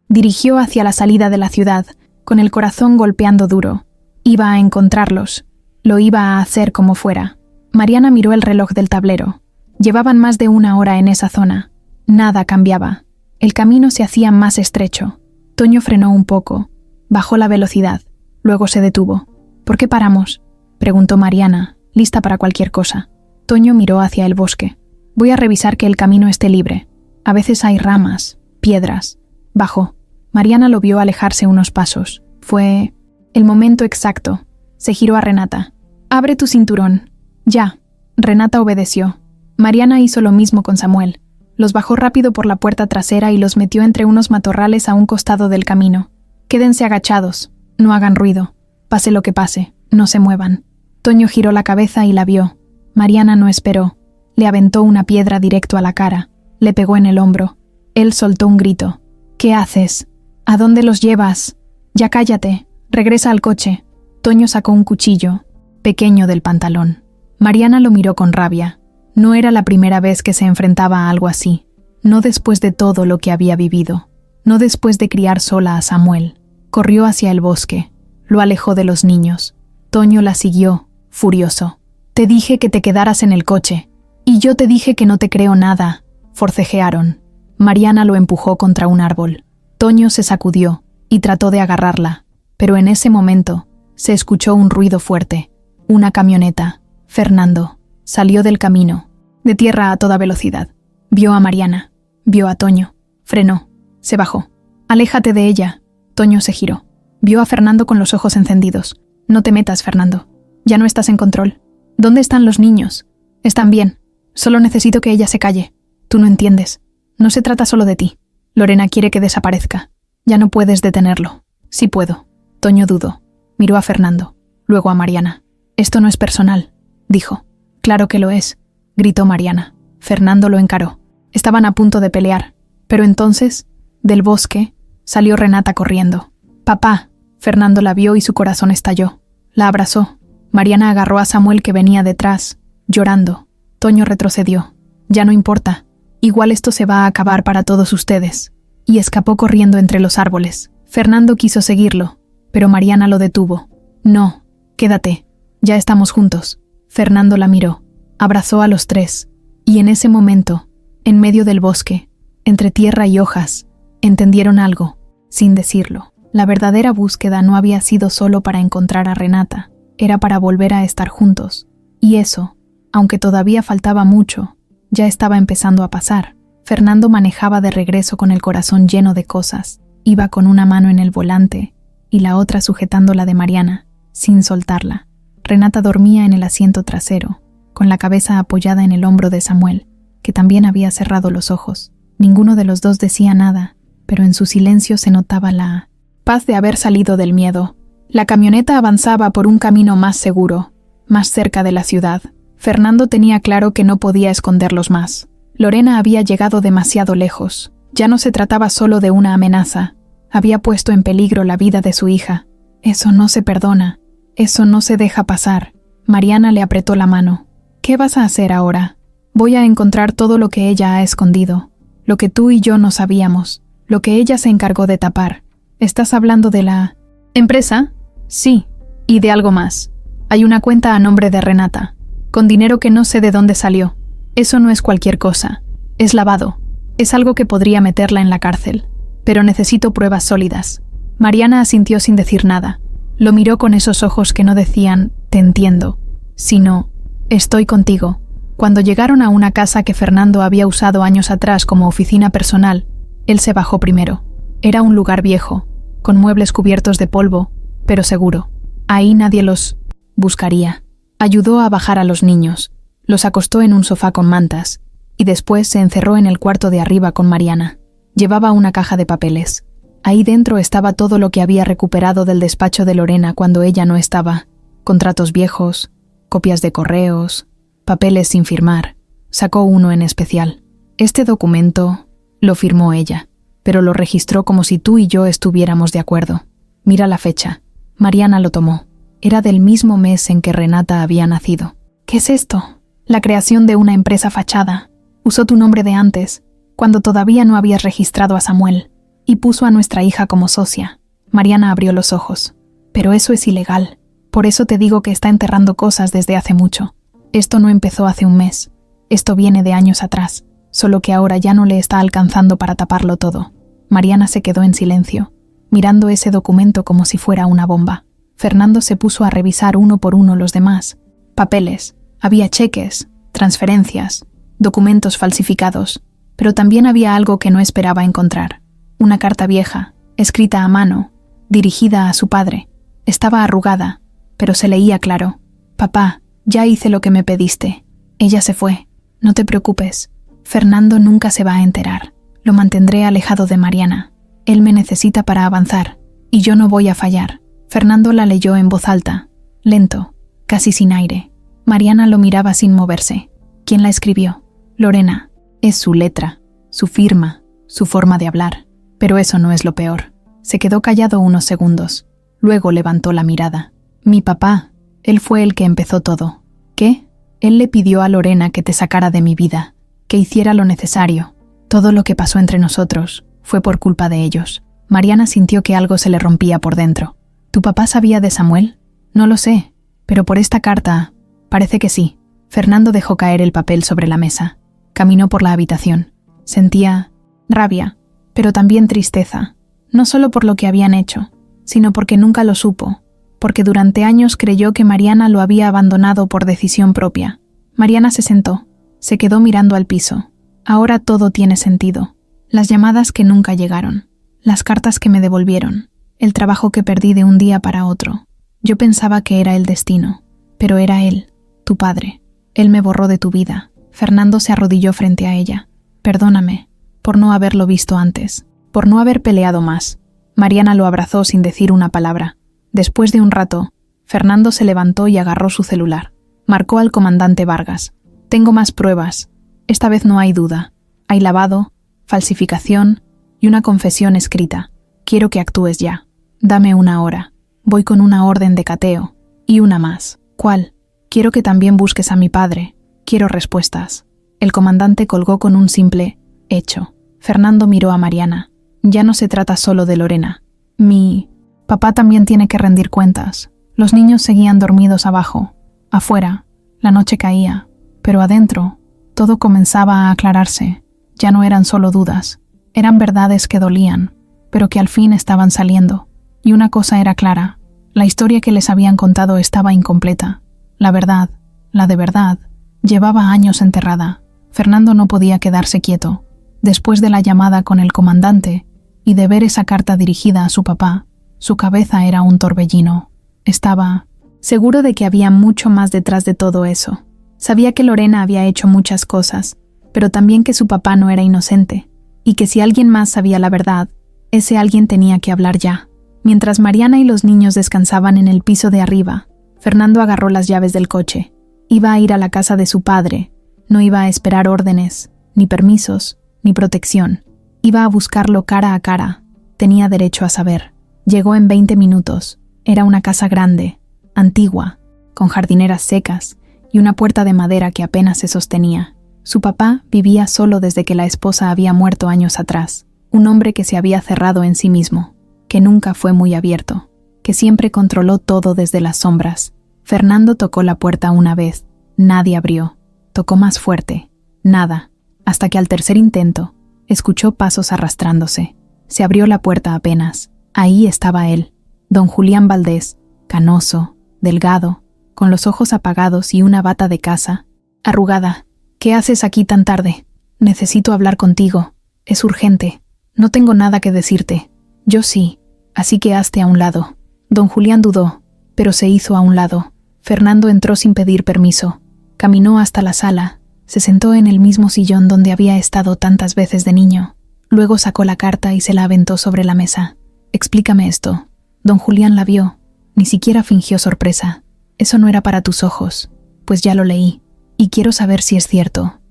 dirigió hacia la salida de la ciudad, con el corazón golpeando duro. Iba a encontrarlos. Lo iba a hacer como fuera. Mariana miró el reloj del tablero. Llevaban más de 1 hora en esa zona. Nada cambiaba. El camino se hacía más estrecho. Toño frenó un poco. Bajó la velocidad. Luego se detuvo. ¿Por qué paramos?, preguntó Mariana, lista para cualquier cosa. Toño miró hacia el bosque. Voy a revisar que el camino esté libre. A veces hay ramas, piedras. Bajó. Mariana lo vio alejarse unos pasos. Fue el momento exacto. Se giró a Renata. «Abre tu cinturón». «Ya». Renata obedeció. Mariana hizo lo mismo con Samuel. Los bajó rápido por la puerta trasera y los metió entre unos matorrales a un costado del camino. «Quédense agachados. No hagan ruido. Pase lo que pase. No se muevan». Toño giró la cabeza y la vio. Mariana no esperó. Le aventó una piedra directo a la cara. Le pegó en el hombro. Él soltó un grito. «¿Qué haces? ¿A dónde los llevas? Ya cállate. Regresa al coche». Toño sacó un cuchillo, pequeño del pantalón. Mariana lo miró con rabia. No era la primera vez que se enfrentaba a algo así. No después de todo lo que había vivido. No después de criar sola a Samuel. Corrió hacia el bosque. Lo alejó de los niños. Toño la siguió, furioso. «Te dije que te quedaras en el coche. Y yo te dije que no te creo nada», forcejearon. Mariana lo empujó contra un árbol. Toño se sacudió y trató de agarrarla. Pero en ese momento se escuchó un ruido fuerte. Una camioneta. Fernando salió del camino, de tierra a toda velocidad. Vio a Mariana. Vio a Toño. Frenó. Se bajó. «Aléjate de ella». Toño se giró. Vio a Fernando con los ojos encendidos. «No te metas, Fernando. Ya no estás en control. ¿Dónde están los niños?» «Están bien. Solo necesito que ella se calle. Tú no entiendes. No se trata solo de ti. Lorena quiere que desaparezca. Ya no puedes detenerlo». «Sí puedo». Toño dudó. Miró a Fernando. Luego a Mariana. «Esto no es personal», dijo. «Claro que lo es», gritó Mariana. Fernando lo encaró. Estaban a punto de pelear. Pero entonces, del bosque, salió Renata corriendo. «Papá». Fernando la vio y su corazón estalló. La abrazó. Mariana agarró a Samuel que venía detrás, llorando. Toño retrocedió. «Ya no importa. Igual esto se va a acabar para todos ustedes». Y escapó corriendo entre los árboles. Fernando quiso seguirlo, pero Mariana lo detuvo. «No, quédate. Ya estamos juntos». Fernando la miró. Abrazó a los tres. Y en ese momento, en medio del bosque, entre tierra y hojas, entendieron algo, sin decirlo. La verdadera búsqueda no había sido solo para encontrar a Renata, era para volver a estar juntos. Y eso, aunque todavía faltaba mucho, ya estaba empezando a pasar. Fernando manejaba de regreso con el corazón lleno de cosas. Iba con una mano en el volante y la otra sujetando la de Mariana, sin soltarla. Renata dormía en el asiento trasero, con la cabeza apoyada en el hombro de Samuel, que también había cerrado los ojos. Ninguno de los dos decía nada, pero en su silencio se notaba la paz de haber salido del miedo. La camioneta avanzaba por un camino más seguro, más cerca de la ciudad. Fernando tenía claro que no podía esconderlos más. Lorena había llegado demasiado lejos. Ya no se trataba solo de una amenaza. Había puesto en peligro la vida de su hija. Eso no se perdona. Eso no se deja pasar. Mariana le apretó la mano. ¿Qué vas a hacer ahora? Voy a encontrar todo lo que ella ha escondido. Lo que tú y yo no sabíamos. Lo que ella se encargó de tapar. ¿Estás hablando de la empresa? Sí. Y de algo más. Hay una cuenta a nombre de Renata, con dinero que no sé de dónde salió. Eso no es cualquier cosa. Es lavado. Es algo que podría meterla en la cárcel. Pero necesito pruebas sólidas. Mariana asintió sin decir nada. Lo miró con esos ojos que no decían, te entiendo, sino, estoy contigo. Cuando llegaron a una casa que Fernando había usado años atrás como oficina personal, él se bajó primero. Era un lugar viejo, con muebles cubiertos de polvo, pero seguro. Ahí nadie los buscaría. Ayudó a bajar a los niños, los acostó en un sofá con mantas, y después se encerró en el cuarto de arriba con Mariana. Llevaba una caja de papeles. Ahí dentro estaba todo lo que había recuperado del despacho de Lorena cuando ella no estaba. Contratos viejos, copias de correos, papeles sin firmar. Sacó uno en especial. Este documento lo firmó ella, pero lo registró como si tú y yo estuviéramos de acuerdo. Mira la fecha. Mariana lo tomó. Era del mismo mes en que Renata había nacido. ¿Qué es esto? La creación de una empresa fachada. Usó tu nombre de antes, cuando todavía no habías registrado a Samuel, y puso a nuestra hija como socia. Mariana abrió los ojos. Pero eso es ilegal. Por eso te digo que está enterrando cosas desde hace mucho. Esto no empezó hace un mes. Esto viene de años atrás, solo que ahora ya no le está alcanzando para taparlo todo. Mariana se quedó en silencio, mirando ese documento como si fuera una bomba. Fernando se puso a revisar uno por uno los demás. Papeles. Había cheques, transferencias, documentos falsificados, pero también había algo que no esperaba encontrar. Una carta vieja, escrita a mano, dirigida a su padre. Estaba arrugada, pero se leía claro. Papá, ya hice lo que me pediste. Ella se fue. No te preocupes. Fernando nunca se va a enterar. Lo mantendré alejado de Mariana. Él me necesita para avanzar, y yo no voy a fallar. Fernando la leyó en voz alta, lento, casi sin aire. Mariana lo miraba sin moverse. ¿Quién la escribió? Lorena. Es su letra, su firma, su forma de hablar. Pero eso no es lo peor. Se quedó callado unos segundos. Luego levantó la mirada. Mi papá. Él fue el que empezó todo. ¿Qué? Él le pidió a Lorena que te sacara de mi vida, que hiciera lo necesario. Todo lo que pasó entre nosotros fue por culpa de ellos. Mariana sintió que algo se le rompía por dentro. ¿Tu papá sabía de Samuel? No lo sé, pero por esta carta, parece que sí. Fernando dejó caer el papel sobre la mesa. Caminó por la habitación. Sentía rabia, pero también tristeza. No solo por lo que habían hecho, sino porque nunca lo supo, porque durante años creyó que Mariana lo había abandonado por decisión propia. Mariana se sentó, se quedó mirando al piso. Ahora todo tiene sentido. Las llamadas que nunca llegaron, las cartas que me devolvieron, el trabajo que perdí de un día para otro. Yo pensaba que era el destino, pero era él, tu padre. Él me borró de tu vida. Fernando se arrodilló frente a ella. Perdóname, por no haberlo visto antes, por no haber peleado más. Mariana lo abrazó sin decir una palabra. Después de un rato, Fernando se levantó y agarró su celular. Marcó al comandante Vargas. Tengo más pruebas. Esta vez no hay duda. Hay lavado, falsificación y una confesión escrita. Quiero que actúes ya. Dame una hora. Voy con una orden de cateo. Y una más. ¿Cuál? Quiero que también busques a mi padre. Quiero respuestas. El comandante colgó con un simple hecho. Fernando miró a Mariana. Ya no se trata solo de Lorena. Mi papá también tiene que rendir cuentas. Los niños seguían dormidos abajo. Afuera, la noche caía. Pero adentro, todo comenzaba a aclararse. Ya no eran solo dudas. Eran verdades que dolían, pero que al fin estaban saliendo. Y una cosa era clara. La historia que les habían contado estaba incompleta. La verdad, la de verdad, llevaba años enterrada. Fernando no podía quedarse quieto. Después de la llamada con el comandante y de ver esa carta dirigida a su papá, su cabeza era un torbellino. Estaba seguro de que había mucho más detrás de todo eso. Sabía que Lorena había hecho muchas cosas, pero también que su papá no era inocente, y que si alguien más sabía la verdad, ese alguien tenía que hablar ya. Mientras Mariana y los niños descansaban en el piso de arriba, Fernando agarró las llaves del coche. Iba a ir a la casa de su padre. No iba a esperar órdenes, ni permisos, ni protección. Iba a buscarlo cara a cara. Tenía derecho a saber. Llegó en 20 minutos. Era una casa grande, antigua, con jardineras secas y una puerta de madera que apenas se sostenía. Su papá vivía solo desde que la esposa había muerto años atrás. Un hombre que se había cerrado en sí mismo, que nunca fue muy abierto, que siempre controló todo desde las sombras. Fernando tocó la puerta una vez. Nadie abrió. Tocó más fuerte. Nada. Hasta que al tercer intento, escuchó pasos arrastrándose. Se abrió la puerta apenas. Ahí estaba él, don Julián Valdés, canoso, delgado, con los ojos apagados y una bata de casa, arrugada. ¿Qué haces aquí tan tarde? Necesito hablar contigo. Es urgente. No tengo nada que decirte. Yo sí. Así que hazte a un lado. Don Julián dudó, pero se hizo a un lado. Fernando entró sin pedir permiso. Caminó hasta la sala. Se sentó en el mismo sillón donde había estado tantas veces de niño. Luego sacó la carta y se la aventó sobre la mesa. Explícame esto. Don Julián la vio. Ni siquiera fingió sorpresa. Eso no era para tus ojos. Pues ya lo leí. Y quiero saber si es cierto.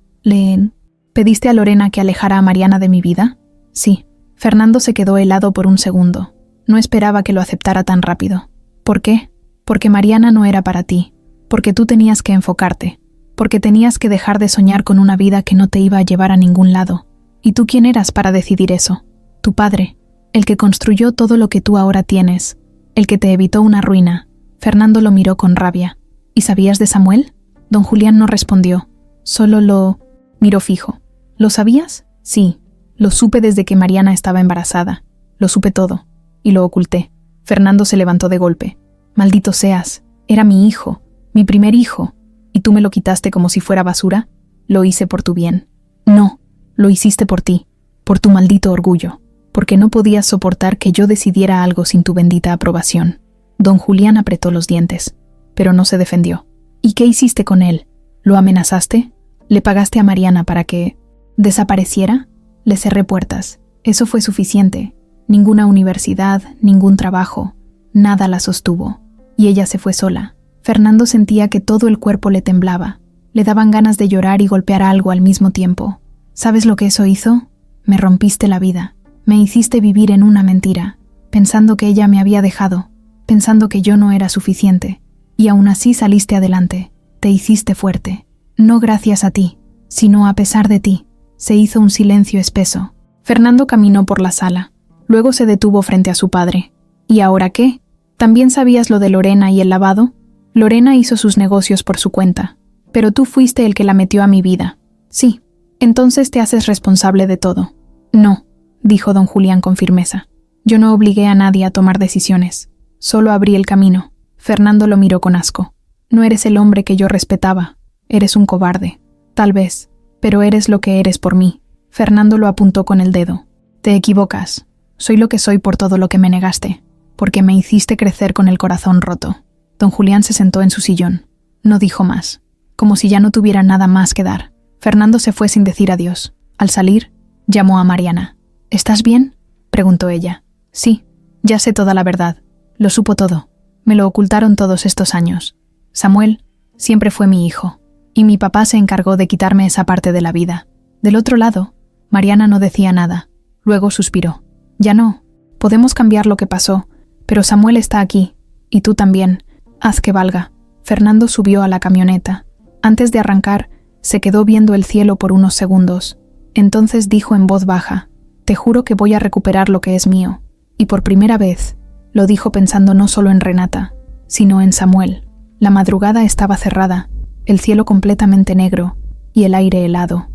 ¿Pediste a Lorena que alejara a Mariana de mi vida? Sí. Fernando se quedó helado por un segundo. No esperaba que lo aceptara tan rápido. ¿Por qué? Porque Mariana no era para ti. Porque tú tenías que enfocarte. Porque tenías que dejar de soñar con una vida que no te iba a llevar a ningún lado. ¿Y tú quién eras para decidir eso? Tu padre, el que construyó todo lo que tú ahora tienes, el que te evitó una ruina. Fernando lo miró con rabia. ¿Y sabías de Samuel? Don Julián no respondió. Solo lo miró fijo. ¿Lo sabías? Sí. Lo supe desde que Mariana estaba embarazada. Lo supe todo. Y lo oculté. Fernando se levantó de golpe. Maldito seas. Era mi hijo. Mi primer hijo. ¿Y tú me lo quitaste como si fuera basura? Lo hice por tu bien. No. Lo hiciste por ti. Por tu maldito orgullo. Porque no podías soportar que yo decidiera algo sin tu bendita aprobación. Don Julián apretó los dientes. Pero no se defendió. ¿Y qué hiciste con él? ¿Lo amenazaste? ¿Le pagaste a Mariana para que desapareciera? Le cerré puertas. Eso fue suficiente. Ninguna universidad, ningún trabajo. Nada la sostuvo. Y ella se fue sola. Fernando sentía que todo el cuerpo le temblaba. Le daban ganas de llorar y golpear algo al mismo tiempo. ¿Sabes lo que eso hizo? Me rompiste la vida. Me hiciste vivir en una mentira, pensando que ella me había dejado, pensando que yo no era suficiente. Y aún así saliste adelante. Te hiciste fuerte. No gracias a ti, sino a pesar de ti. Se hizo un silencio espeso. Fernando caminó por la sala. Luego se detuvo frente a su padre. ¿Y ahora qué? ¿También sabías lo de Lorena y el lavado? Lorena hizo sus negocios por su cuenta, pero tú fuiste el que la metió a mi vida. Sí. Entonces te haces responsable de todo. No, dijo don Julián con firmeza. Yo no obligué a nadie a tomar decisiones. Solo abrí el camino. Fernando lo miró con asco. No eres el hombre que yo respetaba. Eres un cobarde. Tal vez, pero eres lo que eres por mí. Fernando lo apuntó con el dedo. Te equivocas. Soy lo que soy por todo lo que me negaste, porque me hiciste crecer con el corazón roto. Don Julián se sentó en su sillón. No dijo más, como si ya no tuviera nada más que dar. Fernando se fue sin decir adiós. Al salir, llamó a Mariana. ¿Estás bien?, preguntó ella. Sí, ya sé toda la verdad. Lo supo todo. Me lo ocultaron todos estos años. Samuel siempre fue mi hijo, y mi papá se encargó de quitarme esa parte de la vida. Del otro lado, Mariana no decía nada. Luego suspiró. Ya no. Podemos cambiar lo que pasó, pero Samuel está aquí, y tú también. Haz que valga. Fernando subió a la camioneta. Antes de arrancar, se quedó viendo el cielo por unos segundos. Entonces dijo en voz baja, «Te juro que voy a recuperar lo que es mío». Y por primera vez, lo dijo pensando no solo en Renata, sino en Samuel. La madrugada estaba cerrada, el cielo completamente negro y el aire helado.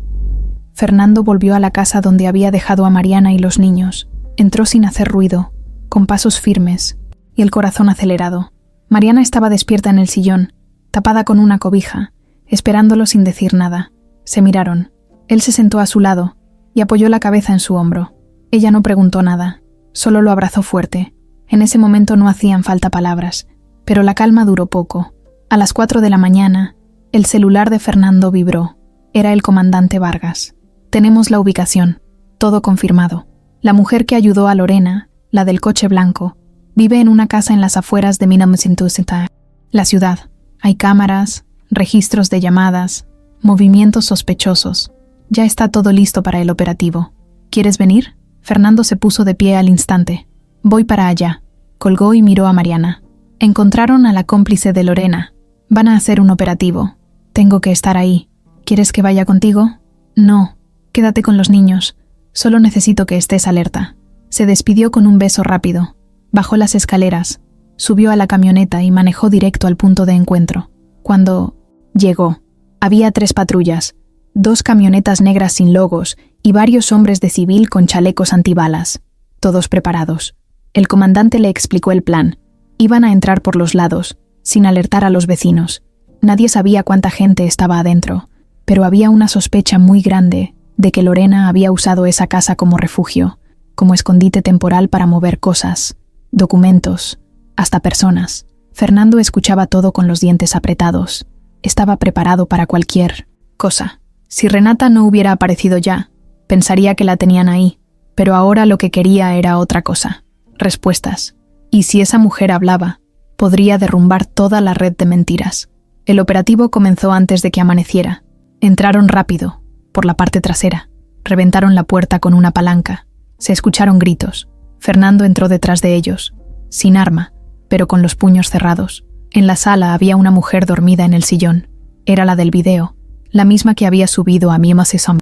Fernando volvió a la casa donde había dejado a Mariana y los niños. Entró sin hacer ruido, con pasos firmes y el corazón acelerado. Mariana estaba despierta en el sillón, tapada con una cobija, esperándolo sin decir nada. Se miraron. Él se sentó a su lado y apoyó la cabeza en su hombro. Ella no preguntó nada, solo lo abrazó fuerte. En ese momento no hacían falta palabras, pero la calma duró poco. A las 4 de la mañana, el celular de Fernando vibró. Era el comandante Vargas. Tenemos la ubicación, todo confirmado. La mujer que ayudó a Lorena, la del coche blanco, vive en una casa en las afueras de Minamisintusita. La ciudad. Hay cámaras, registros de llamadas, movimientos sospechosos. Ya está todo listo para el operativo. ¿Quieres venir? Fernando se puso de pie al instante. Voy para allá. Colgó y miró a Mariana. Encontraron a la cómplice de Lorena. Van a hacer un operativo. Tengo que estar ahí. ¿Quieres que vaya contigo? No. Quédate con los niños. Solo necesito que estés alerta. Se despidió con un beso rápido. Bajó las escaleras, subió a la camioneta y manejó directo al punto de encuentro. Cuando llegó, había 3 patrullas, 2 camionetas negras sin logos y varios hombres de civil con chalecos antibalas, todos preparados. El comandante le explicó el plan. Iban a entrar por los lados, sin alertar a los vecinos. Nadie sabía cuánta gente estaba adentro, pero había una sospecha muy grande de que Lorena había usado esa casa como refugio, como escondite temporal para mover cosas, documentos, hasta personas. Fernando escuchaba todo con los dientes apretados. Estaba preparado para cualquier cosa. Si Renata no hubiera aparecido ya, pensaría que la tenían ahí, pero ahora lo que quería era otra cosa. Respuestas. Y si esa mujer hablaba, podría derrumbar toda la red de mentiras. El operativo comenzó antes de que amaneciera. Entraron rápido, por la parte trasera. Reventaron la puerta con una palanca. Se escucharon gritos. Fernando entró detrás de ellos, sin arma, pero con los puños cerrados. En la sala había una mujer dormida en el sillón. Era la del video, la misma que había subido a Mima Sesam.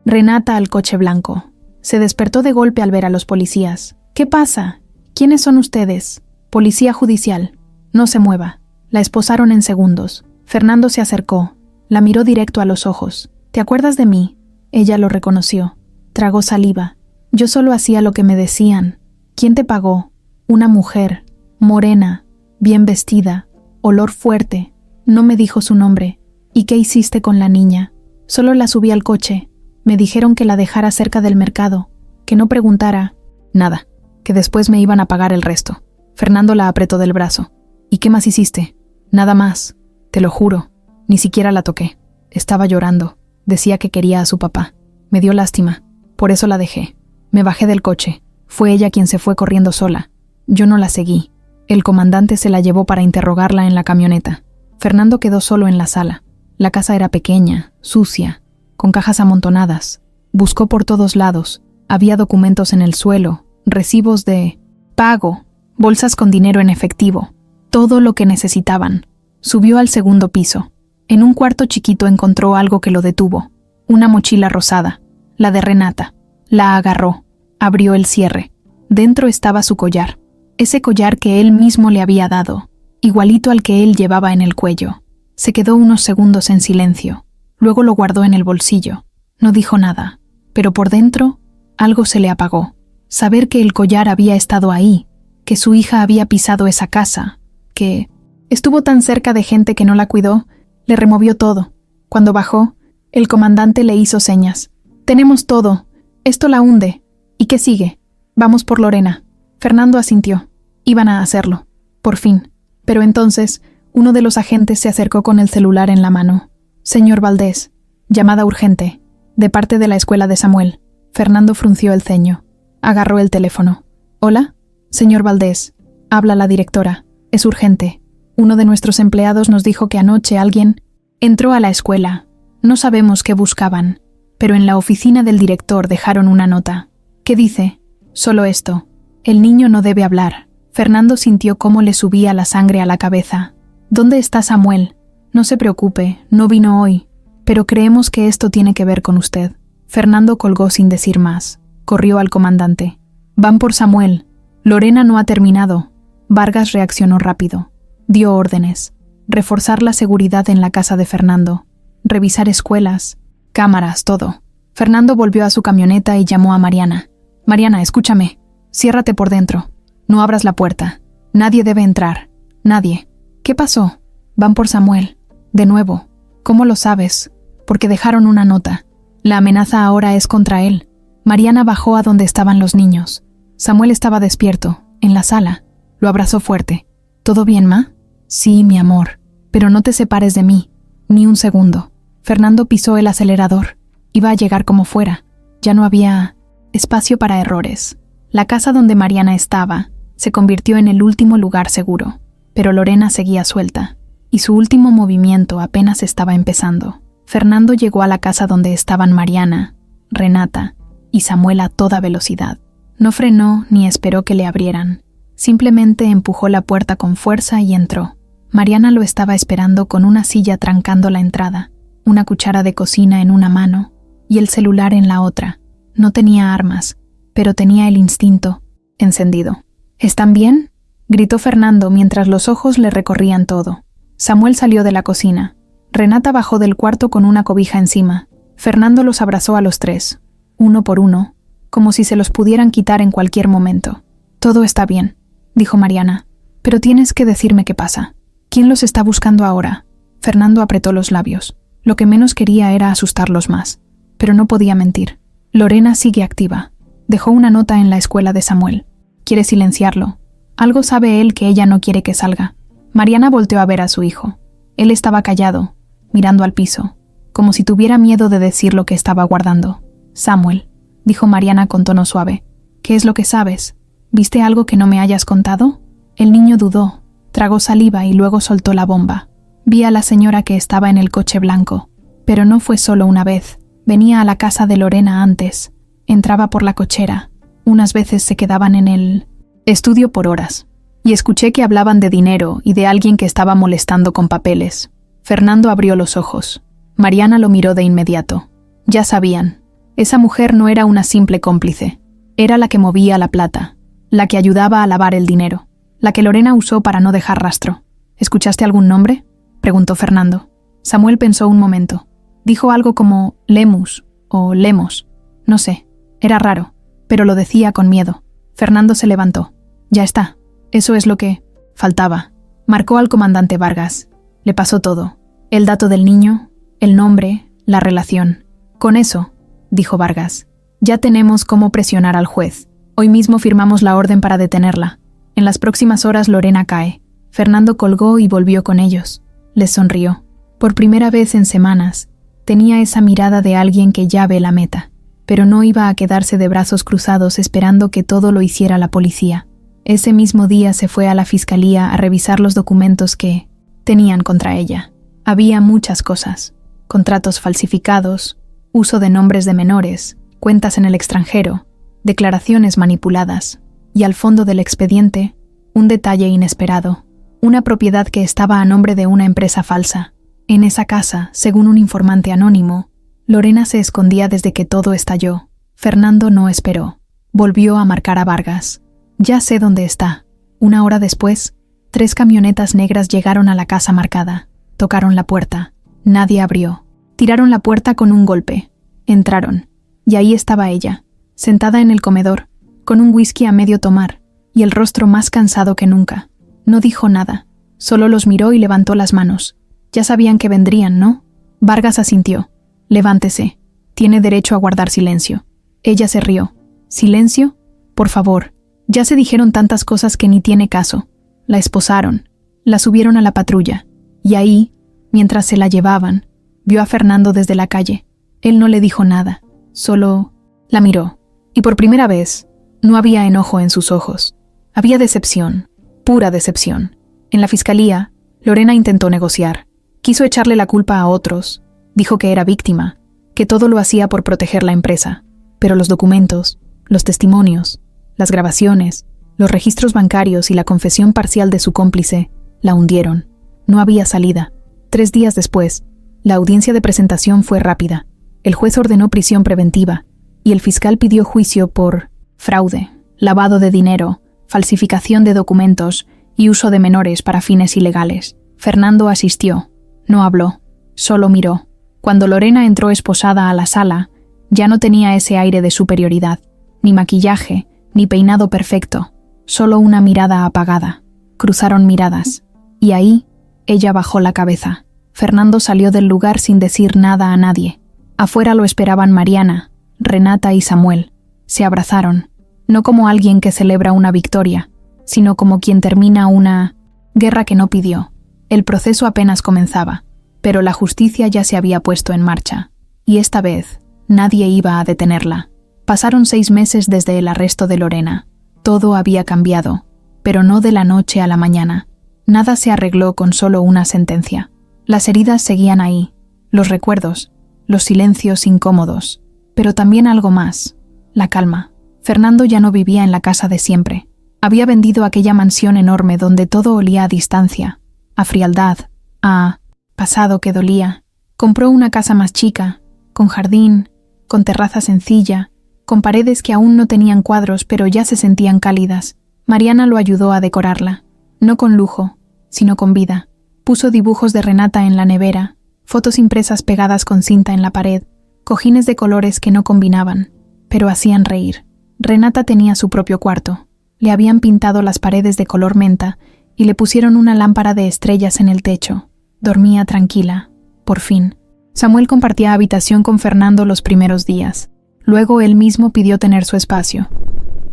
Renata al coche blanco. Se despertó de golpe al ver a los policías. ¿Qué pasa? ¿Quiénes son ustedes? Policía judicial. No se mueva. La esposaron en segundos. Fernando se acercó. La miró directo a los ojos. ¿Te acuerdas de mí? Ella lo reconoció. Tragó saliva. Yo solo hacía lo que me decían. ¿Quién te pagó? Una mujer, morena, bien vestida, olor fuerte. No me dijo su nombre. ¿Y qué hiciste con la niña? Solo la subí al coche. Me dijeron que la dejara cerca del mercado, que no preguntara. Nada, que después me iban a pagar el resto. Fernando la apretó del brazo. ¿Y qué más hiciste? Nada más, te lo juro. Ni siquiera la toqué. Estaba llorando. Decía que quería a su papá. Me dio lástima. Por eso la dejé. Me bajé del coche. Fue ella quien se fue corriendo sola. Yo no la seguí. El comandante se la llevó para interrogarla en la camioneta. Fernando quedó solo en la sala. La casa era pequeña, sucia, con cajas amontonadas. Buscó por todos lados. Había documentos en el suelo, recibos de pago, bolsas con dinero en efectivo, todo lo que necesitaban. Subió al segundo piso. En un cuarto chiquito encontró algo que lo detuvo. Una mochila rosada, la de Renata. La agarró. Abrió el cierre. Dentro estaba su collar. Ese collar que él mismo le había dado, igualito al que él llevaba en el cuello. Se quedó unos segundos en silencio. Luego lo guardó en el bolsillo. No dijo nada, pero por dentro algo se le apagó. Saber que el collar había estado ahí, que su hija había pisado esa casa, que estuvo tan cerca de gente que no la cuidó, le removió todo. Cuando bajó, el comandante le hizo señas. «Tenemos todo. Esto la hunde. ¿Y qué sigue? Vamos por Lorena». Fernando asintió. Iban a hacerlo. Por fin. Pero entonces, uno de los agentes se acercó con el celular en la mano. «Señor Valdés, llamada urgente, de parte de la escuela de Samuel». Fernando frunció el ceño. Agarró el teléfono. «¿Hola? Señor Valdés, habla la directora. Es urgente. Uno de nuestros empleados nos dijo que anoche alguien entró a la escuela. No sabemos qué buscaban, pero en la oficina del director dejaron una nota. ¿Qué dice? Solo esto. El niño no debe hablar». Fernando sintió cómo le subía la sangre a la cabeza. «¿Dónde está Samuel? No se preocupe, no vino hoy, pero creemos que esto tiene que ver con usted». Fernando colgó sin decir más. Corrió al comandante. «Van por Samuel. Lorena no ha terminado». Vargas reaccionó rápido. Dio órdenes. Reforzar la seguridad en la casa de Fernando. Revisar escuelas, cámaras, todo. Fernando volvió a su camioneta y llamó a Mariana. «Mariana, escúchame. Ciérrate por dentro. No abras la puerta. Nadie debe entrar. Nadie». «¿Qué pasó?» «Van por Samuel. De nuevo». «¿Cómo lo sabes?» «Porque dejaron una nota. La amenaza ahora es contra él». Mariana bajó a donde estaban los niños. Samuel estaba despierto, en la sala. Lo abrazó fuerte. «¿Todo bien, ma?» «Sí, mi amor. Pero no te separes de mí. Ni un segundo». Fernando pisó el acelerador. Iba a llegar como fuera. Ya no había espacio para errores. La casa donde Mariana estaba se convirtió en el último lugar seguro. Pero Lorena seguía suelta. y su último movimiento apenas estaba empezando. Fernando llegó a la casa donde estaban Mariana, Renata y Samuel a toda velocidad. No frenó ni esperó que le abrieran. Simplemente empujó la puerta con fuerza y entró. Mariana lo estaba esperando con una silla trancando la entrada, una cuchara de cocina en una mano y el celular en la otra. No tenía armas, pero tenía el instinto encendido. ¿Están bien?, gritó Fernando mientras los ojos le recorrían todo. Samuel salió de la cocina. Renata bajó del cuarto con una cobija encima. Fernando los abrazó a los tres, uno por uno, como si se los pudieran quitar en cualquier momento. «Todo está bien», dijo Mariana, «pero tienes que decirme qué pasa. ¿Quién los está buscando ahora?». Fernando apretó los labios. Lo que menos quería era asustarlos más, pero no podía mentir. «Lorena sigue activa. Dejó una nota en la escuela de Samuel. Quiere silenciarlo. Algo sabe él que ella no quiere que salga». Mariana volteó a ver a su hijo. Él estaba callado, mirando al piso, como si tuviera miedo de decir lo que estaba guardando. «Samuel», dijo Mariana con tono suave, «¿qué es lo que sabes? ¿Viste algo que no me hayas contado?». El niño dudó, tragó saliva y luego soltó la bomba. «Vi a la señora que estaba en el coche blanco, pero no fue solo una vez. Venía a la casa de Lorena antes. Entraba por la cochera. Unas veces se quedaban en el estudio por horas. Y escuché que hablaban de dinero y de alguien que estaba molestando con papeles». Fernando abrió los ojos. Mariana lo miró de inmediato. Ya sabían. Esa mujer no era una simple cómplice. Era la que movía la plata, la que ayudaba a lavar el dinero, la que Lorena usó para no dejar rastro. «¿Escuchaste algún nombre?», preguntó Fernando. Samuel pensó un momento. Dijo algo como Lemus o Lemos. No sé, era raro, pero lo decía con miedo. Fernando se levantó. «Ya está. Eso es lo que faltaba». Marcó al comandante Vargas. Le pasó todo. El dato del niño, el nombre, la relación. «Con eso», dijo Vargas, «ya tenemos cómo presionar al juez. Hoy mismo firmamos la orden para detenerla. En las próximas horas Lorena cae». Fernando colgó y volvió con ellos. Les sonrió. Por primera vez en semanas, tenía esa mirada de alguien que ya ve la meta. Pero no iba a quedarse de brazos cruzados esperando que todo lo hiciera la policía. Ese mismo día se fue a la fiscalía a revisar los documentos que tenían contra ella. Había muchas cosas: contratos falsificados, uso de nombres de menores, cuentas en el extranjero, declaraciones manipuladas, y al fondo del expediente, un detalle inesperado: una propiedad que estaba a nombre de una empresa falsa. En esa casa, según un informante anónimo, Lorena se escondía desde que todo estalló. Fernando no esperó. Volvió a marcar a Vargas. «Ya sé dónde está». Una hora después, 3 camionetas negras llegaron a la casa marcada. Tocaron la puerta. Nadie abrió. Tiraron la puerta con un golpe. Entraron. Y ahí estaba ella, sentada en el comedor, con un whisky a medio tomar, y el rostro más cansado que nunca. No dijo nada. Solo los miró y levantó las manos. Ya sabían que vendrían, ¿no? Vargas asintió. «Levántese. Tiene derecho a guardar silencio». Ella se rió. «¿Silencio? Por favor. Ya se dijeron tantas cosas que ni tiene caso». La esposaron, la subieron a la patrulla, y ahí, mientras se la llevaban, vio a Fernando desde la calle. Él no le dijo nada, solo la miró, y por primera vez no había enojo en sus ojos. Había decepción, pura decepción. En la fiscalía, Lorena intentó negociar. Quiso echarle la culpa a otros. Dijo que era víctima, que todo lo hacía por proteger la empresa. Pero los documentos, los testimonios, las grabaciones, los registros bancarios y la confesión parcial de su cómplice la hundieron. No había salida. 3 días después, la audiencia de presentación fue rápida. El juez ordenó prisión preventiva y el fiscal pidió juicio por fraude, lavado de dinero, falsificación de documentos y uso de menores para fines ilegales. Fernando asistió. No habló, solo miró. Cuando Lorena entró esposada a la sala, ya no tenía ese aire de superioridad, ni maquillaje, ni peinado perfecto. Solo una mirada apagada. Cruzaron miradas. Y ahí, ella bajó la cabeza. Fernando salió del lugar sin decir nada a nadie. Afuera lo esperaban Mariana, Renata y Samuel. Se abrazaron, no como alguien que celebra una victoria, sino como quien termina una guerra que no pidió. El proceso apenas comenzaba, pero la justicia ya se había puesto en marcha. Y esta vez, nadie iba a detenerla. Pasaron 6 meses desde el arresto de Lorena. Todo había cambiado, pero no de la noche a la mañana. Nada se arregló con solo una sentencia. Las heridas seguían ahí, los recuerdos, los silencios incómodos, pero también algo más, la calma. Fernando ya no vivía en la casa de siempre. Había vendido aquella mansión enorme donde todo olía a distancia, a frialdad, a pasado que dolía. Compró una casa más chica, con jardín, con terraza sencilla, con paredes que aún no tenían cuadros pero ya se sentían cálidas. Mariana lo ayudó a decorarla, no con lujo, sino con vida. Puso dibujos de Renata en la nevera, fotos impresas pegadas con cinta en la pared, cojines de colores que no combinaban, pero hacían reír. Renata tenía su propio cuarto. Le habían pintado las paredes de color menta y le pusieron una lámpara de estrellas en el techo. Dormía tranquila, por fin. Samuel compartía habitación con Fernando los primeros días. Luego él mismo pidió tener su espacio.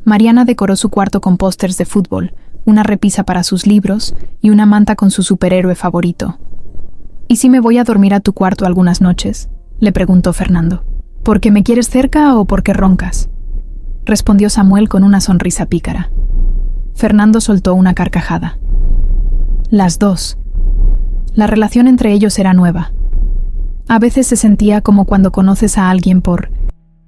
Mariana decoró su cuarto con pósters de fútbol, una repisa para sus libros y una manta con su superhéroe favorito. ¿Y si me voy a dormir a tu cuarto algunas noches?, le preguntó Fernando. ¿Porque me quieres cerca o porque roncas?, respondió Samuel con una sonrisa pícara. Fernando soltó una carcajada. Las dos. La relación entre ellos era nueva. A veces se sentía como cuando conoces a alguien por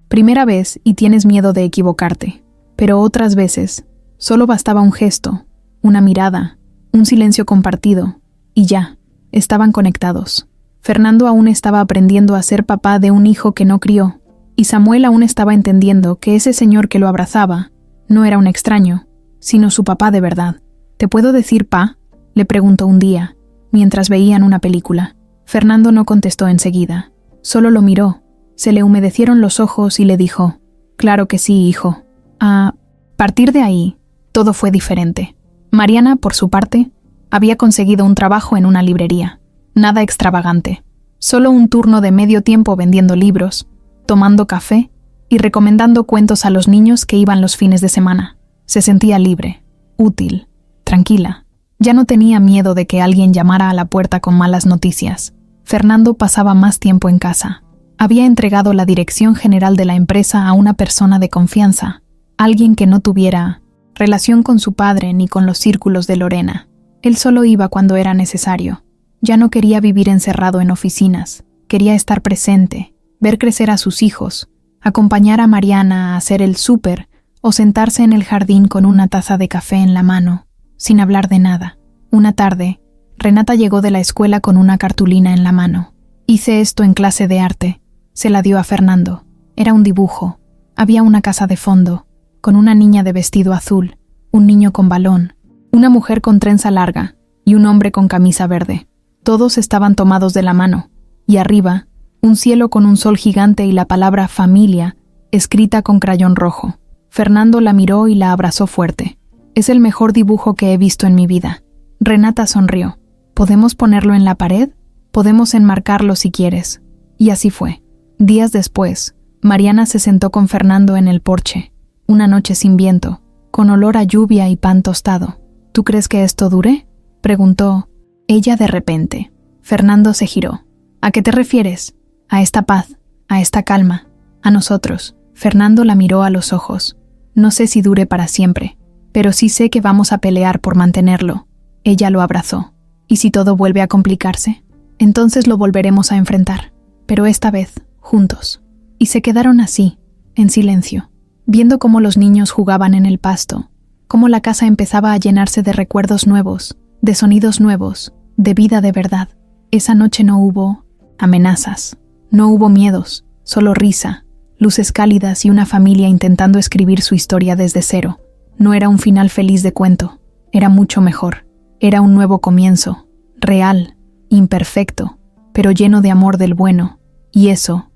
primera vez y tienes miedo de equivocarte, pero otras veces solo bastaba un gesto, una mirada, un silencio compartido, y ya, estaban conectados. Fernando aún estaba aprendiendo a ser papá de un hijo que no crió, y Samuel aún estaba entendiendo que ese señor que lo abrazaba no era un extraño, sino su papá de verdad. ¿Te puedo decir pa?, le preguntó un día, mientras veían una película. Fernando no contestó enseguida, solo lo miró, se le humedecieron los ojos y le dijo: «Claro que sí, hijo». A partir de ahí, todo fue diferente. Mariana, por su parte, había conseguido un trabajo en una librería. Nada extravagante, solo un turno de medio tiempo vendiendo libros, tomando café y recomendando cuentos a los niños que iban los fines de semana. Se sentía libre, útil, tranquila. Ya no tenía miedo de que alguien llamara a la puerta con malas noticias. Fernando pasaba más tiempo en casa. Había entregado la dirección general de la empresa a una persona de confianza, alguien que no tuviera relación con su padre ni con los círculos de Lorena. Él solo iba cuando era necesario. Ya no quería vivir encerrado en oficinas. Quería estar presente, ver crecer a sus hijos, acompañar a Mariana a hacer el súper o sentarse en el jardín con una taza de café en la mano, sin hablar de nada. Una tarde, Renata llegó de la escuela con una cartulina en la mano. «Hice esto en clase de arte». Se la dio a Fernando. Era un dibujo. Había una casa de fondo, con una niña de vestido azul, un niño con balón, una mujer con trenza larga y un hombre con camisa verde. Todos estaban tomados de la mano, y arriba, un cielo con un sol gigante y la palabra familia escrita con crayón rojo. Fernando la miró y la abrazó fuerte. «Es el mejor dibujo que he visto en mi vida». Renata sonrió. «¿Podemos ponerlo en la pared? Podemos enmarcarlo si quieres». Y así fue. Días después, Mariana se sentó con Fernando en el porche, una noche sin viento, con olor a lluvia y pan tostado. «¿Tú crees que esto dure?», preguntó ella de repente. Fernando se giró. «¿A qué te refieres?». «A esta paz, a esta calma, a nosotros». Fernando la miró a los ojos. «No sé si dure para siempre, pero sí sé que vamos a pelear por mantenerlo». Ella lo abrazó. «¿Y si todo vuelve a complicarse? Entonces lo volveremos a enfrentar, pero esta vez, juntos». Y se quedaron así, en silencio, viendo cómo los niños jugaban en el pasto, cómo la casa empezaba a llenarse de recuerdos nuevos, de sonidos nuevos, de vida de verdad. Esa noche no hubo amenazas, no hubo miedos, solo risa, luces cálidas y una familia intentando escribir su historia desde cero. No era un final feliz de cuento, era mucho mejor. Era un nuevo comienzo, real, imperfecto, pero lleno de amor del bueno, y eso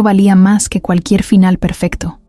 valía más que cualquier final perfecto.